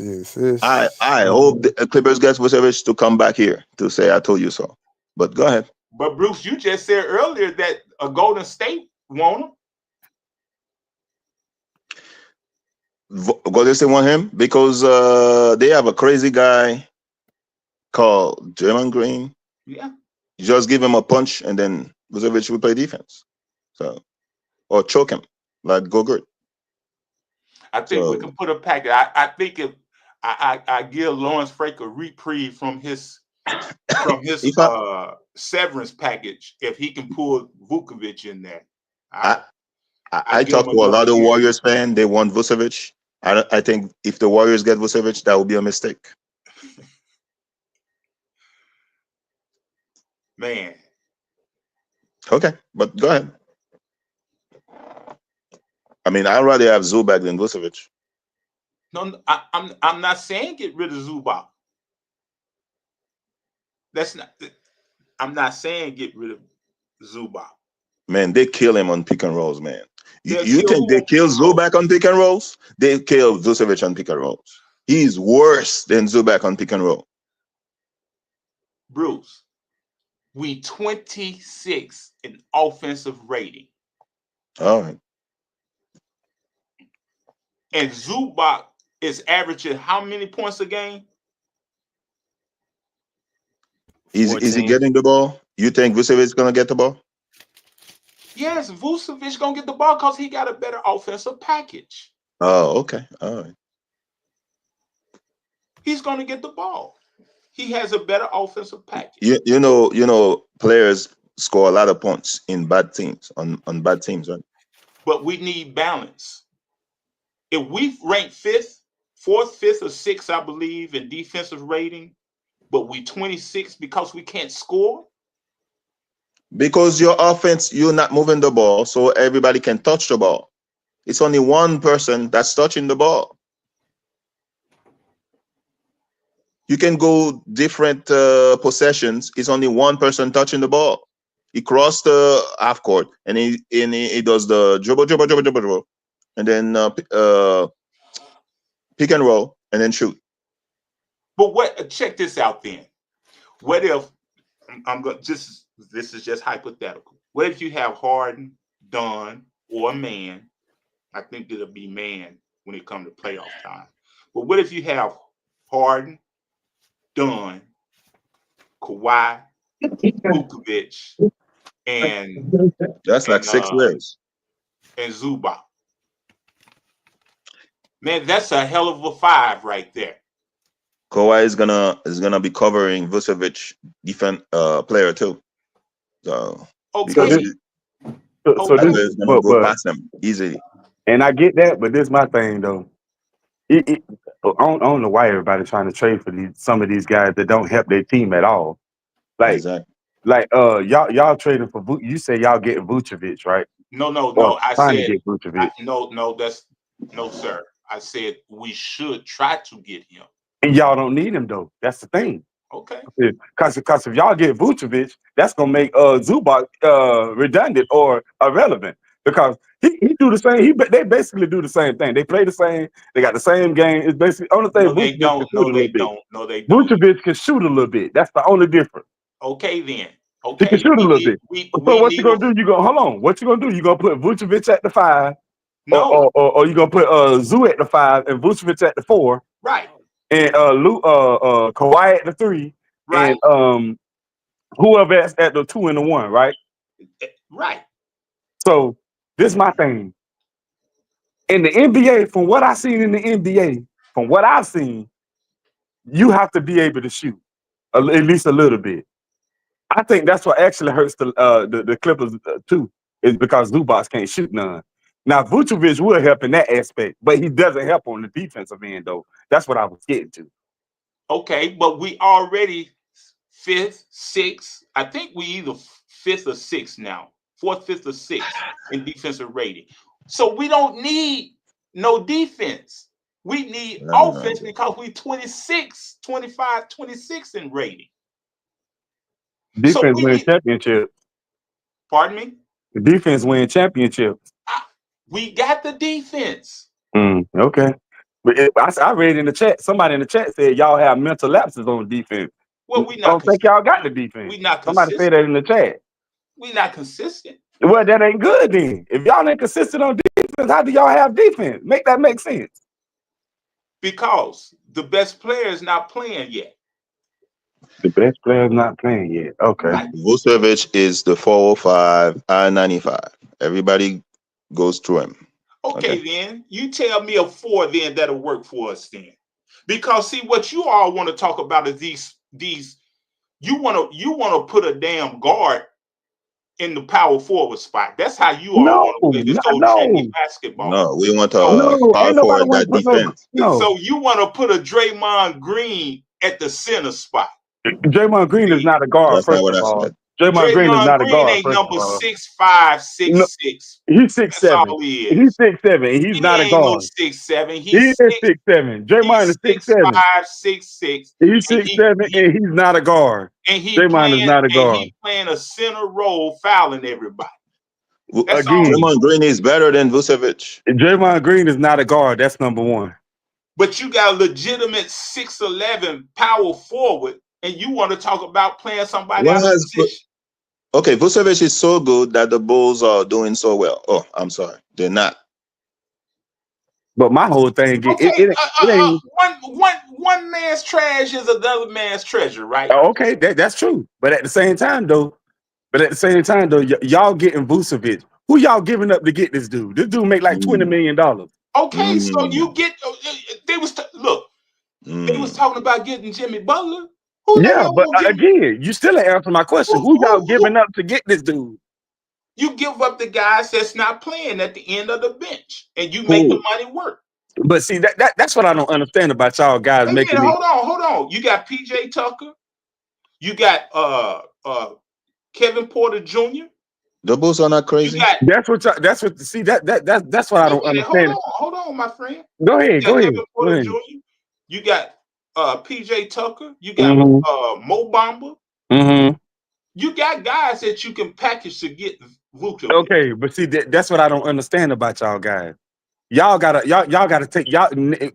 I hope the Clippers get Vucevic to come back here to say I told you so. But go ahead. But Bruce, you just said earlier that a Golden State want him. Golden State want him because they have a crazy guy called Draymond Green. Yeah. You just give him a punch and then Vucevic will play defense. Or choke him like Gogurt. I think we can put a packet. I think if I give Lawrence Frank a reprieve from his severance package if he can pull Vucevic in there. I talk to a lot of Warriors fans. They want Vucevic. I think if the Warriors get Vucevic, that would be a mistake. Man. Okay, but go ahead. I mean, I'd rather have Zubac than Vucevic. No, I'm not saying get rid of Zubac. I'm not saying get rid of Zubac. Man, they kill him on pick and rolls, man. You think they kill Zubac on pick and rolls? They kill Vucevic on pick and rolls. He's worse than Zubac on pick and roll. Bruce, we 26 in offensive rating. All right. And Zubac is averaging how many points a game? Is he getting the ball? You think Vucevic is going to get the ball? Yes, Vucevic gonna get the ball because he got a better offensive package. Oh, okay. All right. He's gonna get the ball. He has a better offensive package. You know, players score a lot of points in bad teams on bad teams, right? But we need balance. If we rank 4th, 5th, or 6th, I believe, in defensive rating, but we 26 because we can't score. Because your offense, you're not moving the ball, so everybody can touch the ball. It's only one person that's touching the ball. You can go different possessions. It's only one person touching the ball. He crossed the half court and he does the dribble, and then pick and roll and then shoot. But what? Check this out then. What if I'm going? This is just hypothetical. What if you have Harden, Dunn, or a man? I think it'll be man when it comes to playoff time. But what if you have Harden, Dunn, Kawhi, Vucevic, and that's like 6 years. And Zubac. Man, that's a hell of a 5 right there. Kawhi is gonna be covering Vucevic defense player too. So okay. So this is gonna go past them easily. And I get that, but this is my thing though. I don't know why everybody's trying to trade for some of these guys that don't help their team at all. Like, exactly. Like y'all trading for you say y'all getting Vucevic, right? No. I said to get Vucevic. No, sir. I said we should try to get him. And y'all don't need him though. That's the thing. Okay. Because if y'all get Vucevic, that's gonna make Zubac redundant or irrelevant. Because he do the same. They basically do the same thing. They play the same. They got the same game. It's basically only thing. No, they don't. No, they don't. No, they don't. Vucevic can shoot a little bit. That's the only difference. Okay, then. Okay. He can shoot a little bit. So what you gonna do? Hold on. What you gonna do? You gonna put Vucevic at the 5? No. Or you gonna put Zoo at the 5 and Vucevic at the 4? Right. And Kawhi at the 3. Right. And whoever at the 2 and the 1, right? Right. So this is my thing. In the NBA, from what I've seen in the NBA, from what I've seen, you have to be able to shoot at least a little bit. I think that's what actually hurts the Clippers too, is because Zubac can't shoot none. Now Vucevic will help in that aspect, but he doesn't help on the defensive end though. That's what I was getting to. Okay, but we already 5th, 6th. I think we either 5th or 6th now. 4th, 5th, or 6th in defensive rating. So we don't need no defense. We need offense because we 26, 25, 26 in rating. Defense win championships. Pardon me? The defense win championships. We got the defense. Okay. But I read in the chat, somebody in the chat said y'all have mental lapses on defense. Well, we not. I don't think y'all got the defense. We not somebody said that in the chat. We not consistent. Well, that ain't good then. If y'all ain't consistent on defense, how do y'all have defense? Make that make sense. Because the best player is not playing yet. The best player is not playing yet. Okay. Right. Vucevic is the 405, I-95. Everybody goes through him. Okay, then you tell me a 4 then that'll work for us then. Because see what you all want to talk about is these you want to put a damn guard in the power forward spot. That's how you all want to play this old trendy basketball. No, we want to power forward that defense. So you want to put a Draymond Green at the center spot. Draymond Green is not a guard. That's not what I said. Draymond Green is not a guard. Ain't number 6'5", 6'6". He's 6'7". He's 6'7". He's not a guard. No 6'7". He is 6'7". Draymond is 6'7". 6'6". He's 6'7", and he's not a guard. And Draymond is not a guard. And he's playing a center role, fouling everybody. Again, Draymond Green is better than Vucevic. Draymond Green is not a guard. That's number 1. But you got a legitimate 6'11" power forward, and you want to talk about playing somebody out of position. Okay, Vucevic is so good that the Bulls are doing so well. Oh, I'm sorry, they're not. But my whole thing, one man's trash is another man's treasure, right? Okay, that's true. But at the same time, though, But at the same time, though, y'all getting Vucevic. Who y'all giving up to get this dude? This dude make like $20 million. Okay, so you get they was look. They was talking about getting Jimmy Butler. Who the Yeah, hell but will give, again, you still ain't answering my question. Who y'all giving up to get this dude? You give up the guys that's not playing at the end of the bench, and you make the money work. But see, that's what I don't understand about y'all guys Again, making. hold on. You got PJ Tucker. You got Kevin Porter Jr. The Bulls are not crazy. That's what that's what I don't understand. Hold on, my friend. Go ahead. Kevin Porter Jr. You got PJ Tucker. You got Mo Bamba. You got guys that you can package to get Vucevic. Okay, but see, that's what I don't understand about y'all guys. Y'all gotta take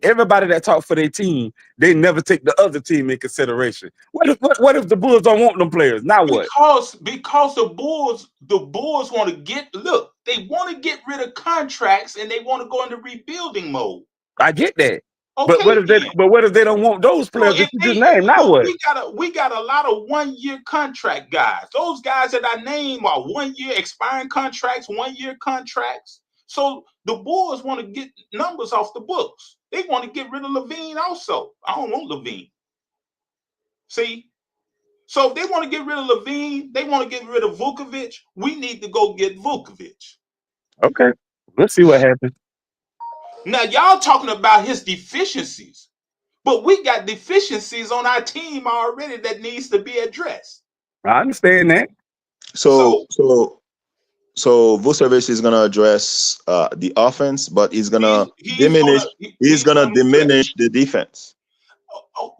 everybody that talk for their team, they never take the other team in consideration. What if the Bulls don't want them players? Now what? Because the Bulls want to they want to get rid of contracts and they want to go into rebuilding mode. I get that. Okay, but what if they don't want those players that you just named? Now what? We got a lot of 1-year contract guys. Those guys that I name are 1-year expiring contracts, 1-year contracts. So the Bulls want to get numbers off the books. They want to get rid of Levine also. I don't want Levine. See? So if they want to get rid of Levine, they want to get rid of Vucevic, we need to go get Vucevic. Okay. Let's see what happens. Now, y'all talking about his deficiencies, but we got deficiencies on our team already that needs to be addressed. I understand that. So Vucevic is gonna address the offense, but he's gonna diminish the defense.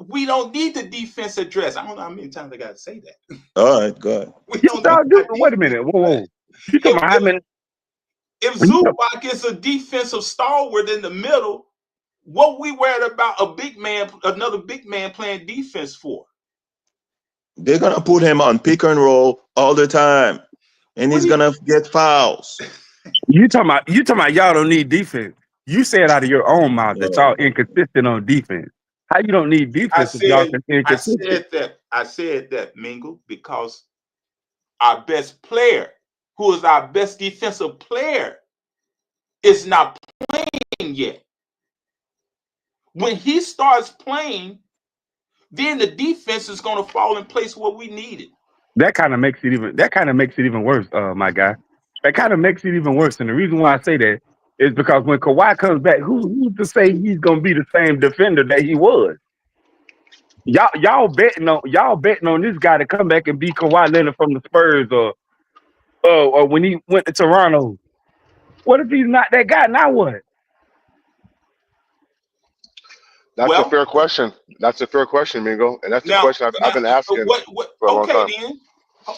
We don't need the defense address. I don't know how many times I gotta say that. All right, go ahead. Wait a minute. Whoa. You talking about how many? If Zubac is a defensive stalwart in the middle, what we worried about another big man playing defense for? They're gonna put him on pick and roll all the time, and he's gonna get fouls. You talking about y'all don't need defense. You said out of your own mouth that y'all inconsistent on defense. How you don't need defense if y'all inconsistent? I said that, Mingle, because our best player, who is our best defensive player, is not playing yet. When he starts playing, then the defense is going to fall in place where we need it. That kind of makes it even worse, my guy. That kind of makes it even worse. And the reason why I say that is because when Kawhi comes back, who's to say he's going to be the same defender that he was? Y'all betting on this guy to come back and be Kawhi Leonard from the Spurs or when he went to Toronto. What if he's not that guy? Now what? That's a fair question. That's a fair question, Mingo. And that's the question I've been asking for a long time.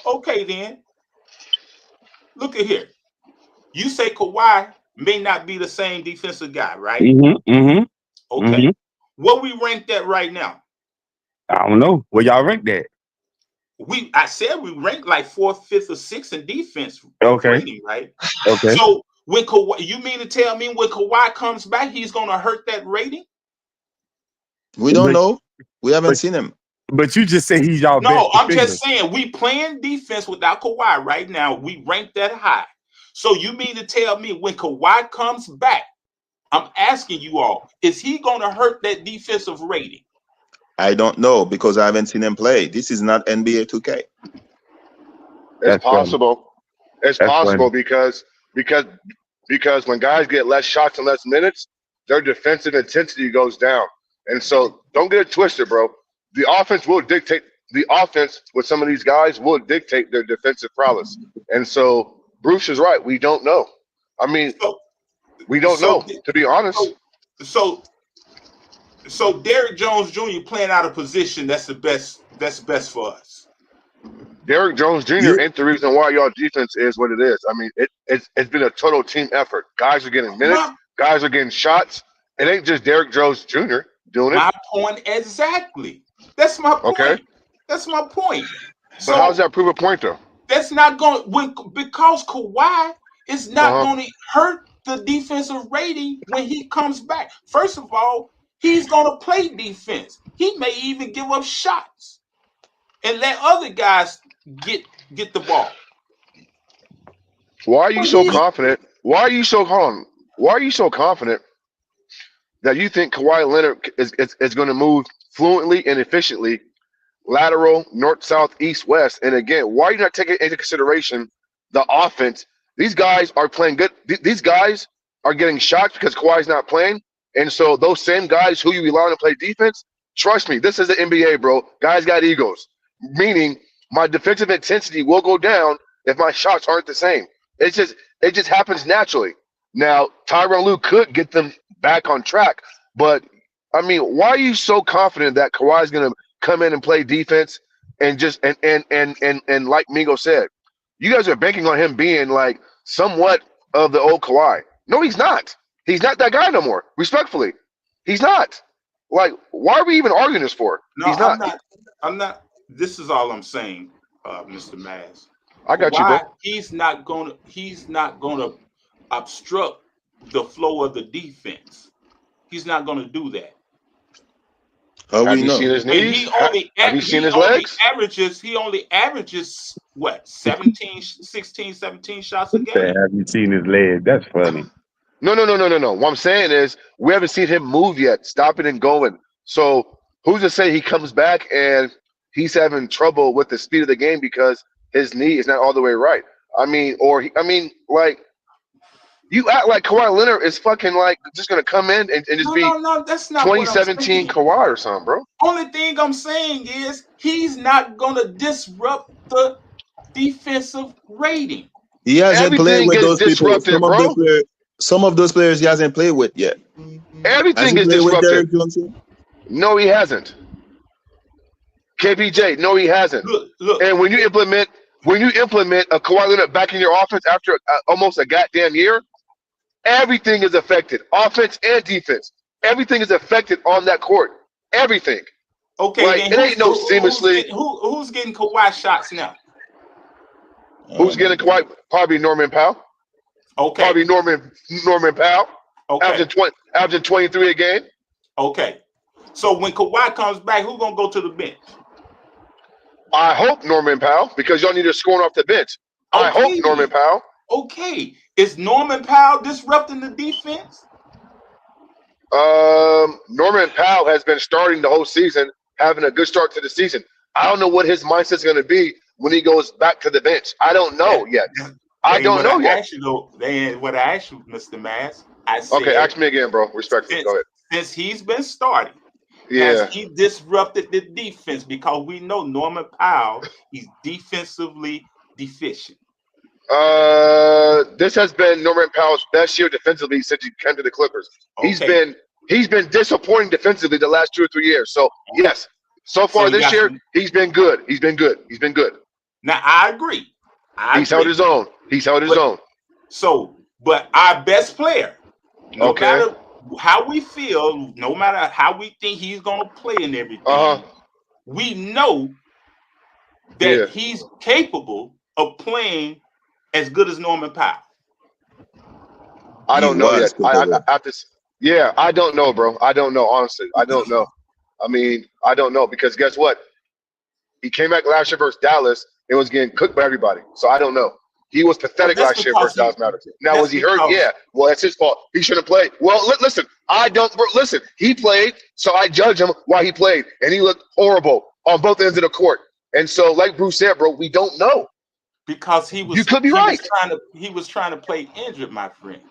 Okay, then. Look at here. You say Kawhi may not be the same defensive guy, right? Okay. What we rank that right now? I don't know. Where y'all rank that? I said we rank like 4th, 5th, or 6th in defense. Okay. Rating, right? Okay. So when Kawhi, you mean to tell me when Kawhi comes back, he's going to hurt that rating? We don't know. We haven't seen him. But you just say he's y'all best defender. I'm just saying we playing defense without Kawhi right now. We rank that high. So you mean to tell me when Kawhi comes back, I'm asking you all, is he going to hurt that defensive rating? I don't know because I haven't seen him play. This is not NBA 2K. It's possible. It's possible because when guys get less shots and less minutes, their defensive intensity goes down. And so don't get it twisted, bro. The offense with some of these guys will dictate their defensive prowess. And so Bruce is right. We don't know. I mean, we don't know, to be honest. So Derrick Jones Jr. playing out of position, that's best for us. Derrick Jones Jr. ain't the reason why y'all defense is what it is. I mean, it's been a total team effort. Guys are getting minutes. Guys are getting shots. It ain't just Derrick Jones Jr. doing it. My point exactly. That's my point. Okay. That's my point. So how does that prove a point, though? That's not going because Kawhi is not going to hurt the defensive rating when he comes back. First of all, he's going to play defense. He may even give up shots and let other guys get the ball. Why are you so confident? Why are you so confident that you think Kawhi Leonard is going to move fluently and efficiently, lateral, north, south, east, west? And again, why are you not taking into consideration the offense? These guys are playing good. These guys are getting shots because Kawhi's not playing. And so those same guys who you rely on to play defense, trust me, this is the NBA, bro. Guys got egos, meaning my defensive intensity will go down if my shots aren't the same. It just happens naturally. Now, Tyronn Lue could get them back on track, but I mean, why are you so confident that Kawhi's going to come in and play defense and just and like Mingo said, you guys are banking on him being like somewhat of the old Kawhi. No, he's not. He's not that guy no more. Respectfully, he's not. Like, why are we even arguing this for? No, he's not. I'm not. This is all I'm saying, Mr. Maz. I got you, bro. He's not gonna obstruct the flow of the defense. He's not gonna do that. Have you seen his knees? Have you seen his legs? He only averages what, 17 shots a game. Have you seen his legs? That's funny. No. What I'm saying is we haven't seen him move yet, stopping and going. So who's to say he comes back and he's having trouble with the speed of the game because his knee is not all the way right? I mean, like, you act like Kawhi Leonard is fucking like just gonna come in and just be that's not 2017 Kawhi or something, bro. Only thing I'm saying is he's not gonna disrupt the defensive rating. He hasn't played with those people. Some of those players he hasn't played with yet. Everything is disrupted. No, he hasn't. KPJ, no, he hasn't. Look. And when you implement a Kawhi Leonard back in your offense after almost a goddamn year, everything is affected. Offense and defense. Everything is affected on that court. Everything. Okay, like, it ain't no seamlessly. Who's getting Kawhi shots now? Who's getting Kawhi? Probably Norman Powell. Okay. Probably Norman Powell. Okay. Averaging 23 a game. Okay. So when Kawhi comes back, who's gonna go to the bench? I hope Norman Powell, because y'all need to score off the bench. Okay. I hope Norman Powell. Okay. Is Norman Powell disrupting the defense? Norman Powell has been starting the whole season, having a good start to the season. I don't know what his mindset's going to be when he goes back to the bench. I don't know yet. I don't know yet. What I asked you, Mr. Mass, I said, okay, ask me again, bro. Respectfully, go ahead. Since he's been starting, has he disrupted the defense? Because we know Norman Powell, he's defensively deficient. This has been Norman Powell's best year defensively since he came to the Clippers. Okay. He's been disappointing defensively the last 2 or 3 years. So yes, so far this year he's been good. He's been good. Now I agree. He's held his own. So, but our best player, no matter how we feel, no matter how we think he's gonna play and everything, we know that he's capable of playing as good as Norman Powell. I don't know yet. I don't know, bro. I don't know, honestly. I don't know. I mean, I don't know, because guess what? He came back last year versus Dallas and was getting cooked by everybody. So I don't know. He was pathetic last year versus Dallas Mavericks. Now, was he hurt? Yeah. Well, that's his fault. He shouldn't have played. Well, listen, listen. He played, so I judge him while he played, and he looked horrible on both ends of the court. And so, like Bruce said, bro, we don't know. Because he was. You could be right. He was trying to play injured, my friend.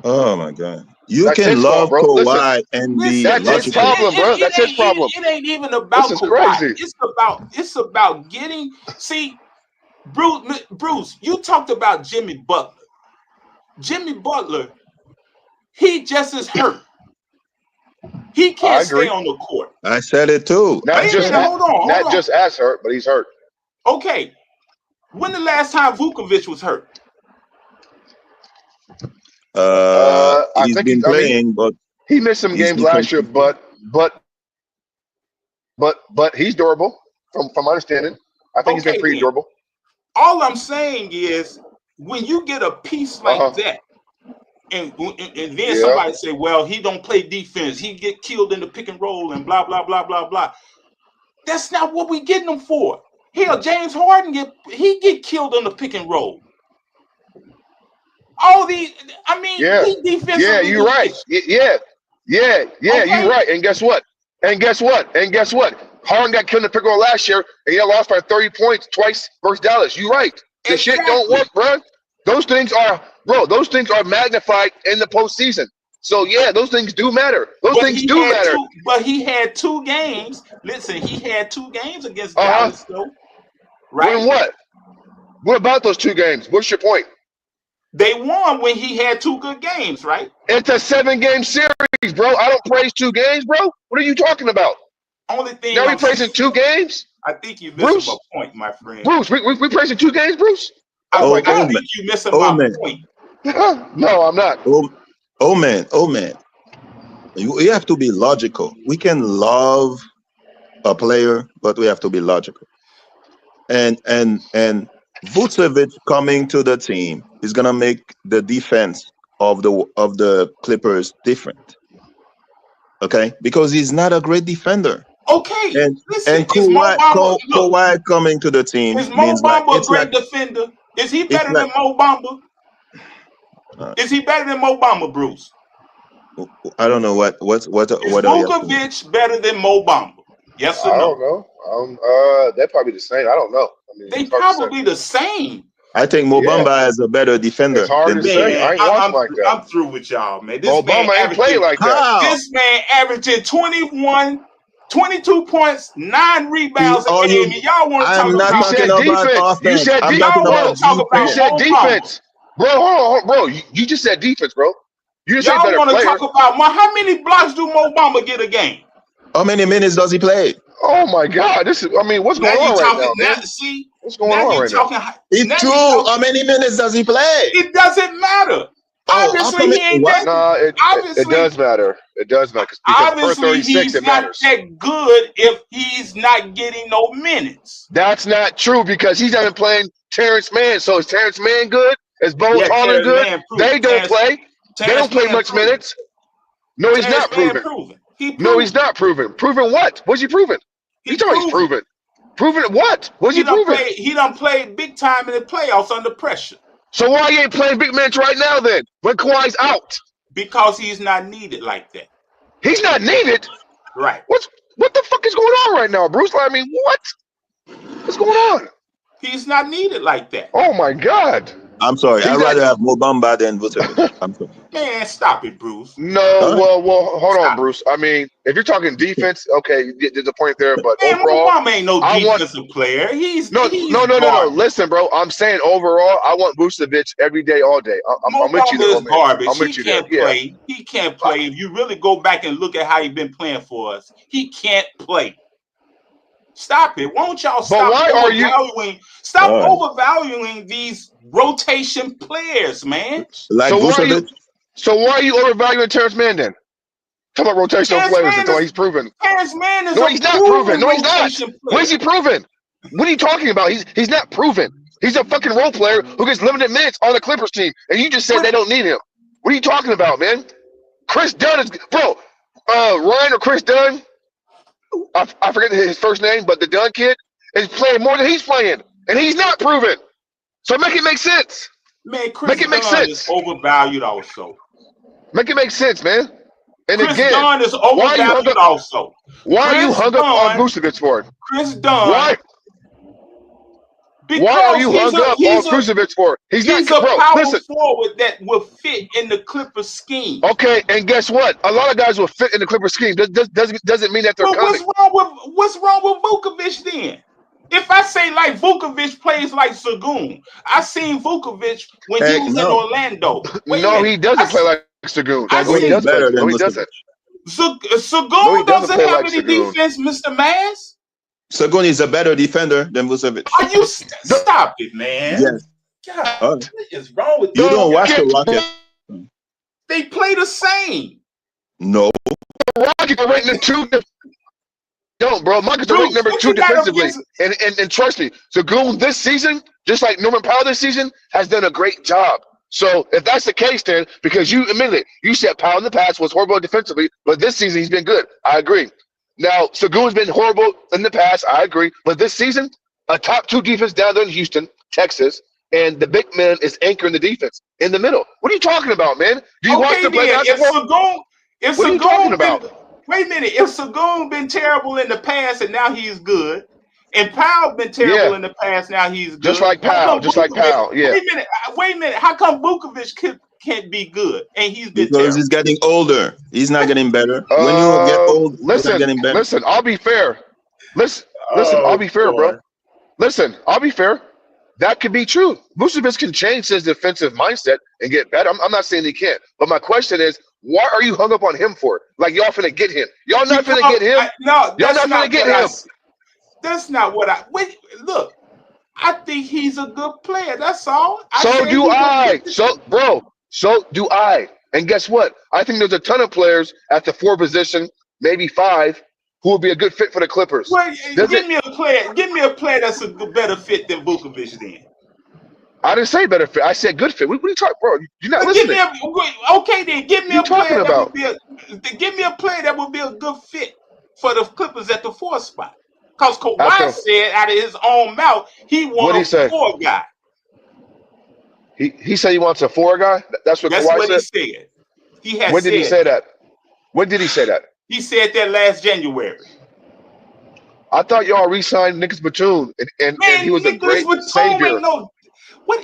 Oh my God! That's can love Kawhi and be. That's his problem, bro. That's his problem. It ain't even about Kawhi. Crazy. It's about getting. See, Bruce, you talked about Jimmy Butler. Jimmy Butler, he just is hurt. He can't stay on the court. I said it too. Hold on. Not just as hurt, but he's hurt. Okay. When the last time Vukovic was hurt? He's been playing, but he missed some games last year. But he's durable, from my understanding. I think he's been pretty durable. All I'm saying is, when you get a piece like that, and then somebody say, "Well, he don't play defense. He get killed in the pick and roll and blah blah blah blah blah." That's not what we getting him for. Hell, James Harden get killed on the pick and roll. All these, I mean, these defensive. Yeah, you're right. Yeah, Okay. you're right. And guess what? Harden got killed in the pick roll last year, and he lost by 30 points twice versus Dallas. You're right. The shit don't work, bro. Those things are magnified in the postseason. So yeah, those things do matter. Those things do matter. But he had 2 games. Listen, he had 2 games against Dallas, though. Right? When what? What about those 2 games? What's your point? They won when he had 2 good games, right? It's a 7-game series, bro. I don't praise 2 games, bro. What are you talking about? Only thing. Now we praising 2 games? I think you're missing my point, my friend. Bruce, we praising 2 games, Bruce? I think you're missing my point. No, I'm not. Oh man. You have to be logical. We can love a player, but we have to be logical. And Vucevic coming to the team is gonna make the defense of the Clippers different. Okay, because he's not a great defender. Okay, and Kawhi coming to the team is Mo Bamba a great defender? Is he better than Mo Bamba? Is he better than Mo Bamba, Bruce? I don't know what is Vucevic better than Mo Bamba? Yes or no? I don't know. They're probably the same. I don't know. I mean, they probably the same. I think Mo Bamba is a better defender. It's hard to say. I ain't watching like that. I'm through with y'all, man. Mo Bamba ain't play like that. This man averaging 22 points, 9 rebounds a game. And y'all want to talk about defense? You said defense. Bro, hold on, bro. You just said defense, bro. You just said better player. Y'all want to talk about how many blocks do Mo Bamba get a game? How many minutes does he play? Oh my God! What's going on right now, man? See, what's going on right now? It's true. How many minutes does he play? It doesn't matter. Obviously, he ain't that. No, it does matter. It does matter because for 36, it matters. He's not that good if he's not getting no minutes. That's not true because he's not been playing Terrence Mann. So is Terrence Mann good? Is Bo Harden good? They don't play. They don't play much minutes. No, he's not proven. No, he's not proven. Proven what? What's he proven? He's always proven. Proven what? What's he proven? He done played big time in the playoffs under pressure. So why he ain't playing big minutes right now then? When Kawhi's out? Because he's not needed like that. He's not needed? Right. What the fuck is going on right now, Bruce? I mean, what? What's going on? He's not needed like that. Oh my God. I'm sorry. I'd rather have Mo Bamba than Vucevic. I'm sorry. Man, stop it, Bruce. No, well, hold on, Bruce. I mean, if you're talking defense, okay, there's a point there, but overall, Mo Bamba ain't no defensive player. He's no. Listen, bro, I'm saying overall, I want Vucevic every day, all day. I'm with you there, man. Garbage. I'm with you there. Play. He can't play. If you really go back and look at how he's been playing for us, he can't play. Stop it. Won't y'all stop overvaluing these rotation players, man? Like so why are you overvaluing Terrence Mann then? Talk about rotational players until he's proven. Terrence Mann is he's not proven. No, he's not. What is he proven? What are you talking about? He's not proven. He's a fucking role player who gets limited minutes on the Clippers team, and you just said they don't need him. What are you talking about, man? Chris Dunn is Ryan or Chris Dunn. I forget his first name, but the Dunn kid is playing more than he's playing, and he's not proven. So make it make sense. Man, Chris Dunn is overvalued also. Make it make sense, man. And Chris again, Dunn is overvalued also. Why are you hung up on Vucevic for it? Chris Dunn. Why are you hung up on Vucevic for it? He's a power forward that will fit in the Clippers scheme. Okay, and guess what? A lot of guys will fit in the Clippers scheme. Doesn't mean that they're coming. What's wrong with Vucevic then? If I say like Vucevic plays like Sagoon, I seen Vucevic when he was in Orlando. He doesn't play like Sagoon. He doesn't. Sagoon doesn't have any defense, Mr. Maz. Sagoon is a better defender than Vucevic. Are you stop it, man? Yes. God, what is wrong with you? You don't watch the Rockets. They play the same. No. Rockets are ranked two. Don't, bro. Rockets are ranked number 2 defensively. And trust me, Sagoon this season, just like Norman Powell this season, has done a great job. So if that's the case, then because you admitted it, you said Powell in the past was horrible defensively, but this season he's been good. I agree. Now, Sagoon's been horrible in the past. I agree. But this season, a top 2 defense down there in Houston, Texas, and the big man is anchoring the defense in the middle. What are you talking about, man? Do you watch Okay, them play then basketball? if What are you talking Sagoon about? wait a minute, if Sagoon been terrible in the past and now he's good, and Powell been terrible Yeah, in the past, now he's good. just like Powell. Yeah. Wait a minute. How come Vukovic can't be good and he's been Because terrible? he's getting older. He's not getting better. When you get old, you're not getting better. Listen. I'll be fair. Listen. I'll be fair, bro. Listen. I'll be fair. That could be true. Vucevic can change his defensive mindset and get better. I'm not saying he can't. But my question is, why are you hung up on him for it? Like y'all finna get him. Y'all not finna get him. No, y'all not finna get him. That's not what I wait. Look, I think he's a good player. That's all. So do I. So do I. And guess what? I think there's a ton of players at the 4 position, maybe 5, who would be a good fit for the Clippers. Well, give me a player that's a better fit than Vukovic then. I didn't say better fit. I said good fit. What are you talking, bro? You're not listening. Give me a player that would be a good fit for the Clippers at the 4 spot. Because Kawhi said out of his own mouth he wants a 4 guy. He said he wants a 4 guy. That's what Kawhi said. He said. When did he say that? When did he say that? He said that last January. I thought y'all re-signed Nicholas Batum, and he was a great savior.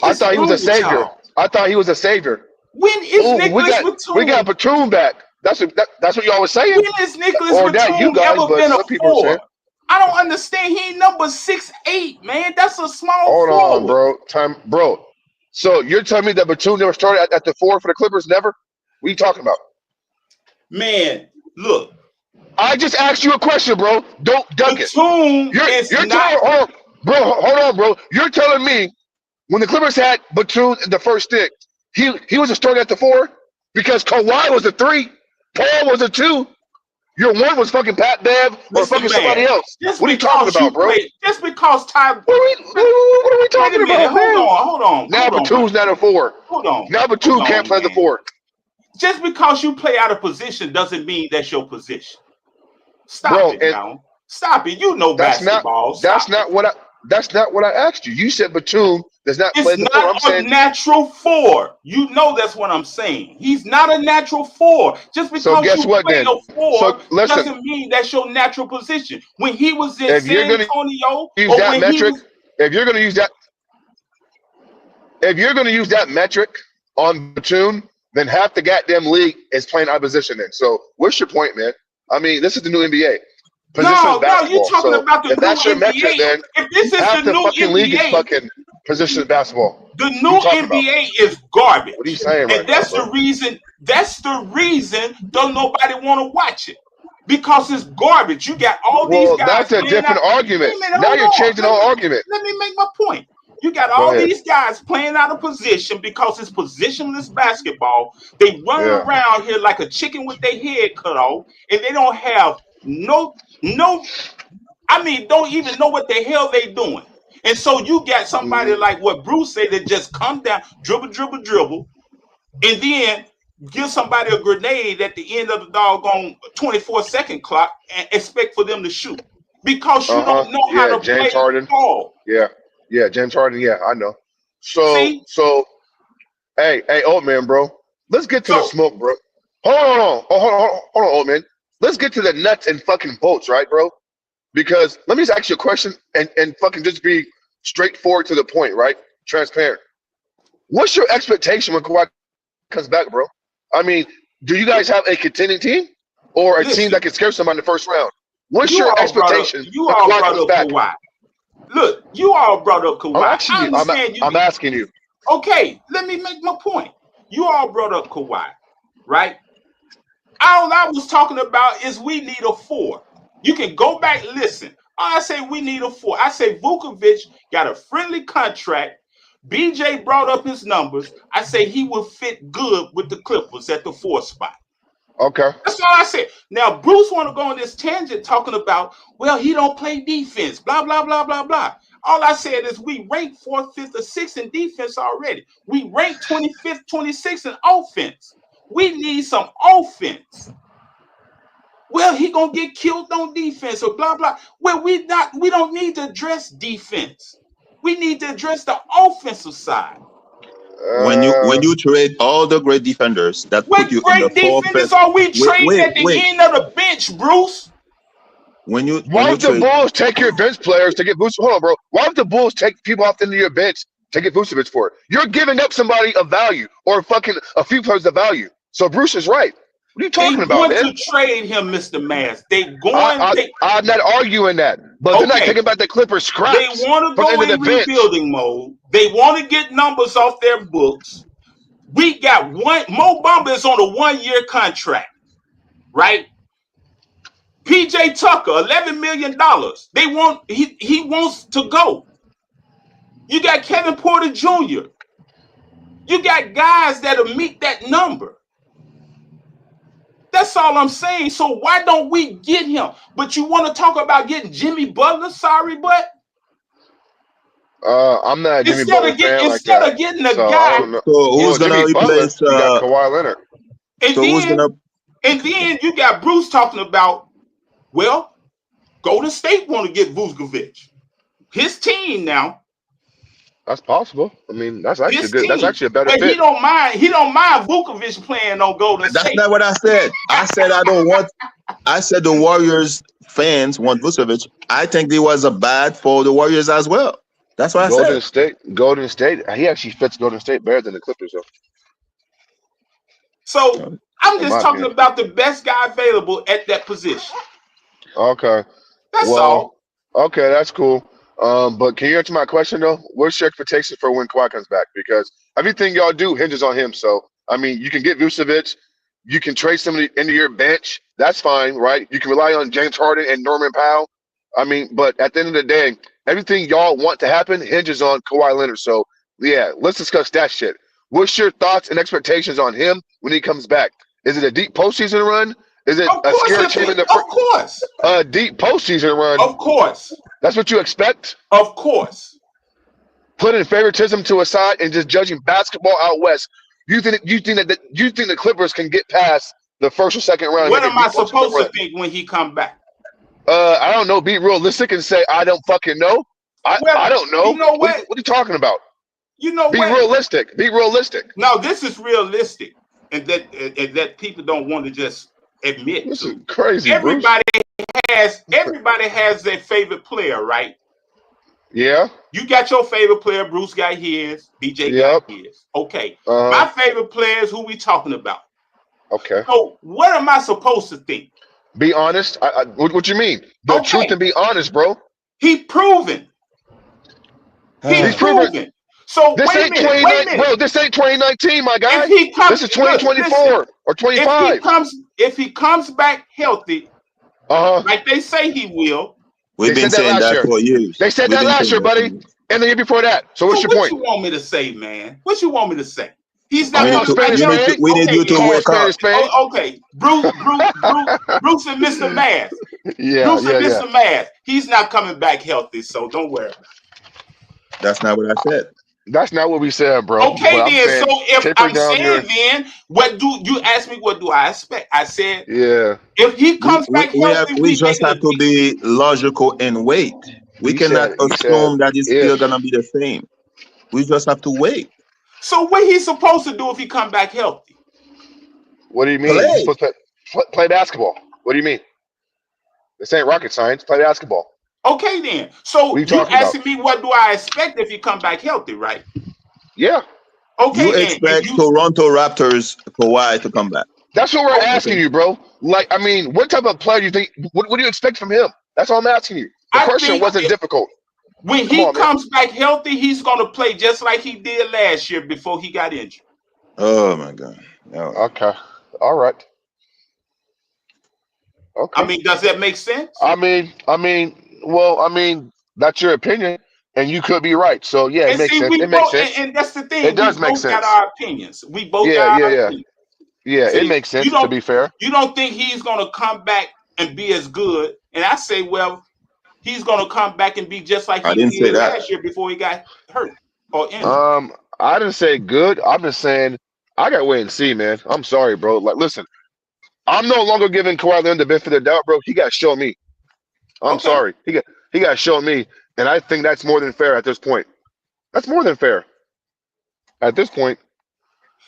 I thought he was a savior. I thought he was a savior. When is Nicholas Batum? We got Batum back. That's what y'all was saying. When is Nicholas Batum ever been a 4? I don't understand. He ain't number 6'8", man. That's a small Hold forward. on, bro. So you're telling me that Batum never started at the 4 for the Clippers? Never? What are you talking about? Man, look. I just asked you a question, bro. Don't dunk it. Hold on, bro. You're telling me when the Clippers had Batum in the first stick, he was a starter at the 4 because Kawhi was a 3, Paul was a 2. Your 1 was fucking Pat Bev or fucking somebody else. What are you talking about, bro? Just because Ty. What are we talking about, man? Hold on. Now Batum's not a 4. Hold on. Now Batum can't play the 4. Just because you play out of position doesn't mean that's your position. Stop it now. Stop it. You know basketball. That's not what I asked you. You said Batum does not play the 4. It's not a natural 4. You know that's what I'm saying. He's not a natural 4. Just because you play a 4 doesn't mean that's your natural position. When he was in San Antonio, if you're going to use that metric on Batum, then half the goddamn league is playing out of position. Then, so what's your point, man? I mean, this is the new NBA. No, you're talking about the new NBA. Metric, then if this is half the new fucking NBA, league is fucking position basketball. The new NBA is garbage. What are you saying, and that's the reason. That's the reason. Don't nobody want to watch it because it's garbage. You got all these guys. Well, that's a different argument. Now you're changing the whole argument. Let me make my point. You got all these guys playing out of position because it's positionless basketball. They run around here like a chicken with their head cut off, and they don't have don't even know what the hell they doing. And so you got somebody like what Bruce said that just come down, dribble, and then give somebody a grenade at the end of the doggone 24-second clock and expect for them to shoot because you don't know how to play the ball. Yeah, James Harden. Yeah, I know. So, hey, old man, bro. Let's get to the smoke, bro. Hold on, old man. Let's get to the nuts and fucking bolts, right, bro? Because let me just ask you a question and fucking just be straightforward to the point, right? Transparent. What's your expectation when Kawhi comes back, bro? I mean, do you guys have a contending team or a team that can scare somebody in the first round? What's your expectation? You all brought up Kawhi. Look, you all brought up Kawhi. I'm asking you. Okay, let me make my point. You all brought up Kawhi, right? All I was talking about is we need a 4. You can go back, listen. I say we need a 4. I say Vukovic got a friendly contract. BJ brought up his numbers. I say he will fit good with the Clippers at the 4 spot. Okay. That's all I said. Now, Bruce want to go on this tangent talking about, well, he don't play defense, blah, blah, blah, blah, blah. All I said is we rank 4th, 5th, or 6th in defense already. We rank 25th, 26th in offense. We need some offense. Well, he gonna get killed on defense or blah blah. Well, we don't need to address defense. We need to address the offensive side. When you trade all the great defenders that what put you in the great defenders best, are we trading at the end of the bench, Bruce? Why would the Bulls take your bench players to get Vucevic? Hold on, bro. Why would the Bulls take people off the end of your bench to get Vucevic for it? You're giving up somebody of value or fucking a few players of value. So Bruce is right. What are you talking about, man? They want to trade him, Mr. Mass. I'm not arguing that, but they're not taking back the Clippers scraps. They want to go in rebuilding mode. They want to get numbers off their books. We got Mo Bamba is on a 1-year contract, right? PJ Tucker, $11 million. He wants to go. You got Kevin Porter Jr. You got guys that'll meet that number. That's all I'm saying. So why don't we get him? But you want to talk about getting Jimmy Butler? Sorry, but I'm not a Jimmy Butler fan like that. Instead of getting a guy, so who's gonna replace? You got Kawhi Leonard. And then you got Bruce talking about, well, Golden State want to get Vucevic, his team now. That's possible. I mean, that's actually good. That's actually a better fit. He don't mind Vucevic playing on Golden State. That's not what I said. I said I don't want. I said the Warriors fans want Vucevic. I think he was a bad for the Warriors as well. That's what I said. Golden State. He actually fits Golden State better than the Clippers, though. So I'm just talking about the best guy available at that position. Okay. That's all. Okay, that's cool. But can you answer my question though? What's your expectations for when Kawhi comes back? Because everything y'all do hinges on him. So I mean, you can get Vucevic, you can trade somebody into your bench. That's fine, right? You can rely on James Harden and Norman Powell. I mean, but at the end of the day, everything y'all want to happen hinges on Kawhi Leonard. So yeah, let's discuss that shit. What's your thoughts and expectations on him when he comes back? Is it a deep postseason run? Is it a scary team in the Of course. A deep postseason run? Of course. That's what you expect? Of course. Putting favoritism to a side and just judging basketball out west. You think the Clippers can get past the first or second round? What am I supposed to think when he come back? I don't know. Be realistic and say I don't fucking know. I don't know. You know what? What are you talking about? You know what? Be realistic. Be realistic. No, this is realistic, and that people don't want to just admit. This is crazy. Everybody has their favorite player, right? Yeah. You got your favorite player. Bruce got his. BJ got his. Okay. My favorite player is who we talking about. Okay. So what am I supposed to think? Be honest. What you mean? The truth and be honest, bro. He proven. He's proven. So this ain't 2019, bro. This ain't 2019, my guy. This is 2024 or 25. If he comes back healthy, like they say he will. We've been saying that for years. They said that last year, buddy, and the year before that. So what's your point? What you want me to say, man? What you want me to say? He's not. We need you to work out. Okay, Bruce and Mr. Mass. Bruce and Mr. Mass. He's not coming back healthy, so don't worry. That's not what I said. That's not what we said, bro. Okay, then. So if I'm saying, then, what do you ask me? What do I expect? I said, if he comes back healthy, we just have to be logical and wait. We cannot assume that it's still gonna be the same. We just have to wait. So what he's supposed to do if he come back healthy? What do you mean? He's supposed to play basketball. What do you mean? This ain't rocket science. Play basketball. Okay, then. So you asking me what do I expect if you come back healthy, right? Yeah. Okay. You expect Toronto Raptors Kawhi to come back? That's what we're asking you, bro. Like, I mean, what type of player do you think? What do you expect from him? That's all I'm asking you. The question wasn't difficult. When he comes back healthy, he's going to play just like he did last year before he got injured. Oh my God. No. Okay. All right. Okay. I mean, does that make sense? I mean, that's your opinion, and you could be right. So yeah, it makes sense. It makes sense. And that's the thing. It does make sense. We both got our opinions. We both got our opinions. Yeah, it makes sense, to be fair. You don't think he's going to come back and be as good? And I say, well, he's going to come back and be just like he did last year before he got hurt or injured. I didn't say good. I'm just saying I got to wait and see, man. I'm sorry, bro. Like, listen, I'm no longer giving Kawhi Leonard the benefit of the doubt, bro. He got to show me. I'm sorry. He got to show me, and I think that's more than fair at this point. That's more than fair. At this point,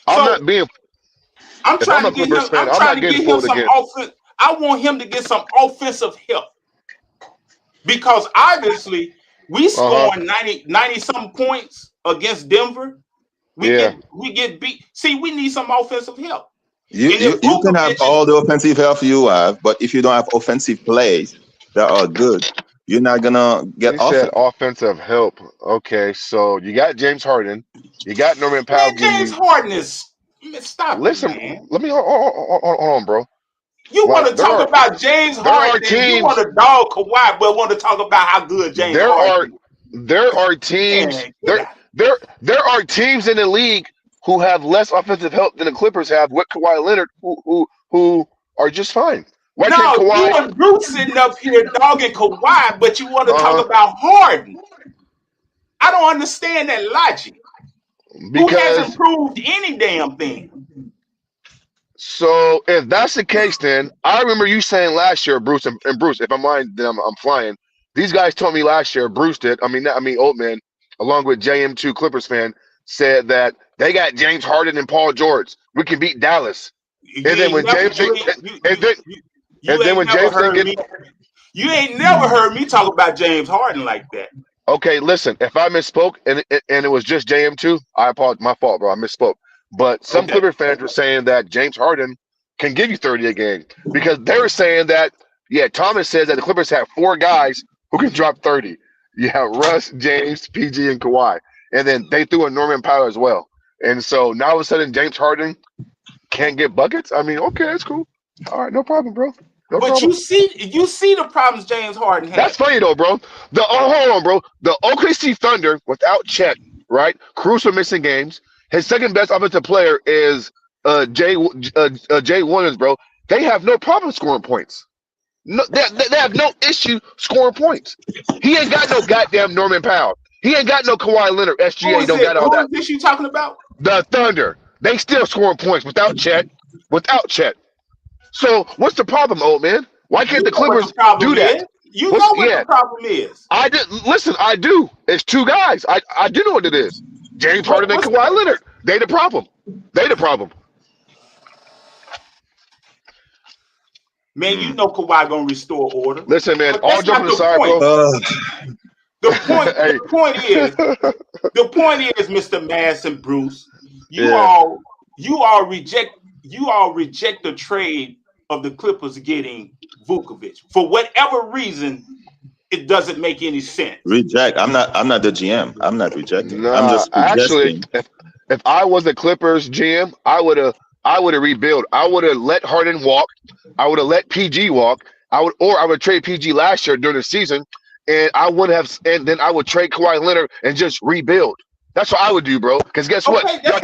So I'm not being. I'm If I'm trying a to get Clippers him. fan, I'm I'm trying not to getting get him spoiled some again. offense. I want him to get some offensive help because obviously we scoring 90 some points against Denver. We get beat. See, we need some offensive help. You can have all the offensive help you have, but if you don't have offensive plays that are good, you're not gonna get He said offense. offensive help. Okay, so you got James Harden, you got Norman Powell Man, giving James you. Harden is. Stop Listen, it, man. let me hold on, bro. You want Like to talk about James there are Harden? And you want teams. to dog Kawhi, but want to talk about how good James There Harden are teams. is? Man, There are teams in the league who have less offensive help than the Clippers have with Kawhi Leonard, who are just fine. Why can't no, you Kawhi? and Bruce sitting up here dogging Kawhi, but you want to talk about Harden. I don't understand that logic. Who hasn't Because proved any damn thing? so if that's the case, then I remember you saying last year, Bruce, and Bruce, if I'm lying, then I'm flying. These guys told me last year, Bruce did. Oldman, along with JM2 Clippers fan, said that they got James Harden and Paul George. We can beat Dallas. And then when James You ain't never heard me talk about James Harden like that. Okay, listen, if I misspoke and it was just JM2, I apologize. My fault, bro. I misspoke. But some Clipper fans were saying that James Harden can give you 30 a game because they were saying that, Thomas says that the Clippers have 4 guys who can drop 30. You have Russ, James, PG, and Kawhi. And then they threw in Norman Powell as well. And so now all of a sudden James Harden can't get buckets? I mean, okay, that's cool. All right, no problem, bro. No but problem. you see the problems James Harden has. That's funny though, bro. Hold on, bro. The OKC Thunder without Chet, right? Caruso missing games. His second best offensive player is Jay Williams, bro. They have no problem scoring points. No, they have no issue scoring points. He ain't got no goddamn Norman Powell. He ain't got no Kawhi Leonard. SGA don't got all that. Who is this you talking about? The Thunder. They still scoring points without Chet. So what's the problem, old man? Why can't the Clippers do that? You know what the problem is. I did listen. I do. It's 2 guys. I do know what it is. James Harden and Kawhi Leonard. They the problem. Man, you know Kawhi gonna restore order. Listen, man. All joking aside, bro. The point is, Mr. Mass and Bruce, you all reject the trade of the Clippers getting Vucevic for whatever reason. It doesn't make any sense. Reject. I'm not the GM. I'm not rejecting. No, I'm just actually, if I was the Clippers GM, I would have rebuilt. I would have let Harden walk. I would have let PG walk. I would trade PG last year during the season, and then I would trade Kawhi Leonard and just rebuild. That's what I would do, bro. Because guess what? Y'all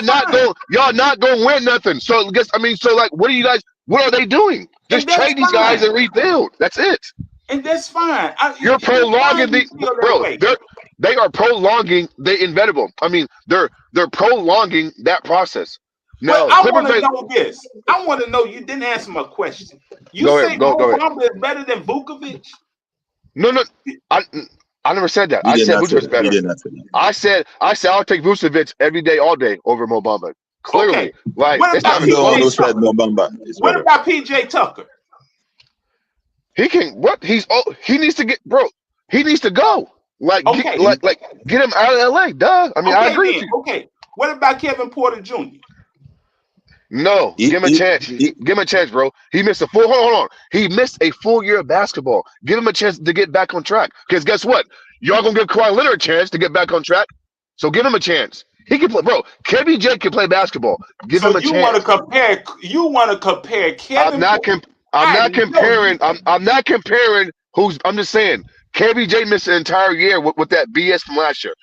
not gonna win nothing. So what are they doing? Just trade these guys and rebuild. That's it. And that's fine. You're prolonging they are prolonging the inevitable. I mean, they're prolonging that process. Now, I want to know this. I want to know. You didn't answer my question. You say Bamba is better than Vucevic? No. I never said that. I said Vucevic is better. I said I'll take Vucevic every day, all day over Mo Bamba. Clearly, like what it's not What about PJ Tucker? He can what? He needs to get He needs to go. Get him out of LA. Duh. I mean, I agree with you. Okay. What about Kevin Porter Jr.? No, give him a chance. Give him a chance, bro. He missed a full. Hold on. He missed a full year of basketball. Give him a chance to get back on track. Because guess what? Y'all gonna give Kawhi Leonard a chance to get back on track. So give him a chance. He can play, bro. KBJ can play basketball. Give him a chance. You want to compare Kevin? I'm not comparing. I'm just saying KBJ missed an entire year with that BS from last year,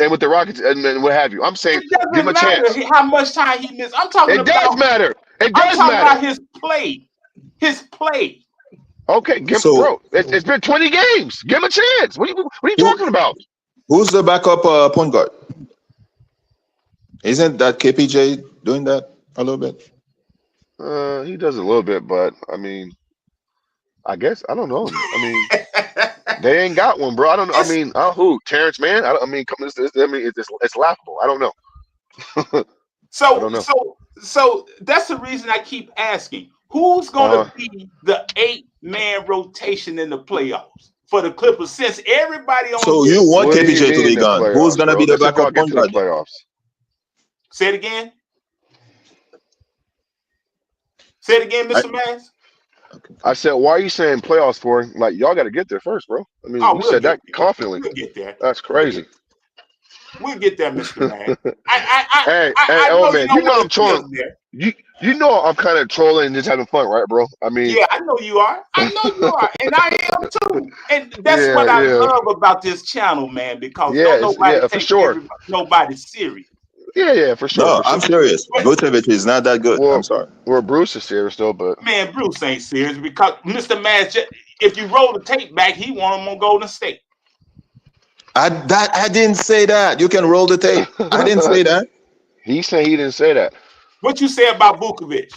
and with the Rockets and what have you. I'm saying give him a chance. How much time he missed? I'm talking about. It does matter. It does matter. About his play. His play. Okay, bro. It's been 20 games. Give him a chance. What are you talking about? Who's the backup point guard? Isn't that KPJ doing that a little bit? He does a little bit, but I mean, I guess I don't know. I mean, They ain't got one, bro. I don't know. I mean, who? Terrence Mann? I mean, it's laughable. I don't know. So, I don't know. So that's the reason I keep asking: who's going to be the 8-man rotation in the playoffs for the Clippers? Since everybody on. So you want KPJ to be gone? Who's going to be the backup point guard? Playoffs. Say it again. Say it again, Mr. Mans. I said, why are you saying playoffs for? Like, y'all got to get there first, bro. I mean, you said that confidently. We'll get there. That's crazy. We'll get there, Mr. Man. Hey, oh man, you know I'm trolling. You know I'm kind of trolling and just having fun, right, bro? I mean, yeah, I know you are. And I am too. And that's what I love about this channel, man. Because nobody takes nobody serious. Yeah, for sure. No, I'm serious. Vucevic is not that good. I'm sorry. Well, Bruce is serious though, but man, Bruce ain't serious because Mr. Mass, if you roll the tape back, he want him on Golden State. I didn't say that. You can roll the tape. I didn't say that. He said he didn't say that. What you say about Vucevic?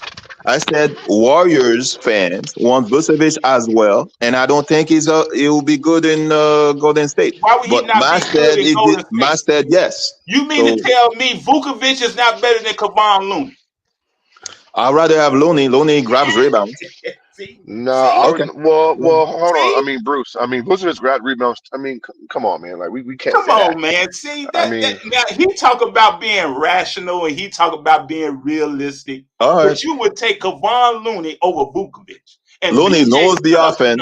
I said Warriors fans want Vucevic as well, and I don't think he will be good in Golden State. Why would he not be good in Golden State? Matt said yes. You mean to tell me Vucevic is not better than Kawhi Leonard? I'd rather have Looney. Looney grabs rebounds. Well, hold on. I mean, Bruce. I mean, Vucevic grabbed rebounds. I mean, come on, man. Like we can't. Come on, man. See that? Now he talk about being rational and he talk about being realistic. All right. But you would take Kawhi Leonard over Vucevic. And Looney knows the offense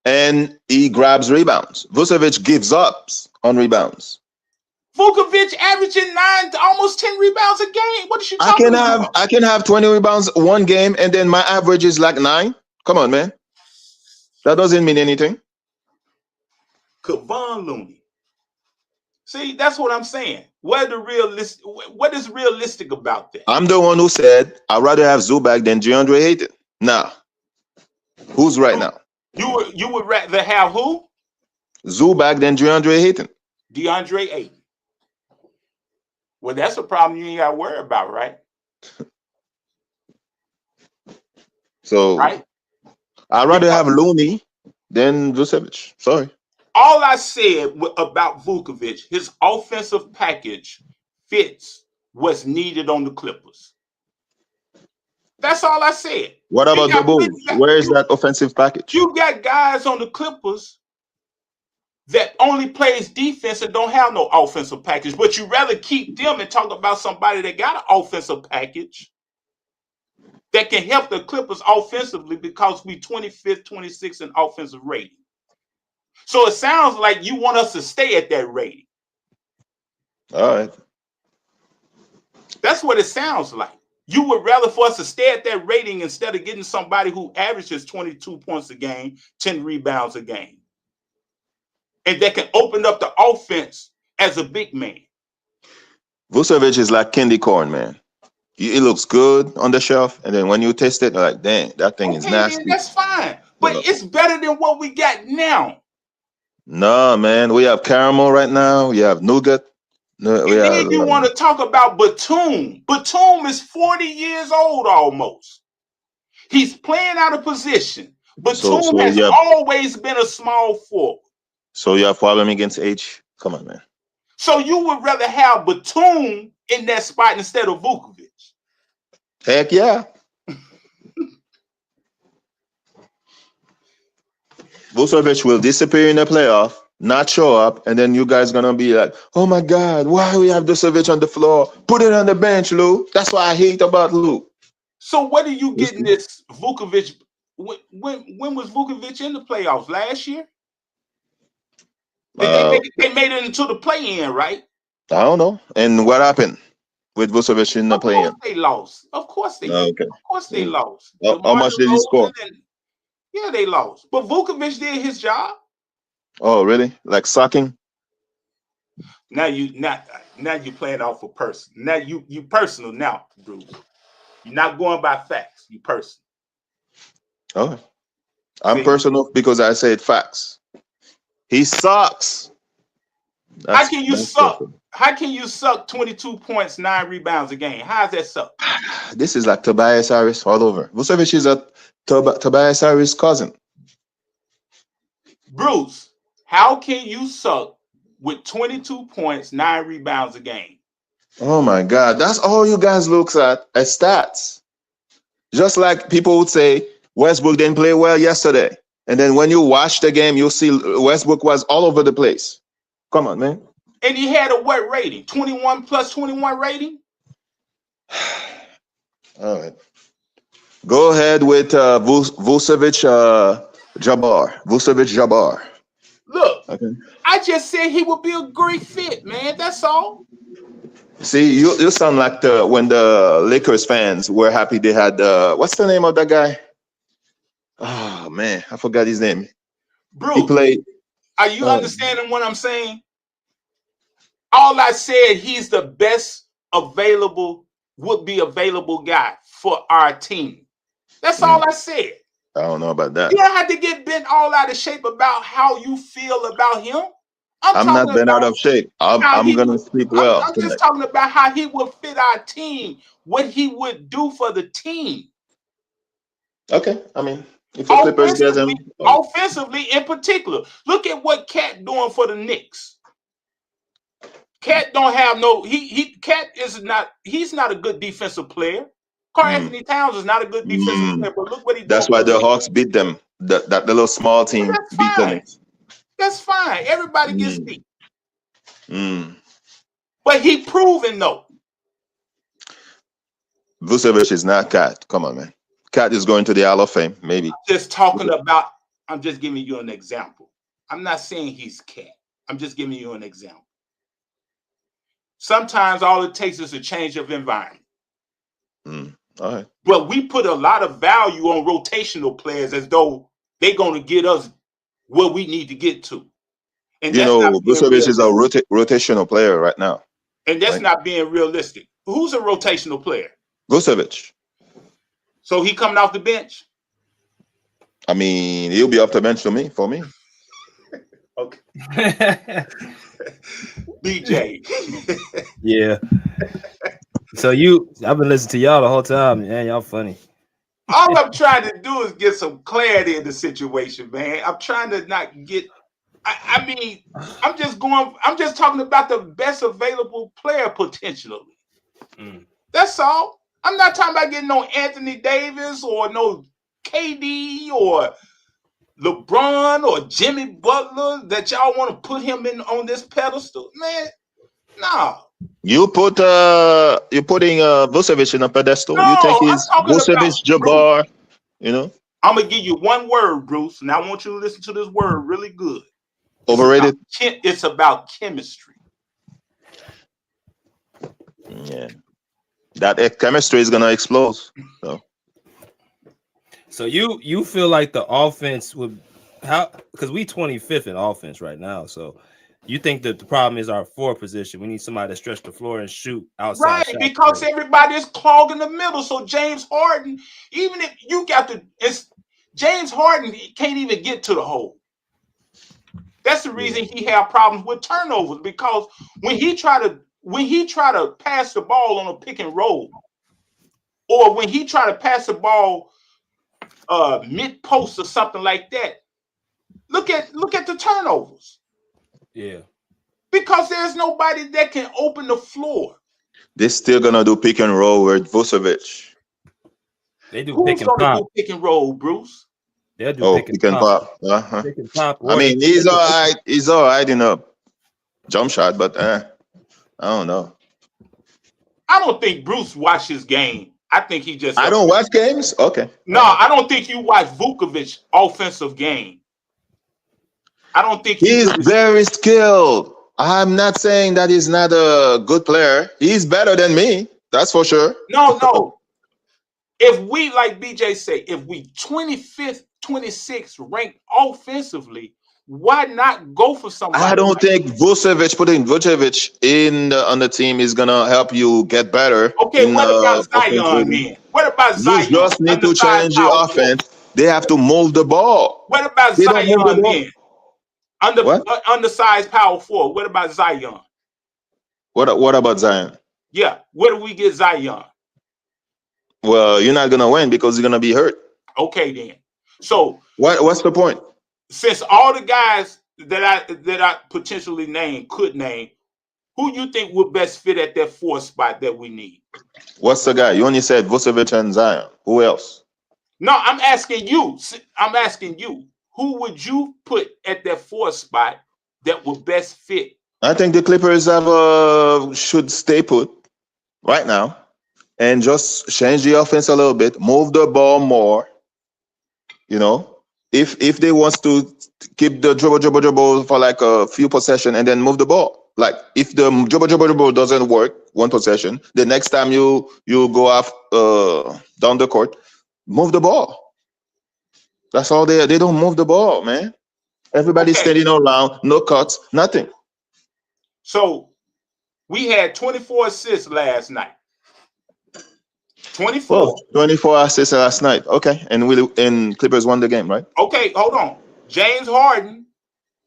and he grabs rebounds. Vucevic gives up on rebounds. Vucevic averaging 9 to almost 10 rebounds a game. What is you talking about? I can have 20 rebounds one game and then my average is like 9. Come on, man. That doesn't mean anything. Kawhi Leonard. See, that's what I'm saying. What is realistic about that? I'm the one who said I'd rather have Zubac than DeAndre Ayton. Now, who's right now? You would rather have who? Zubac than DeAndre Ayton. DeAndre Ayton. Well, that's a problem you ain't got to worry about, right? So, right? I'd rather have Looney than Vucevic. Sorry. All I said about Vucevic, his offensive package fits what's needed on the Clippers. That's all I said. What about the Bulls? Where is that offensive package? You got guys on the Clippers that only plays defense and don't have no offensive package, but you rather keep them and talk about somebody that got an offensive package that can help the Clippers offensively because we 25th, 26th in offensive rating. So it sounds like you want us to stay at that rating. All right. That's what it sounds like. You would rather for us to stay at that rating instead of getting somebody who averages 22 points a game, 10 rebounds a game. And that can open up the offense as a big man. Vucevic is like candy corn, man. It looks good on the shelf, and then when you taste it, you're like, dang, that thing is nasty. Man, that's fine. But it's better than what we got now. No, man. We have caramel right now. We have nougat. Then you want to talk about Batum. Batum is 40 years old almost. He's playing out of position. Batum has always been a small forward. So you have problem against age? Come on, man. So you would rather have Batum in that spot instead of Vucevic? Heck yeah. Vucevic will disappear in the playoff, not show up, and then you guys gonna be like, oh my God, why we have Vucevic on the floor? Put it on the bench, Lou. That's what I hate about Lou. So what are you getting this Vucevic? When was Vucevic in the playoffs? Last year? They made it into the play-in, right? I don't know. And what happened with Vucevic in the play-in? Of course they lost. Of course they did. Okay. Of course they lost. How much did he score? Yeah, they lost. But Vucevic did his job. Oh, really? Like sucking? Now you playing off a person. Now you personal now, Bruce. You're not going by facts. You personal. Oh, I'm personal because I said facts. He sucks. How can you suck? How can you suck 22 points, 9 rebounds a game? How's that suck? This is like Tobias Harris all over. Vucevic is a Tobias Harris cousin. Bruce, How can you suck with 22 points, 9 rebounds a game? Oh my God, that's all you guys look at as stats. Just like people would say, Westbrook didn't play well yesterday. And then when you watch the game, you'll see Westbrook was all over the place. Come on, man. And he had a what rating? 21 plus 21 rating? All right. Go ahead with Vucevic Jabbar. Look, okay. I just said he would be a great fit, man. That's all. See, you sound like when the Lakers fans were happy they had what's the name of that guy? Oh man, I forgot his name. Bruce, he played. Are you understanding what I'm saying? All I said, he's the best would be available guy for our team. That's all I said. I don't know about that. You don't have to get bent all out of shape about how you feel about him. I'm not bent out of shape. I'm going to speak well. I'm just talking about how he would fit our team, what he would do for the team. Okay. I mean, if the Clippers get him. Offensively, in particular, look at what Cat doing for the Knicks. Cat don't have no. Cat is not. He's not a good defensive player. Karl Anthony Towns is not a good defensive player. But look what he. That's why the Hawks beat them. That little small team beat them. That's fine. Everybody gets beat. But he proven though. Vucevic is not Cat. Come on, man. Cat is going to the Hall of Fame, maybe. I'm just giving you an example. I'm not saying he's Cat. I'm just giving you an example. Sometimes all it takes is a change of environment. All right. But we put a lot of value on rotational players as though they're going to get us where we need to get to. And Vucevic is a rotational player right now. And that's not being realistic. Who's a rotational player? Vucevic. So he coming off the bench? I mean, he'll be off the bench for me. Okay. BJ. Yeah. So I've been listening to y'all the whole time, man. Y'all funny. All I'm trying to do is get some clarity in the situation, man. I'm trying to not get. I mean, I'm just talking about the best available player potentially. That's all. I'm not talking about getting no Anthony Davis or no KD or LeBron or Jimmy Butler that y'all want to put him on this pedestal, man. No. You're putting Vucevic in a pedestal. No, you think he's Vucevic, Jabbar, I'm gonna give you one word, Bruce, and I want you to listen to this word really good. Overrated. It's about chemistry. Yeah. That chemistry is gonna explode. So you feel like the offense would because we 25th in offense right now. So you think that the problem is our forward position? We need somebody to stretch the floor and shoot outside. Right, because everybody is clogging the middle. So James Harden, even if you got James Harden, he can't even get to the hole. That's the reason he had problems with turnovers, because when he try to pass the ball on a pick and roll, or when he try to pass the ball mid post or something like that, look at the turnovers. Yeah, because there's nobody that can open the floor. They're still gonna do pick and roll with Vucevic. They do pick and pop. Do pick and roll, Bruce? They'll do pick and pop. Pick and pop. I mean, he's all right. He's all right in a jump shot, but I don't know. I don't think Bruce watches game. I think he just. I don't watch games. Okay. No, I don't think you watch Vucevic offensive game. I don't think he's very skilled. I'm not saying that he's not a good player. He's better than me. That's for sure. No. If we, like BJ say, if we 25th, 26th ranked offensively, why not go for somebody? I don't think putting Vucevic on the team is gonna help you get better. Okay, what about Zion then? What about Zion? You just need to change your offense. They have to move the ball. What about Zion then? Undersized power forward. What about Zion? What about Zion? Yeah, where do we get Zion? Well, you're not gonna win because you're gonna be hurt. Okay, then. So what's the point? Since all the guys that I potentially could name, who you think would best fit at that 4 spot that we need? What's the guy? You only said Vucevic and Zion. Who else? No, I'm asking you. Who would you put at that 4 spot that would best fit? I think the Clippers should stay put right now and just change the offense a little bit, move the ball more. You know, if they want to keep the dribble for like a few possessions and then move the ball. Like if the dribble doesn't work, one possession, the next time you go off down the court, move the ball. That's all they don't move the ball, man. Everybody's standing around, no cuts, nothing. So we had 24 assists last night. 24. Oh, 24 assists last night. Okay. And Clippers won the game, right? Okay, hold on. James Harden,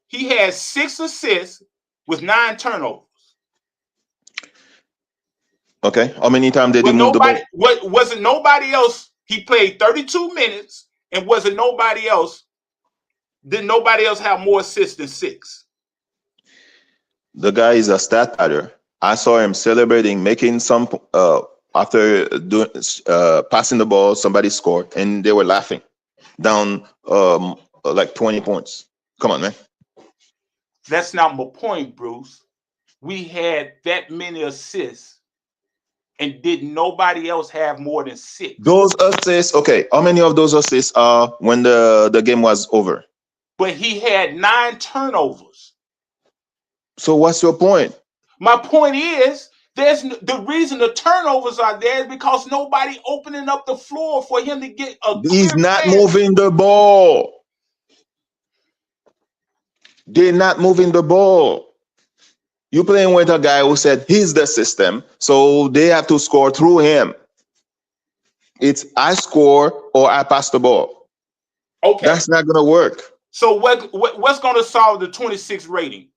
he had 6 assists with 9 turnovers. Okay. How many times did he move the ball? Wasn't nobody else? He played 32 minutes, and wasn't nobody else? Did nobody else have more assists than 6? The guy is a stat adder. I saw him celebrating, making some after doing passing the ball. Somebody scored, and they were laughing down like 20 points. Come on, man. That's not my point, Bruce. We had that many assists, and did nobody else have more than 6? Those assists, okay. How many of those assists are when the game was over? But he had 9 turnovers. So what's your point? My point is, the reason the turnovers are there is because nobody opening up the floor for him to get a. He's not moving the ball. They're not moving the ball. You're playing with a guy who said he's the system, so they have to score through him. It's I score or I pass the ball. Okay, that's not gonna work. So what's going to solve the 26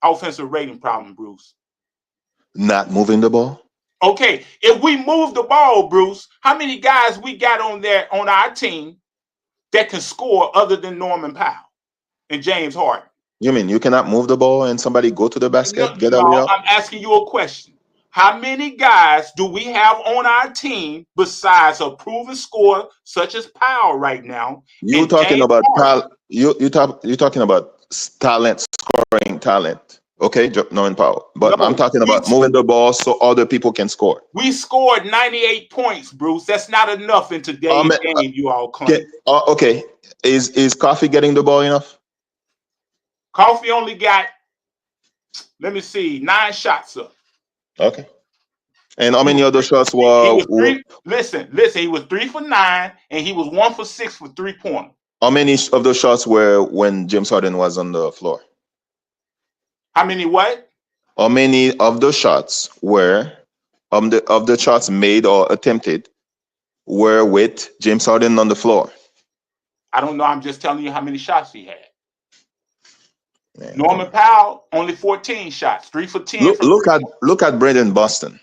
offensive rating problem, Bruce? Not moving the ball. Okay, if we move the ball, Bruce, how many guys we got on our team that can score other than Norman Powell and James Harden? You mean you cannot move the ball and somebody go to the basket, get a layup? I'm asking you a question. How many guys do we have on our team besides a proven scorer such as Powell right now? You're talking about you're talking about talent, scoring talent. Okay, Norman Powell. But no, I'm talking about moving the ball so other people can score. We scored 98 points, Bruce. That's not enough in today's game, you all claim. Okay. Is Coffee getting the ball enough? Coffee only got, let me see, 9 shots up. Okay. And how many other shots were? Listen. He was 3 for 9, and he was 1 for 6 for 3-pointer. How many of those shots were when James Harden was on the floor? How many what? How many of the shots were of the shots made or attempted were with James Harden on the floor? I don't know. I'm just telling you how many shots he had. Man. Norman Powell only 14 shots, 3 for 10. Look at Brandon Boston.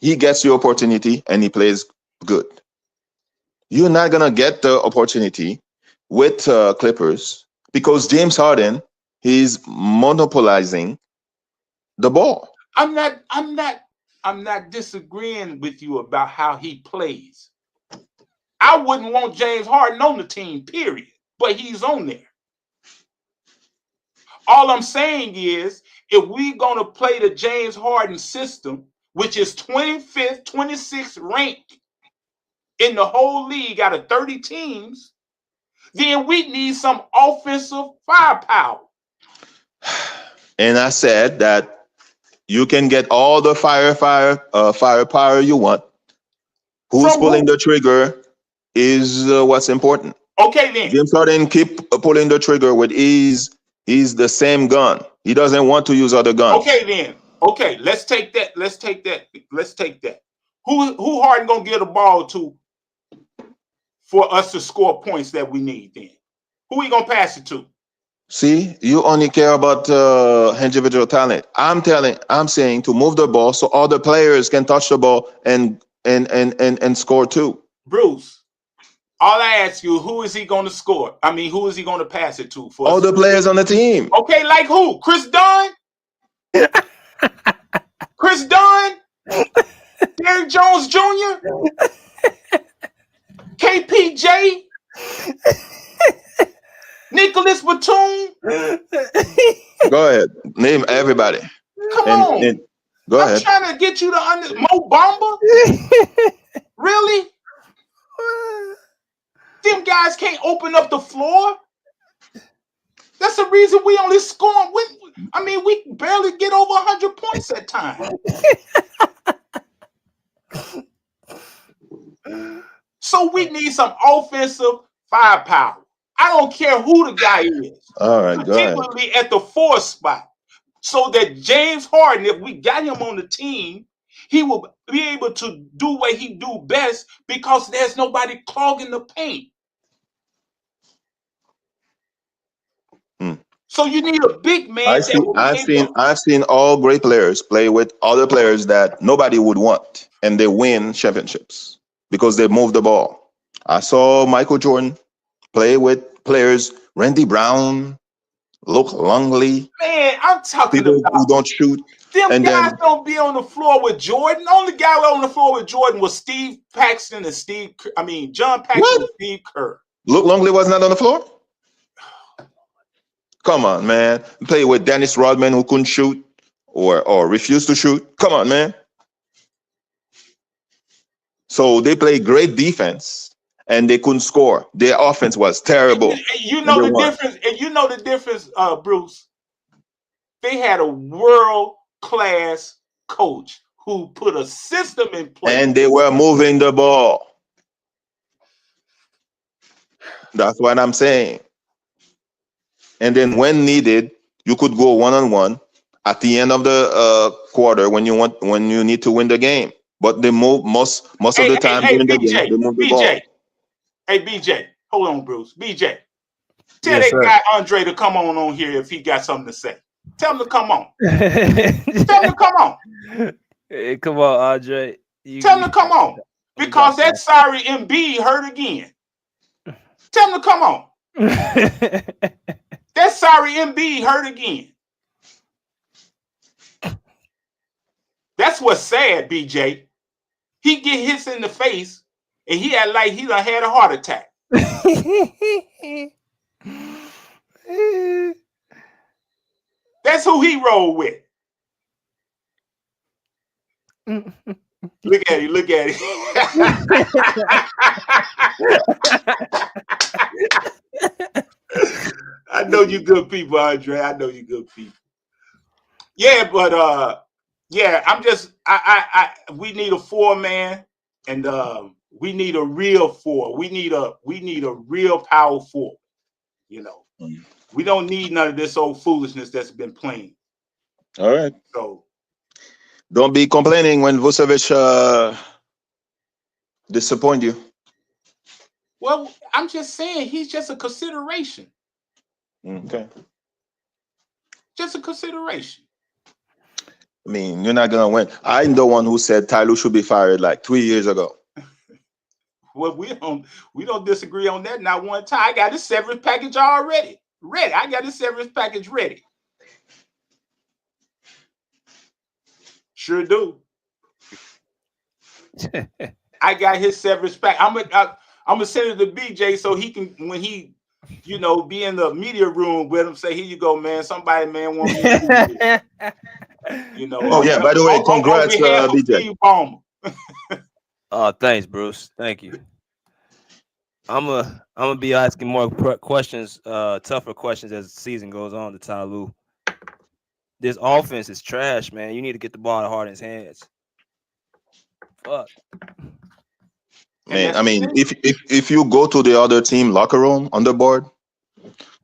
He gets your opportunity and he plays good. You're not gonna get the opportunity with Clippers because James Harden is monopolizing the ball. I'm not disagreeing with you about how he plays. I wouldn't want James Harden on the team, period. But he's on there. All I'm saying is, if we're going to play the James Harden system, which is 25th, 26th ranked in the whole league out of 30 teams, then we need some offensive firepower. And I said that you can get all the firepower you want. Who's pulling the trigger is what's important. Okay, then. James Harden keep pulling the trigger with ease. He's the same gun. He doesn't want to use other guns. Okay, then. Okay, let's take that. Who Harden gonna give the ball to for us to score points that we need then? Who he gonna pass it to? See, you only care about individual talent. I'm saying to move the ball so other players can touch the ball and score too. Bruce, All I ask you, who is he going to score? I mean, who is he going to pass it to? For all the players on the team. Okay, like who? Chris Dunn? Chris Dunn? Derrick Jones Jr.? KPJ? Nicholas Batum? Go ahead. Name everybody. Come on. Go ahead. I'm trying to get you to Mo Bamba? Really? Them guys can't open up the floor. That's the reason we only score. We barely get over 100 points at times. So we need some offensive firepower. I don't care who the guy is. All right, go ahead. Particularly at the 4th spot. So that James Harden, if we got him on the team, he will be able to do what he do best because there's nobody clogging the paint. So you need a big man. I've seen all great players play with other players that nobody would want, and they win championships because they move the ball. I saw Michael Jordan play with players, Randy Brown, Luke Longley. Man, I'm talking people about who don't shoot. Them guys don't be on the floor with Jordan. The only guy on the floor with Jordan was Steve Paxton and John Paxson and Steve Kerr. Luke Longley was not on the floor? Come on, man. Play with Dennis Rodman who couldn't shoot or refused to shoot. Come on, man. So they play great defense and they couldn't score. Their offense was terrible. And you know the difference. And you know the difference, Bruce. They had a world-class coach who put a system in place. And they were moving the ball. That's what I'm saying. And then when needed, you could go one-on-one at the end of the quarter when you need to win the game. But they move most of the time during the game. They move the ball. Hey, BJ, hold on, Bruce. BJ, tell that guy Andre to come on here if he got something to say. Tell him to come on. Tell him to come on. Hey, come on, Andre. Tell him to come on. Because that sorry Embiid hurt again. Tell him to come on. That sorry Embiid hurt again. That's what's sad, BJ. He get hits in the face and he had like he done had a heart attack. That's who he rolled with. Look at it, look at it. I know you good people, Andre. I know you good people. Yeah, but yeah, I'm just we need a 4-man and we need a real 4. We need a real power 4. You know. We don't need none of this old foolishness that's been playing. All right. So don't be complaining when Vucevic disappoint you. Well, I'm just saying he's just a consideration. Okay. Just a consideration. I mean, you're not gonna win. I'm the one who said Tyloo should be fired like 3 years ago. Well, we don't disagree on that. Not one time. I got the severance package already. Ready. I got the severance package ready. Sure do. I got his severance pack. I'm gonna send it to BJ so he can, when he, be in the media room with him, say, "Here you go, man. Somebody, man, want me to do this." Oh yeah. By the way, congrats, BJ. Oh, thanks, Bruce. Thank you. I'm gonna be asking more questions, tougher questions as the season goes on to Tyloo. This offense is trash, man. You need to get the ball out of Harden's hands. Fuck. Man, I mean, if you go to the other team locker room on the board,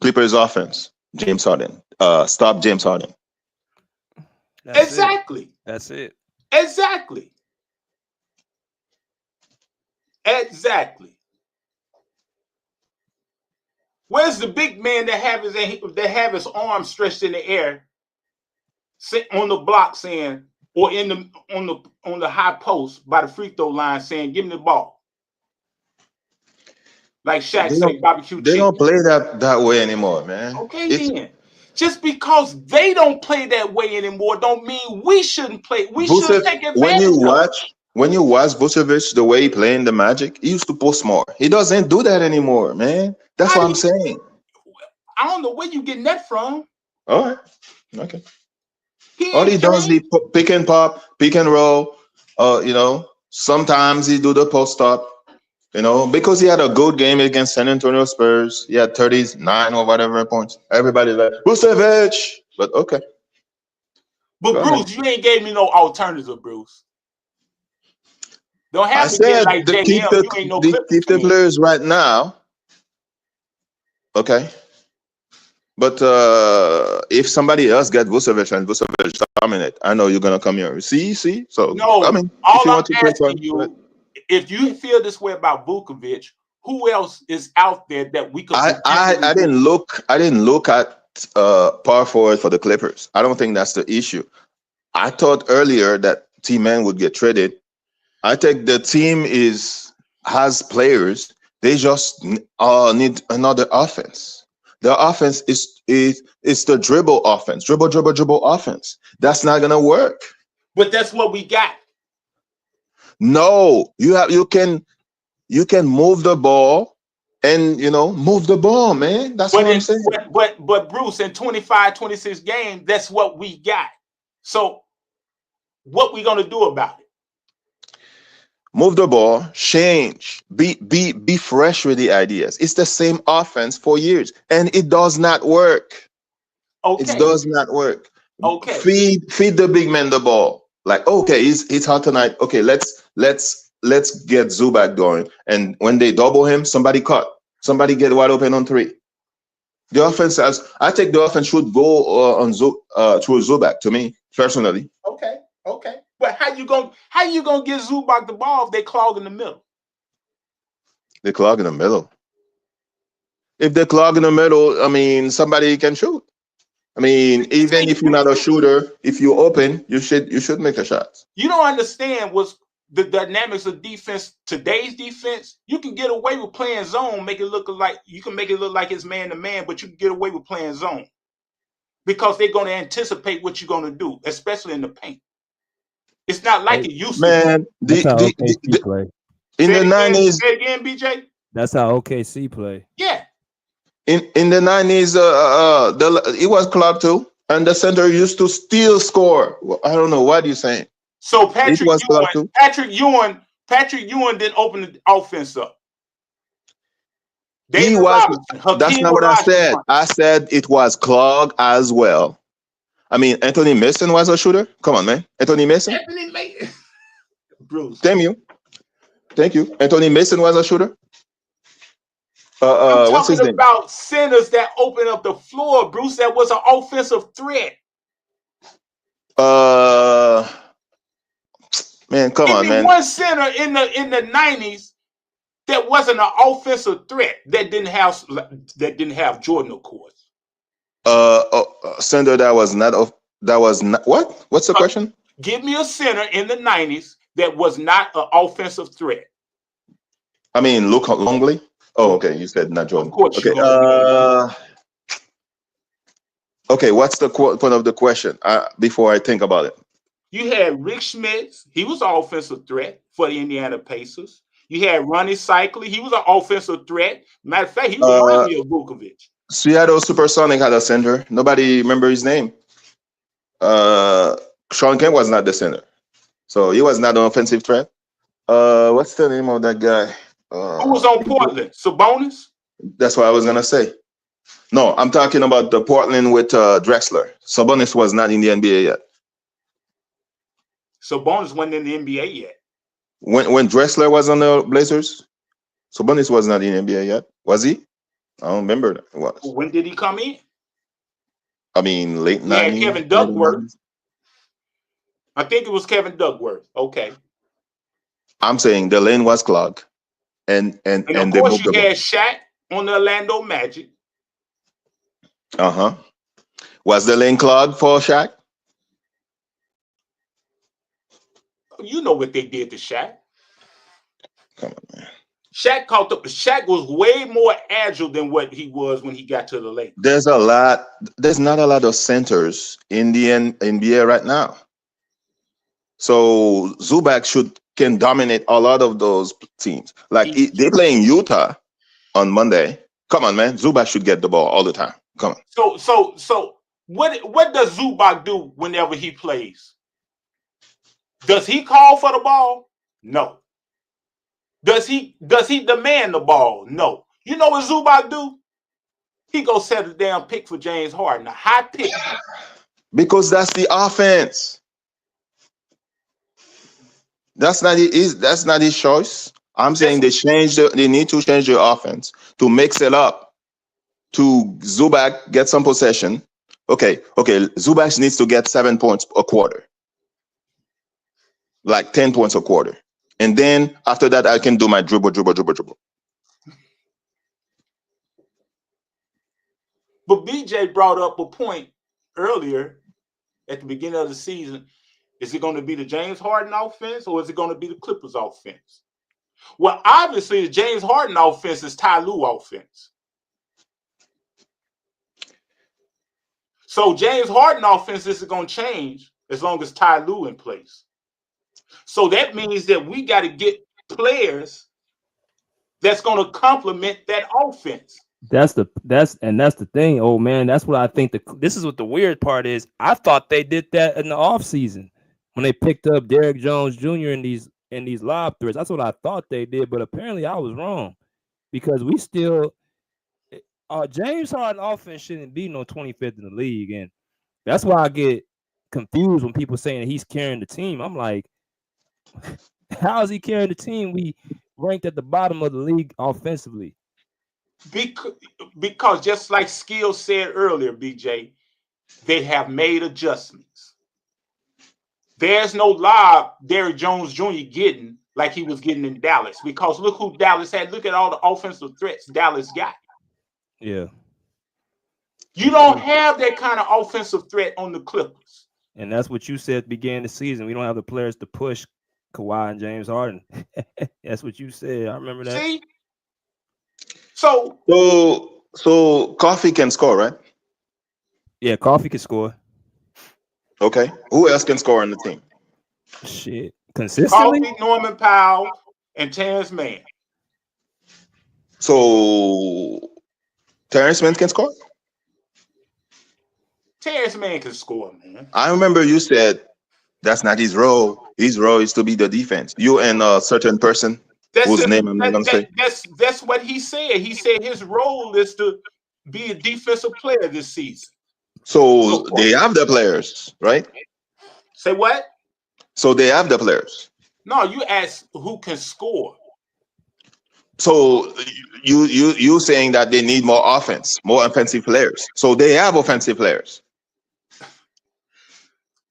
Clippers offense, James Harden. Stop James Harden. Exactly. That's it. Exactly. Where's the big man that have his arm stretched in the air, sit on the block saying, or on the high post by the free throw line saying, "Give me the ball"? Like Shaq say, barbecue They chicken. don't play that way anymore, man. Okay, then. Just because they don't play that way anymore, don't mean we shouldn't play. We should take advantage when you of watch Vucevic, the way he playing the Magic, he used to post more. He doesn't do that anymore, man. That's what I'm saying. I don't know where you getting that from. All right, okay. All he does is pick and pop, pick and roll. Sometimes he do the post up. Because he had a good game against San Antonio Spurs. He had 39 or whatever points. Everybody's like, Vucevic. But okay. But go Bruce, ahead. You ain't gave me no alternative, Bruce. Don't have I said like JM. You ain't no keep the players right now. Okay. But if somebody else get Vucevic and Vucevic dominate, I know you're gonna come here. See. So no, I mean, all I'm asking you, if you feel this way about Vucevic, who else is out there that we could? I didn't look at power forward for the Clippers. I don't think that's the issue. I thought earlier that T-Man would get traded. I think the team has players. They just need another offense. The offense is the dribble offense, dribble offense. That's not gonna work. But that's what we got. No, you can move the ball and move the ball, man. That's what I'm saying. But Bruce, in 25, 26 games, that's what we got. So what we gonna do about it? Move the ball, change, be fresh with the ideas. It's the same offense for years, and it does not work. Okay. It does not work. Okay. Feed the big man the ball. Like, okay, he's hot tonight. Okay, let's get Zubac going. And when they double him, somebody cut. Somebody get wide open on three. The offense I think the offense should go through Zubac, to me personally. Okay. But how you gonna get Zubac the ball if they clog in the middle? They clog in the middle. If they clog in the middle, I mean, somebody can shoot. I mean, even if you're not a shooter, if you open, you should make the shots. You don't understand what's the dynamics of defense. Today's defense, you can get away with playing zone, make it look like it's man to man, but you can get away with playing zone because they're going to anticipate what you're going to do, especially in the paint. It's not like it used to be. That's how OKC play. In the 90s. Say again, BJ? That's how OKC play. Yeah. In the 90s, it was club too, and the center used to still score. I don't know what you're saying. So Patrick Ewing didn't open the offense up. That's not what I said. I said it was clog as well. I mean, Anthony Mason was a shooter. Come on, man. Anthony Mason. Bruce. Thank you. Anthony Mason was a shooter. I'm what's his talking name? about centers that open up the floor, Bruce. That was an offensive threat. Man, come on, man. One center in the 90s that wasn't an offensive threat that didn't have Jordan, of course. Center that was not what? What's the question? Give me a center in the 90s that was not an offensive threat. I mean, Luke Longley. Oh, okay. You said not Jordan. Of course. Okay. Okay. What's the point of the question? Before I think about it. You had Rick Schmitz. He was an offensive threat for the Indiana Pacers. You had Ronnie Cycli. He was an offensive threat. Matter of fact, he reminded me of Vucevic. Seattle Supersonic had a center. Nobody remember his name. Sean Kemp was not the center, so he was not an offensive threat. What's the name of that guy? Who was on Portland? Sabonis? That's what I was gonna say. No, I'm talking about the Portland with Drexler. Sabonis was not in the NBA yet. Sabonis wasn't in the NBA yet. When Drexler was on the Blazers, Sabonis was not in the NBA yet. Was he? I don't remember that. It was. When did he come in? I mean, late 90s. Kevin Duckworth. I think it was Kevin Duckworth. Okay. I'm saying the lane was clogged. And of they course moved you had Shaq on the Orlando Magic. Was the lane clogged for Shaq? You know what they did to Shaq. Come on, man. Shaq caught up. Shaq was way more agile than what he was when he got to the Lakers. There's not a lot of centers in the NBA right now. So Zubac can dominate a lot of those teams. Like they're playing Utah on Monday. Come on, man. Zubac should get the ball all the time. Come on. So what does Zubac do whenever he plays? Does he call for the ball? No. Does he demand the ball? No. You know what Zubac do? He go set a damn pick for James Harden, a high pick. Because that's the offense. That's not his choice. I'm saying they need to change the offense to mix it up. To Zubac get some possession. Okay. Zubac needs to get 7 points a quarter. Like 10 points a quarter. And then after that, I can do my dribble. But BJ brought up a point earlier at the beginning of the season. Is it going to be the James Harden offense or is it going to be the Clippers offense? Well, obviously, the James Harden offense is Ty Lue offense. So James Harden offense isn't going to change as long as Ty Lue in place. So that means that we got to get players that's going to complement that offense. That's the thing. Oh man, that's what I think. This is what the weird part is. I thought they did that in the offseason when they picked up Derrick Jones Jr. in these lob threats. That's what I thought they did, but apparently I was wrong because we still James Harden offense shouldn't be no 25th in the league, and that's why I get confused when people saying that he's carrying the team. I'm like, how is he carrying the team? We ranked at the bottom of the league offensively. Because just like Skill said earlier, BJ, they have made adjustments. There's no lob Derrick Jones Jr. getting like he was getting in Dallas because look who Dallas had. Look at all the offensive threats Dallas got. Yeah. You don't have that kind of offensive threat on the Clippers. And that's what you said began the season. We don't have the players to push Kawhi and James Harden. That's what you said. I remember that. See? So Coffee can score, right? Yeah, Coffee can score. Okay. Who else can score on the team? Shit. Consistently? Coffee, Norman Powell, and Terrence Mann. So Terrence Mann can score? Terrence Mann can score, man. I remember you said that's not his role. His role is to be the defense. You and a certain person whose name I'm not going to say. That's what he said. He said his role is to be a defensive player this season. So they have the players, right? Say what? So they have the players. No, you asked who can score. So you saying that they need more offense, more offensive players. So they have offensive players.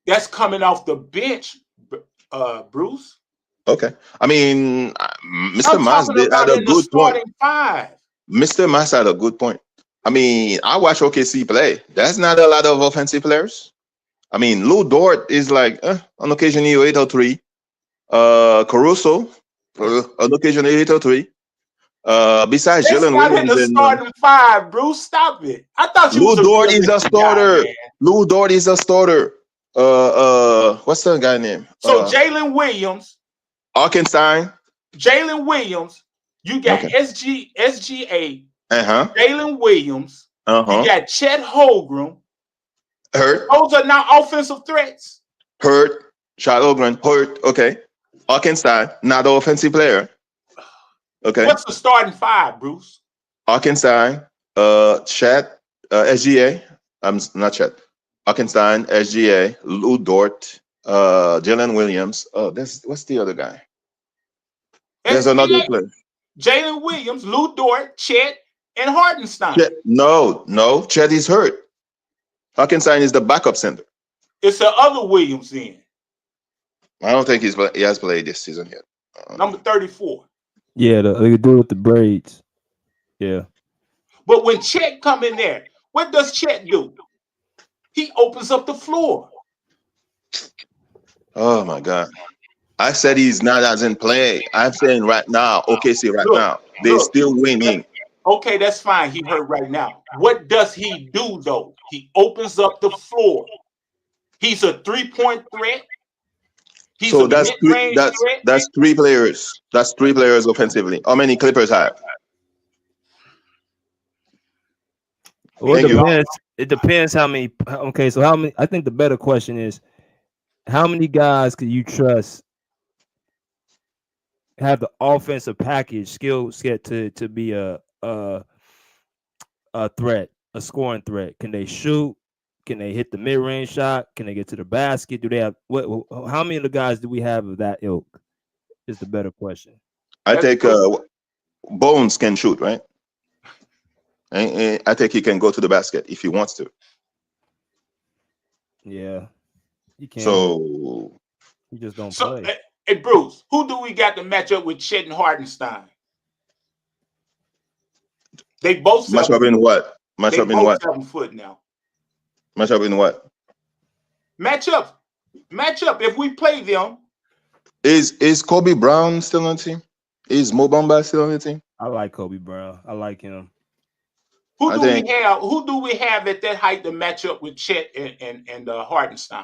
That's coming off the bench, Bruce. Okay. I mean, Mr. Mas had a good point. Mr. Mas had a good point. I mean, I watch OKC play. That's not a lot of offensive players. I mean, Lou Dort is like, on occasion, he 803. Caruso, on occasion, 803. Besides Jalen Williams. In the starting five, Bruce, stop it. I thought you Lou Dort is a starter. Lou Dort is a starter. What's the guy name? So Jalen Williams. Arkansas. Jalen Williams. You got SGA. Jalen Williams. You got Chet Holmgren. Hurt. Those are not offensive threats. Hurt. Chet Holmgren. Hurt. Okay. Arkansas, not an offensive player. Okay. What's the starting five, Bruce? Arkansas, Chet, SGA. I'm not Chet. Arkansas, SGA, Lou Dort, Jalen Williams. What's the other guy? There's another player. Jalen Williams, Lou Dort, Chet, and Hardenstein. No, Chet is hurt. Hartenstein is the backup center. It's the other Williams then. I don't think he has played this season yet. Number 34. Yeah, the dude with the braids. Yeah. But when Chet come in there, what does Chet do? He opens up the floor. Oh my God. I said he's not as in play. I'm saying right now, OKC right now, they're still winning. Okay, that's fine. He hurt right now. What does he do though? He opens up the floor. He's a 3-point threat. He's So a mid-range threat. That's 3 players. That's 3 players offensively. How many Clippers have? Well, it depends. It depends how many. Okay, so how many? I think the better question is, how many guys can you trust have the offensive package skill set to be a threat, a scoring threat? Can they shoot? Can they hit the mid-range shot? Can they get to the basket? Do they have what? How many of the guys do we have of that ilk? Is the better question. I think Bones can shoot, right? I think he can go to the basket if he wants to. Yeah, he can. So he just don't play. Hey, Bruce, who do we got to match up with Chet and Hartenstein? They both match up in what? Match up in what? 7 foot now. Match up in what? Match up. If we play them. Is Kobe Brown still on the team? Is Mo Bamba still on the team? I like Kobe Brown. I like him. Who do we have at that height to match up with Chet and Hartenstein?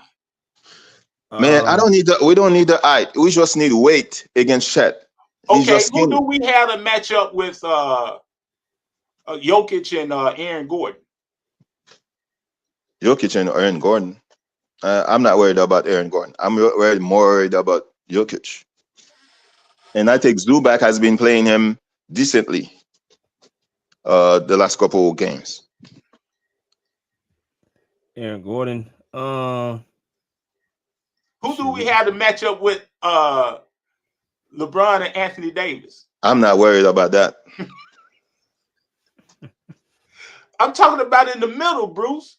Man, we don't need the height. We just need weight against Chet. Okay, who do we have to match up with Jokic and Aaron Gordon? Jokic and Aaron Gordon. I'm not worried about Aaron Gordon. I'm more worried about Jokic. And I think Zubac has been playing him decently the last couple of games. Aaron Gordon. Who do we have to match up with LeBron and Anthony Davis? I'm not worried about that. I'm talking about in the middle, Bruce.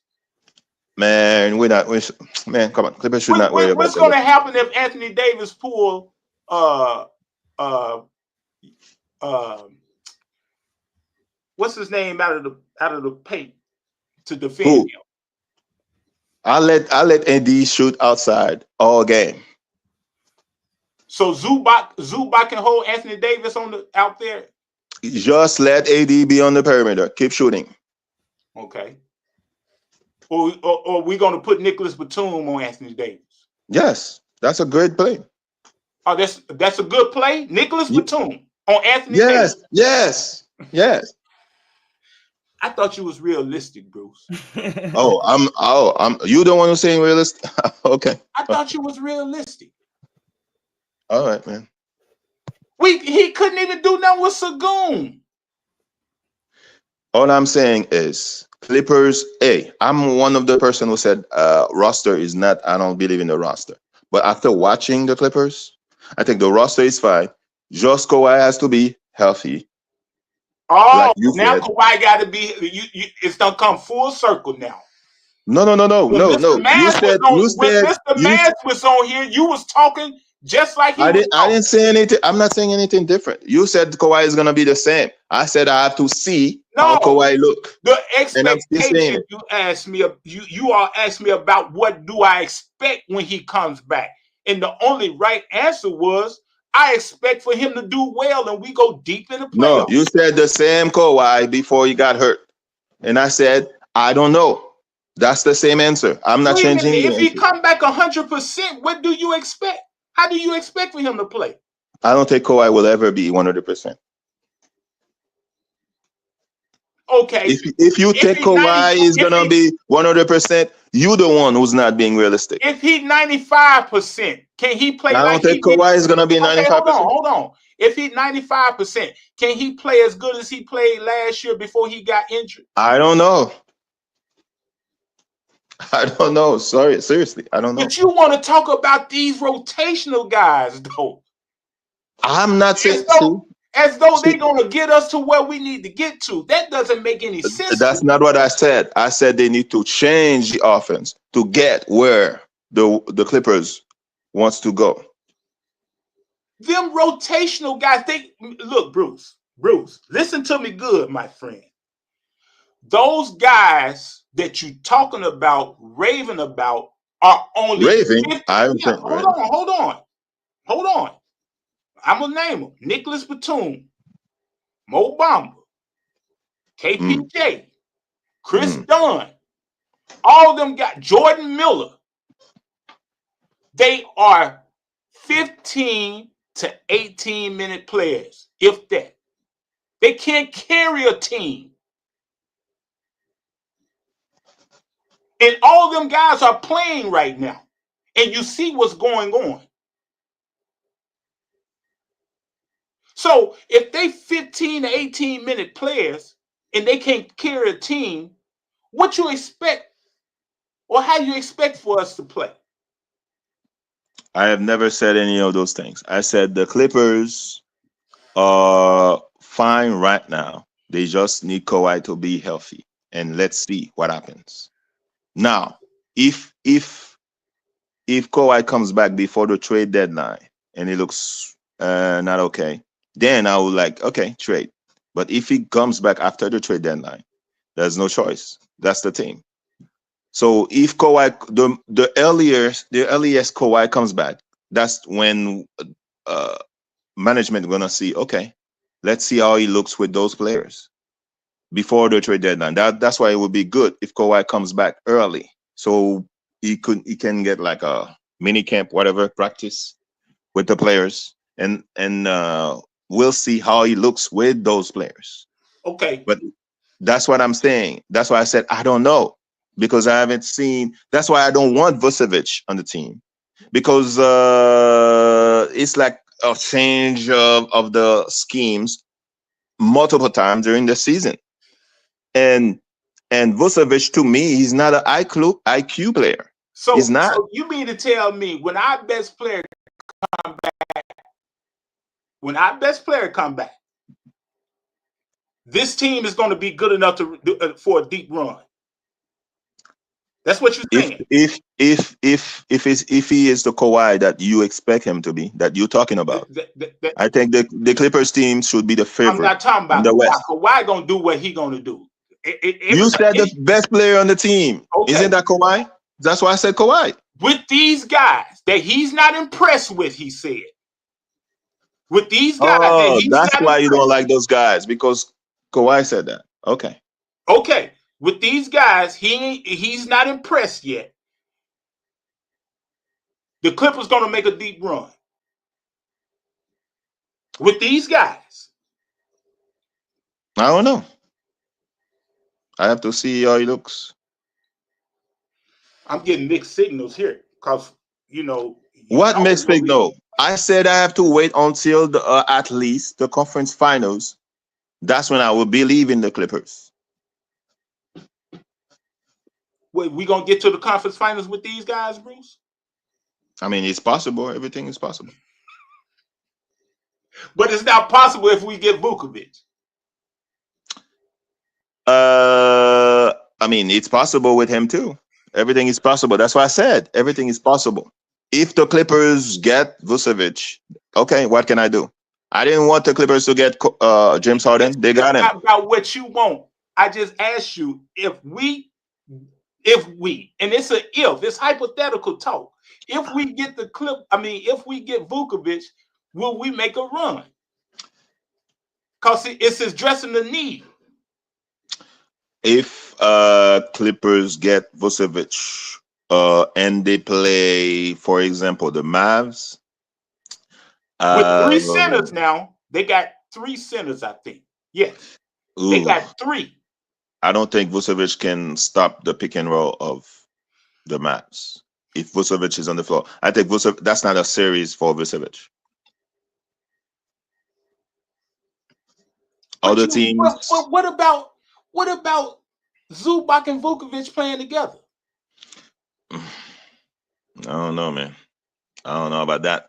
Man, come on. Clippers should not worry about that. What's going to happen if Anthony Davis pull what's his name out of the paint to defend him? I'll let AD shoot outside all game. So Zubac can hold Anthony Davis out there? Just let AD be on the perimeter. Keep shooting. Okay. Or we're going to put Nicholas Batum on Anthony Davis? Yes, that's a great play. Oh, that's a good play? Nicholas Batum on Anthony Davis? Yes. I thought you was realistic, Bruce. I'm you the one who's saying realistic? Okay. I thought you was realistic. All right, man. He couldn't even do nothing with Sagoon. All I'm saying is Clippers, I'm one of the person who said roster is not, I don't believe in the roster. But after watching the Clippers, I think the roster is fine. Just Kawhi has to be healthy. Oh, now Kawhi got to be. It's gonna come full circle now. No. When Mr. Maz was on here, you was talking just like he was. I didn't say anything. I'm not saying anything different. You said Kawhi is gonna be the same. I said I have to see how Kawhi look. The expectation you asked me, you all asked me about what do I expect when he comes back, and the only right answer was, I expect for him to do well, and we go deep in the playoffs. No, you said the same Kawhi before he got hurt. And I said, I don't know. That's the same answer. I'm not changing it. If he come back 100%, what do you expect? How do you expect for him to play? I don't think Kawhi will ever be 100%. Okay. If you think Kawhi is going to be 100%, you the one who's not being realistic. If he's 95%, can he play? I don't think Kawhi is going to be 95%. Hold on. If he's 95%, can he play as good as he played last year before he got injured? I don't know. Sorry, seriously, I don't know. But you want to talk about these rotational guys, though. I'm not saying as though they're going to get us to where we need to get to. That doesn't make any sense. That's not what I said. I said they need to change the offense to get where the Clippers wants to go. Them rotational guys, look, Bruce, listen to me good, my friend. Those guys that you talking about, raving about, are only raving. Hold on. Hold on. I'm going to name them. Nicholas Batum, Mo Bamba, KPJ, Chris Dunn. All of them got Jordan Miller. They are 15 to 18-minute players, if that. They can't carry a team. And all of them guys are playing right now. And you see what's going on. So if they 15 to 18-minute players and they can't carry a team, what you expect or how you expect for us to play? I have never said any of those things. I said the Clippers are fine right now. They just need Kawhi to be healthy. And let's see what happens. Now, if Kawhi comes back before the trade deadline and it looks not okay, then I would like, okay, trade. But if he comes back after the trade deadline, there's no choice. That's the team. So if Kawhi, the earliest Kawhi comes back, that's when management gonna see, okay, let's see how he looks with those players before the trade deadline. That's why it would be good if Kawhi comes back early, so he can get like a mini camp, whatever, practice with the players, and we'll see how he looks with those players. Okay. But that's what I'm saying. That's why I said I don't know, because I haven't seen. That's why I don't want Vucevic on the team, because it's like a change of the schemes multiple times during the season. And Vucevic, to me, he's not an IQ player. So, he's not. So you mean to tell me when our best player come back, this team is going to be good enough to for a deep run? That's what you're saying. If he is the Kawhi that you expect him to be, that you're talking about, I think the Clippers team should be the favorite. I'm not talking about in the Kawhi. West. Kawhi gonna do what he gonna do. You said the best player on the team. Okay. Isn't that Kawhi? That's why I said Kawhi. With these guys that he's not impressed with, he said. With these guys that he's that's not why you don't impressed like those guys, because Kawhi said that. Okay. Okay. With these guys, he's not impressed yet. The Clippers gonna make a deep run. With these guys. I don't know. I have to see how he looks. I'm getting mixed signals here because, you know. What mixed signal? I said I have to wait until at least the conference finals. That's when I will believe in the Clippers. Wait, we gonna get to the conference finals with these guys, Bruce? I mean, it's possible. Everything is possible. But it's not possible if we get Vucevic. I mean, it's possible with him too. Everything is possible. That's why I said everything is possible. If the Clippers get Vucevic, okay, what can I do? I didn't want the Clippers to get James Harden. They got him. Not about what you want. I just asked you if we, and it's it's hypothetical talk. If we get if we get Vucevic, will we make a run? Because it's addressing the need. If Clippers get Vucevic and they play, for example, the Mavs. With 3 centers now. They got 3 centers, I think. Yes. They got 3. I don't think Vucevic can stop the pick and roll of the Mavs. If Vucevic is on the floor, I think that's not a series for Vucevic. Other teams. What about Zubac and Vucevic playing together? I don't know, man. I don't know about that.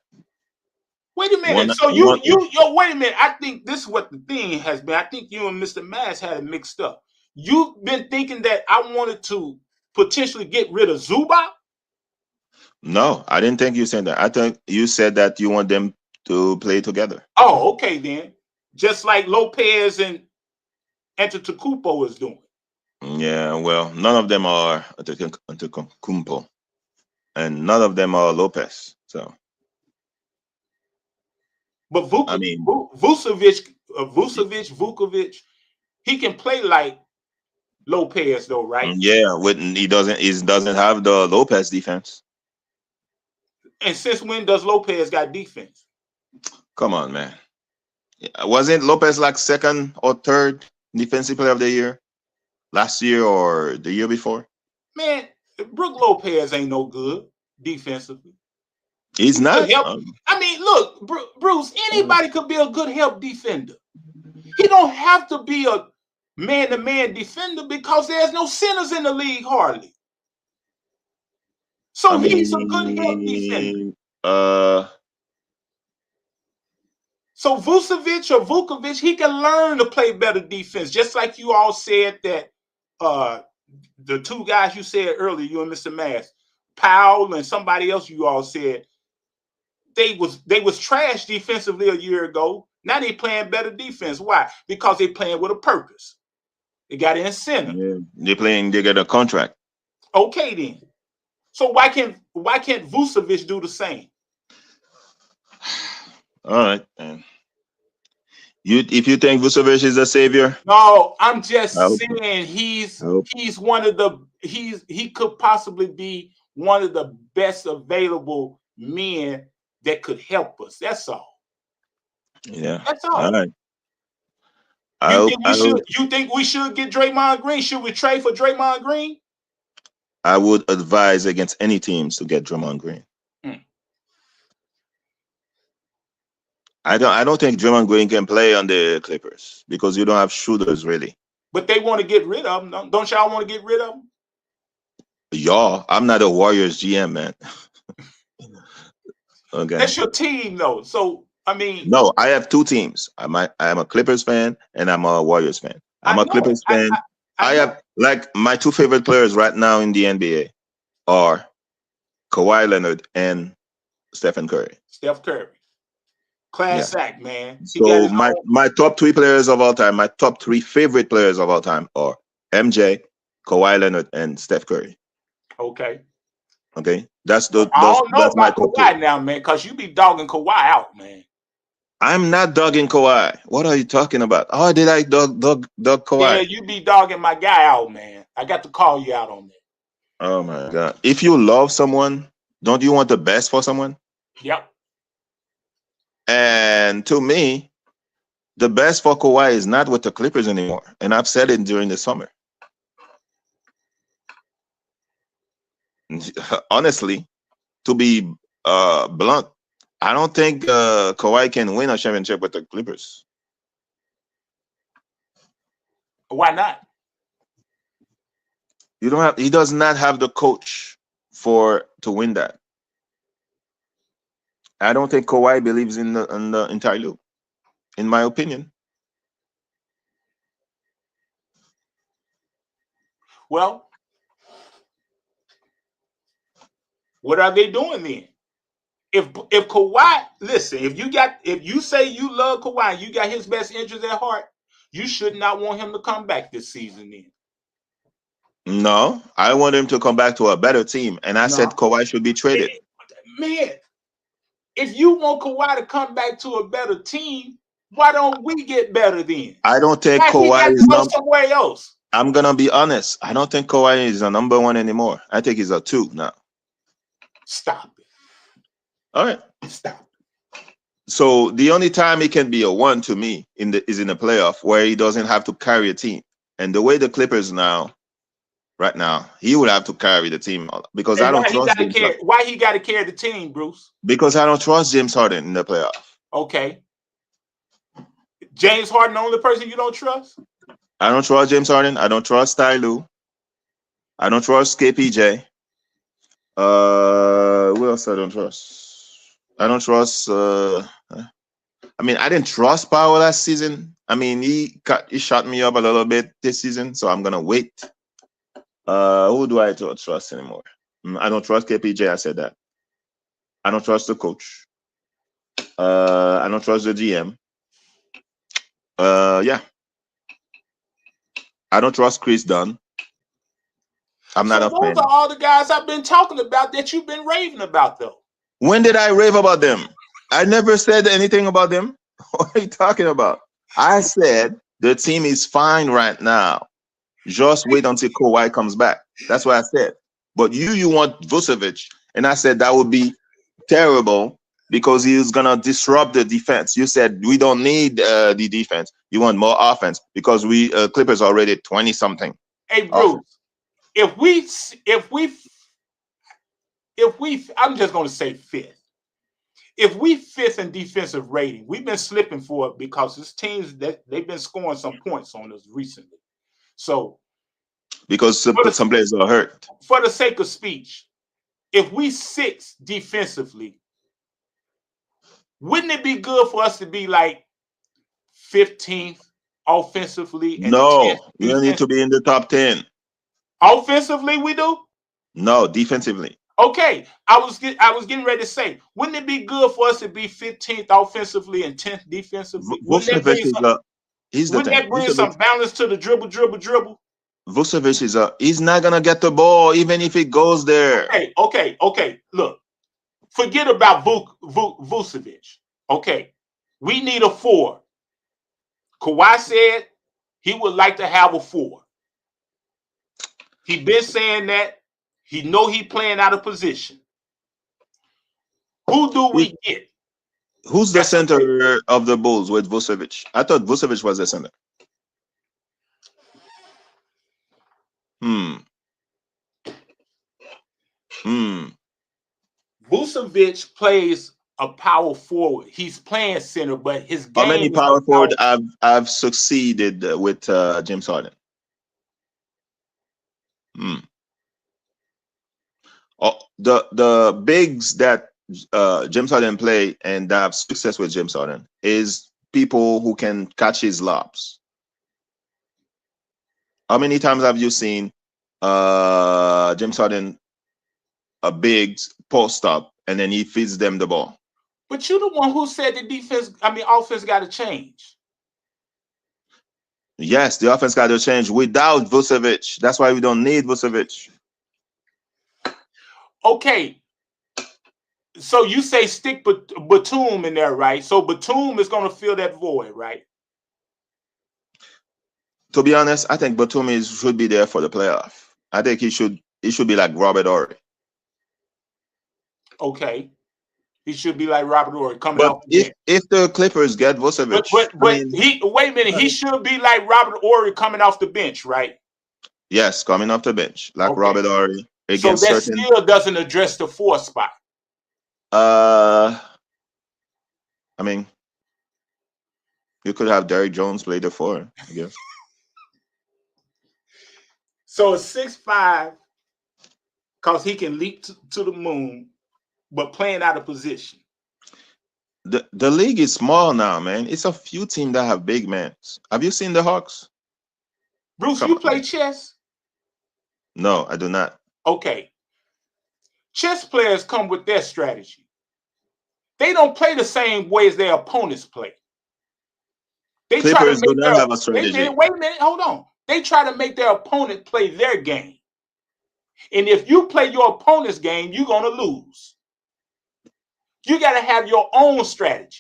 Wait a minute. Wait a minute. I think this is what the thing has been. I think you and Mr. Mass had it mixed up. You've been thinking that I wanted to potentially get rid of Zubac? No, I didn't think you said that. I think you said that you want them to play together. Oh, okay then. Just like Lopez and Antetokounmpo is doing. Yeah, well, none of them are Antetokounmpo, and none of them are Lopez. So But Vukovic, he can play like Lopez though, right? Yeah, he doesn't have the Lopez defense. And since when does Lopez got defense? Come on, man. Wasn't Lopez like second or third defensive player of the year last year or the year before? Man, Brook Lopez ain't no good defensively. He's not. I mean, look, Bruce, anybody could be a good help defender. He don't have to be a man-to-man defender because there's no centers in the league hardly. So he's a good help defender. So Vukovic, he can learn to play better defense, just like you all said that the two guys you said earlier, you and Mr. Mass, Powell and somebody else you all said, they was trash defensively a year ago. Now they playing better defense. Why? Because they playing with a purpose. They got an incentive. Yeah, they get a contract. Okay then. So why can't Vucevic do the same? All right, man. If you think Vucevic is a savior? No, I'm just saying he could possibly be one of the best available men that could help us. That's all. Yeah. That's all. All right. You think we should get Draymond Green? Should we trade for Draymond Green? I would advise against any teams to get Draymond Green. I don't think Draymond Green can play on the Clippers because you don't have shooters really. But they want to get rid of him. Don't y'all want to get rid of him? Y'all, I'm not a Warriors GM, man. Okay. That's your team, though. So I mean, no, I have two teams. I'm a Clippers fan and I'm a Warriors fan. I'm a Clippers fan. I have like my two favorite players right now in the NBA are Kawhi Leonard and Stephen Curry. Steph Curry. Class act, man. So my top three players of all time, my top three favorite players of all time are MJ, Kawhi Leonard, and Steph Curry. Okay. Okay. That's my top Kawhi now, man, because you be dogging Kawhi out, man. I'm not dogging Kawhi. What are you talking about? Oh, did I dog Kawhi? Yeah, you be dogging my guy out, man. I got to call you out on that. Oh my God. If you love someone, don't you want the best for someone? Yep. And to me, the best for Kawhi is not with the Clippers anymore. And I've said it during the summer. Honestly, to be blunt, I don't think Kawhi can win a championship with the Clippers. Why not? He does not have the coach to win that. I don't think Kawhi believes in the entire loop, in my opinion. Well, what are they doing then? If Kawhi, listen, if you say you love Kawhi, you got his best interest at heart, you should not want him to come back this season then. No, I want him to come back to a better team, and I said Kawhi should be traded. Man, if you want Kawhi to come back to a better team, why don't we get better then? I don't think Kawhi is somewhere else. I'm gonna be honest. I don't think Kawhi is a number one anymore. I think he's a 2 now. Stop it. All right. Stop. So the only time he can be a 1 to me is in the playoff where he doesn't have to carry a team. And the way the Clippers right now, he would have to carry the team because I don't trust him. Why he got to carry the team, Bruce? Because I don't trust James Harden in the playoff. Okay. James Harden, the only person you don't trust? I don't trust James Harden. I don't trust Ty Lue. I don't trust KPJ. Who else I don't trust? I don't trust. I mean, I didn't trust Powell last season. I mean, he shot me up a little bit this season, so I'm gonna wait. Who do I trust anymore? I don't trust KPJ. I said that. I don't trust the coach. I don't trust the GM. Yeah. I don't trust Chris Dunn. I'm not a fan. Those are all the guys I've been talking about that you've been raving about, though. When did I rave about them? I never said anything about them. What are you talking about? I said the team is fine right now. Just wait until Kawhi comes back. That's what I said. But you want Vucevic, and I said that would be terrible because he's gonna disrupt the defense. You said we don't need the defense. You want more offense because we Clippers already 20 something. Hey Bruce, if we, I'm just gonna say fifth. If we fifth in defensive rating, we've been slipping for it because this teams that they've been scoring some points on us recently. So because some players are hurt. For the sake of speech, if we sixth defensively, wouldn't it be good for us to be like 15th offensively? And no, you don't need to be in the top 10. Offensively, we do. No, defensively. Okay, I was getting ready to say, wouldn't it be good for us to be 15th offensively and 10th defensively? Wouldn't that bring some balance to the dribble? Vucevic he's not gonna get the ball even if it goes there. Okay. Look, forget about Vucevic. Okay, we need a 4. Kawhi said he would like to have a 4. He been saying that. He know he playing out of position. Who do we get? Who's the center of the Bulls with Vucevic? I thought Vucevic was the center. Vucevic plays a power forward. He's playing center, but his game. How many power forward have succeeded with James Harden? Oh, the bigs that James Harden play and have success with James Harden is people who can catch his lobs. How many times have you seen James Harden a big post up and then he feeds them the ball? But you're the one who said the offense got to change. Yes, the offense got to change without Vucevic. That's why we don't need Vucevic. Okay, so you say stick Batum in there, right? So Batum is going to fill that void, right? To be honest, I think Batum should be there for the playoff. I think he should be like Robert Horry. Okay, he should be like Robert Horry coming off the bench. If the Clippers get Vucevic, wait a minute, he should be like Robert Horry coming off the bench, right? Yes, coming off the bench like Robert Horry. So that still doesn't address the 4 spot. I mean, you could have Derrick Jones play the 4, I guess. So a 6'5", because he can leap to the moon, but playing out of position. The league is small now, man. It's a few teams that have big men. Have you seen the Hawks? Bruce, you play chess? No, I do not. Okay. Chess players come with their strategy. They don't play the same way as their opponents play. Clippers do not have a strategy. Wait a minute, hold on. They try to make their opponent play their game. And if you play your opponent's game, you're going to lose. You got to have your own strategy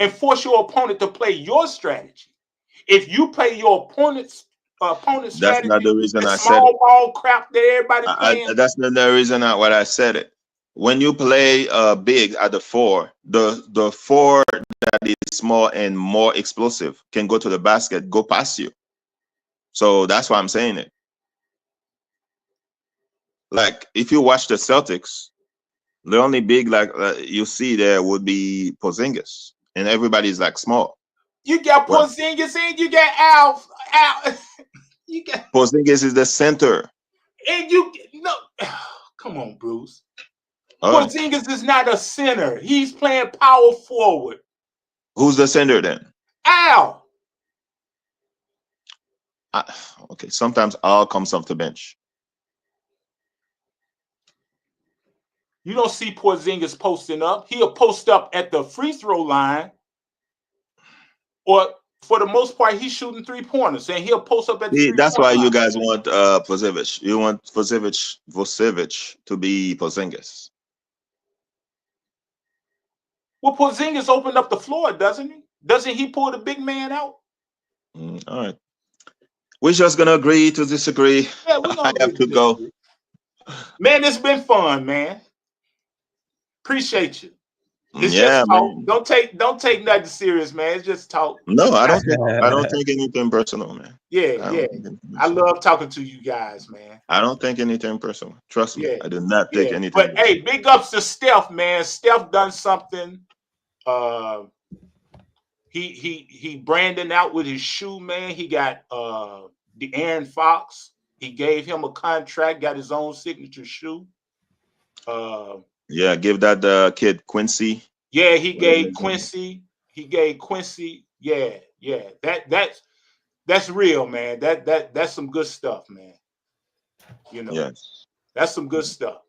and force your opponent to play your strategy. If you play your opponent's strategy, that's not the reason I said small ball crap that everybody playing. That's not the reason what I said it. When you play big at the 4, the 4 that is small and more explosive can go to the basket, go past you. So that's why I'm saying it. Like if you watch the Celtics, the only big you see there would be Porzingis, and everybody's like small. You got Porzingis and you got Al. You got Porzingis is the center. And come on, Bruce. Porzingis is not a center. He's playing power forward. Who's the center then? Al. Okay, sometimes Al comes off the bench. You don't see Porzingis posting up. He'll post up at the free throw line, or for the most part, he's shooting 3-pointers, and he'll post up at the That's why you guys want Vucevic. You want Vucevic to be Porzingis. Well, Porzingis opened up the floor, doesn't he? Doesn't he pull the big man out? All right. We're just gonna agree to disagree. Yeah, we're gonna I have to go. Man, it's been fun, man. Appreciate you. It's Yeah, just talk. man. Don't take nothing serious, man. It's just talk. No, I don't think anything personal, man. Yeah. I love talking to you guys, man. I don't think anything personal. Trust me. Yeah. I do not take anything But personal. hey, big ups to Steph, man. Steph done something. He branding out with his shoe, man. He got the Aaron Fox. He gave him a contract, got his own signature shoe. Yeah, give that kid Quincy. Yeah, he gave Quincy. Yeah. That's real, man. That's some good stuff, man. You know, yes, that's some good stuff.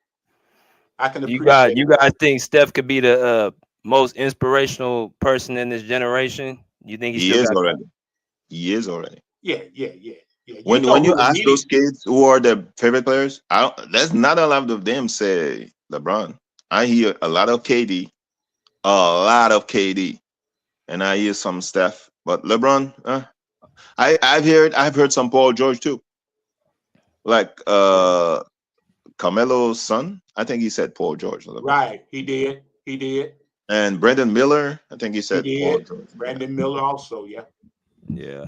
I can appreciate. You guys think Steph could be the most inspirational person in this generation? You think he is already? He is already. Yeah. When you ask those kids who are their favorite players, there's not a lot of them say LeBron. I hear a lot of KD, and I hear some Steph. But LeBron, I've heard some Paul George too. Like Carmelo's son, I think he said Paul George. Right, he did. And Brandon Miller, I think he said Paul George. Brandon Miller also, yeah. Yeah.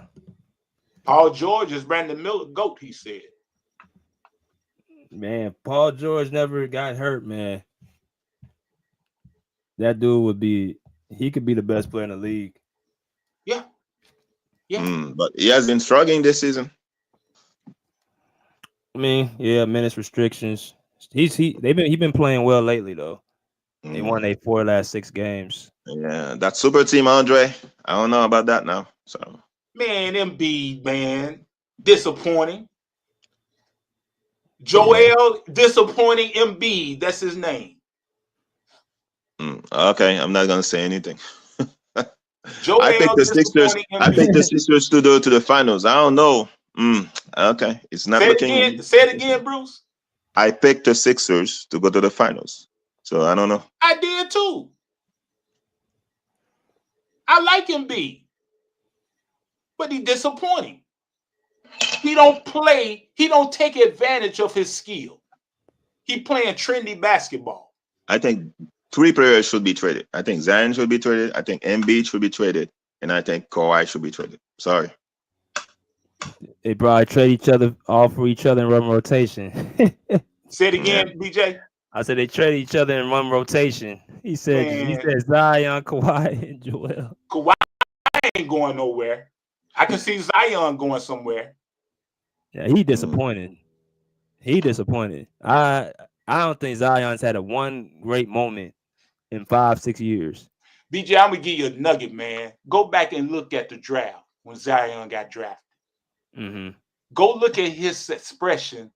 Paul George is Brandon Miller GOAT, he said. Man, Paul George never got hurt, man. That dude he could be the best player in the league. Yeah. But he has been struggling this season. I mean, yeah, minutes restrictions. He's been playing well lately though. They won their 4 last 6 games. Yeah, that super team, Andre. I don't know about that now. So man, Embiid, man, disappointing. Joel, disappointing. Embiid, that's his name. Okay, I'm not gonna say anything. Joel, I picked the Sixers. I picked the Sixers to go to the finals. I don't know. Okay, it's not looking. Say it again, Bruce. I picked the Sixers to go to the finals, so I don't know. I did too. I like Embiid, but he's disappointing. He don't play. He don't take advantage of his skill. He playing trendy basketball. I think 3 players should be traded. I think Zion should be traded. I think Embiid should be traded, and I think Kawhi should be traded. Sorry. They probably trade each other off for each other and run rotation. Say it again, BJ. I said they trade each other and run rotation. He said Zion, Kawhi, and Joel. Kawhi ain't going nowhere. I can see Zion going somewhere. Yeah, he disappointed. I don't think Zion's had one great moment in 5-6 years. BJ, I'm gonna give you a nugget, man. Go back and look at the draft when Zion got drafted. Go look at his expression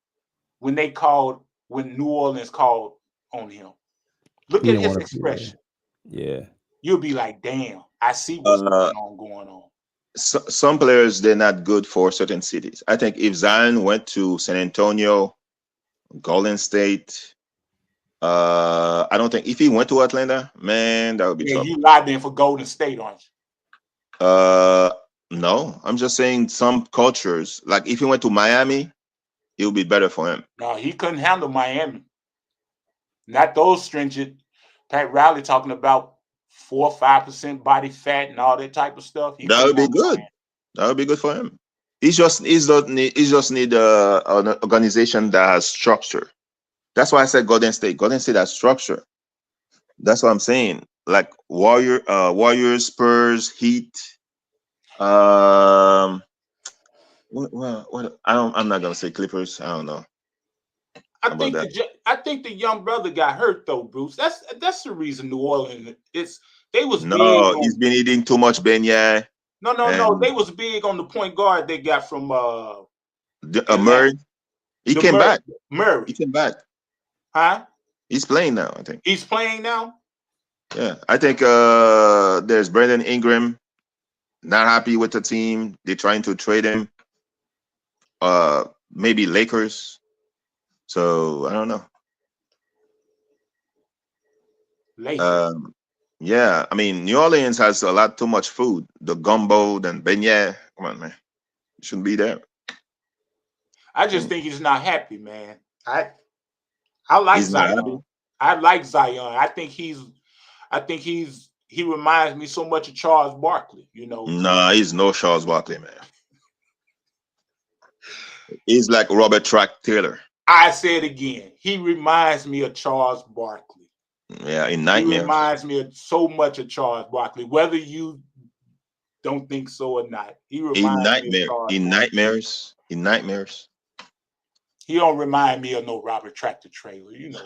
when New Orleans called on him. Look at his expression. Yeah. You'll be like, damn, I see what's going on. Some players, they're not good for certain cities. I think if Zion went to San Antonio, Golden State, I don't think if he went to Atlanta, man, that would be trouble. You lied there for Golden State, aren't you? No, I'm just saying some cultures, like if he went to Miami, it would be better for him. No, he couldn't handle Miami. Not those stringent. Pat Riley talking about 4 or 5% body fat and all that type of stuff. That would be good. Miami. That would be good for him. He just need an organization that has structure. That's why I said Golden State. Golden State has structure. That's what I'm saying. Like Warriors, Spurs, Heat. What? I'm not gonna say Clippers. I don't know. I think the young brother got hurt though, Bruce. That's the reason New Orleans. He's been eating too much beignet. No. They was big on the point guard they got from Murray. He came back. Murray. He came back. Huh? He's playing now. I think he's playing now. Yeah, I think there's Brandon Ingram. Not happy with the team. They're trying to trade him. Maybe Lakers. So I don't know. Lakers. Yeah, I mean, New Orleans has a lot too much food. The gumbo and beignet. Come on, man. You shouldn't be there. I just think he's not happy, man. I like He's not happy. Zion. I like Zion. I think he reminds me so much of Charles Barkley, you know. Nah, he's no Charles Barkley, man. He's like Robert Track Taylor. I say it again. He reminds me of Charles Barkley. Yeah, in Nightmares. He reminds me of so much of Charles Barkley, whether you don't think so or not. He reminds me of Charles Nightmares. In Nightmares. He don't remind me of no Robert Tractor Trailer, you know.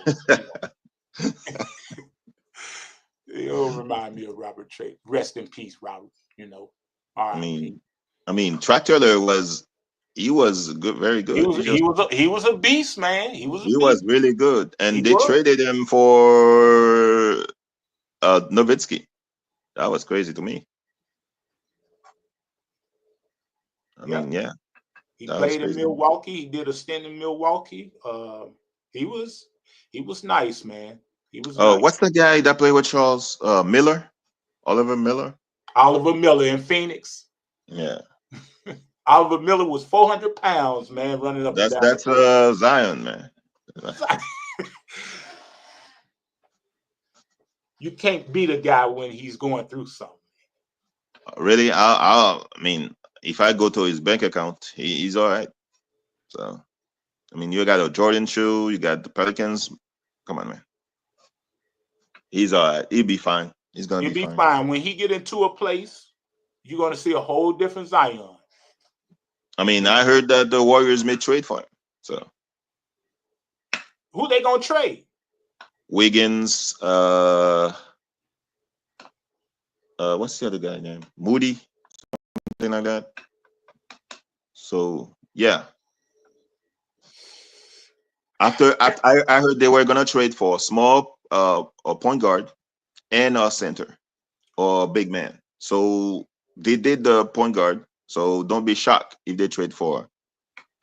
He don't remind me of Robert Tractor. Rest in peace, Robert. You know. I mean, Track Taylor was good, very good. He was a beast, man. He was really good, and they traded him for Nowitzki. That was crazy to me. I mean, yeah. He played in Milwaukee. He did a stint in Milwaukee. He was nice, man. He was. Oh, nice. What's the guy that played with Charles Miller? Oliver Miller. Oliver Miller in Phoenix. Yeah. Oliver Miller was 400 pounds, man, running up. That's Zion, man. You can't beat a guy when he's going through something. Really? I mean, if I go to his bank account, he's all right. So, I mean, you got a Jordan shoe, you got the Pelicans. Come on, man. He's all right. He'll be fine. He's gonna be fine. When he get into a place, you're gonna see a whole different Zion. I mean, I heard that the Warriors may trade for him. So, who they gonna trade? Wiggins. What's the other guy name? Moody, something like that. So yeah. After I heard they were gonna trade for a small a point guard and a center or a big man. So they did the point guard. So don't be shocked if they trade for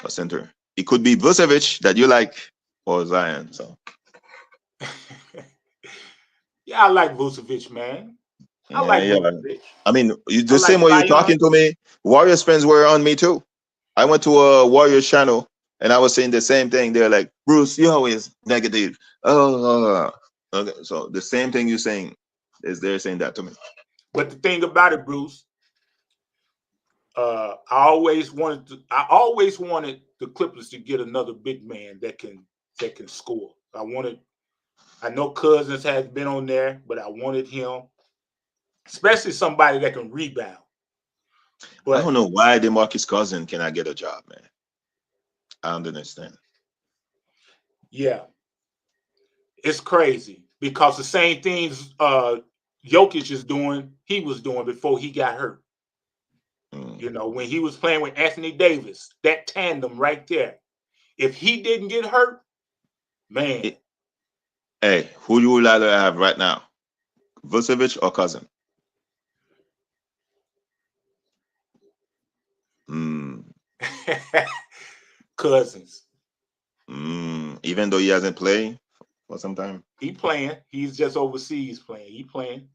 a center. It could be Vucevic that you like or Zion. So yeah, I like Vucevic, man. I like Vucevic. I mean, the same way you're talking to me, Warriors fans were on me too. I went to a Warriors channel and I was saying the same thing. They're like, Bruce, you're always negative. Oh, okay. So the same thing you're saying is they're saying that to me. But the thing about it, Bruce, I always wanted the Clippers to get another big man that can score. I know Cousins has been on there, but I wanted him, especially somebody that can rebound. But I don't know why DeMarcus Cousins cannot get a job, man. I don't understand. Yeah, it's crazy because the same things Jokic is doing, he was doing before he got hurt. You know, when he was playing with Anthony Davis, that tandem right there. If he didn't get hurt, man. Hey, who you would rather have right now? Vucevic or Cousins? Cousins. Even though he hasn't played for some time? He playing. He's just overseas playing. He playing.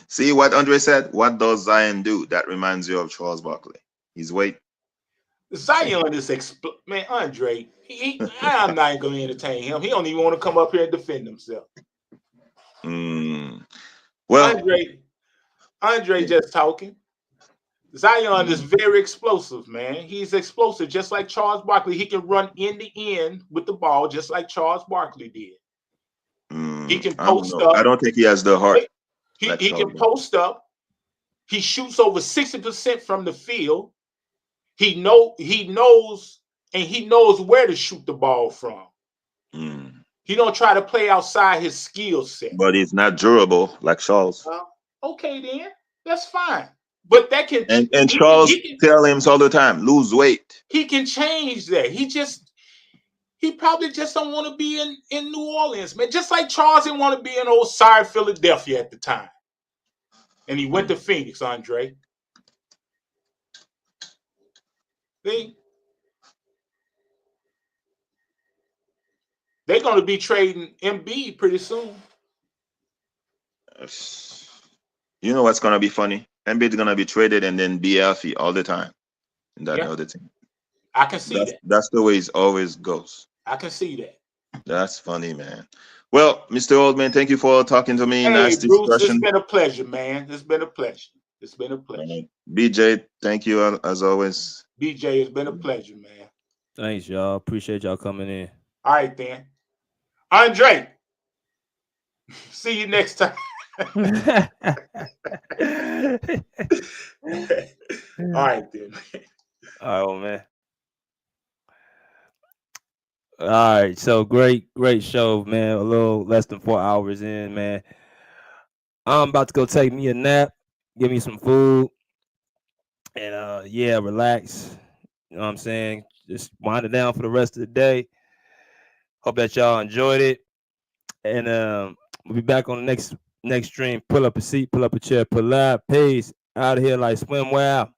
See what Andre said? What does Zion do that reminds you of Charles Barkley? His weight. Zion is man, Andre. I'm not going to entertain him. He don't even want to come up here and defend himself. Well, Andre just talking. Zion is very explosive, man. He's explosive, just like Charles Barkley. He can run end to end with the ball, just like Charles Barkley did. He can post up. I don't think he has the heart. He can post up. He shoots over 60% from the field. He knows where to shoot the ball from. He don't try to play outside his skill set. But he's not durable like Charles. Okay, then that's fine. But that can and Charles tell him all the time, lose weight. He can change that. He probably just don't want to be in New Orleans, man. Just like Charles didn't want to be in old sorry Philadelphia at the time. And he went to Phoenix, Andre. See? They're going to be trading Embiid pretty soon. You know what's gonna be funny? Embiid's gonna be traded and then be healthy all the time in that other team. I can see that. That's the way it always goes. I can see that. That's funny, man. Well, Mr. Oldman, thank you for talking to me. Hey, nice Bruce, discussion. it's been a pleasure, man. It's been a pleasure. It's been a pleasure. BJ, thank you as always. BJ, it's been a pleasure, man. Thanks, y'all. Appreciate y'all coming in. All right, then. Andre, see you next time. All right, then. Oh, man. All right, so great show, man. A little less than 4 hours in, man. I'm about to go take me a nap, give me some food, and yeah, relax. You know what I'm saying? Just wind it down for the rest of the day. Hope that y'all enjoyed it, and we'll be back on the next stream. Pull up a seat, pull up a chair, pull up. Peace. Out of here like swim well.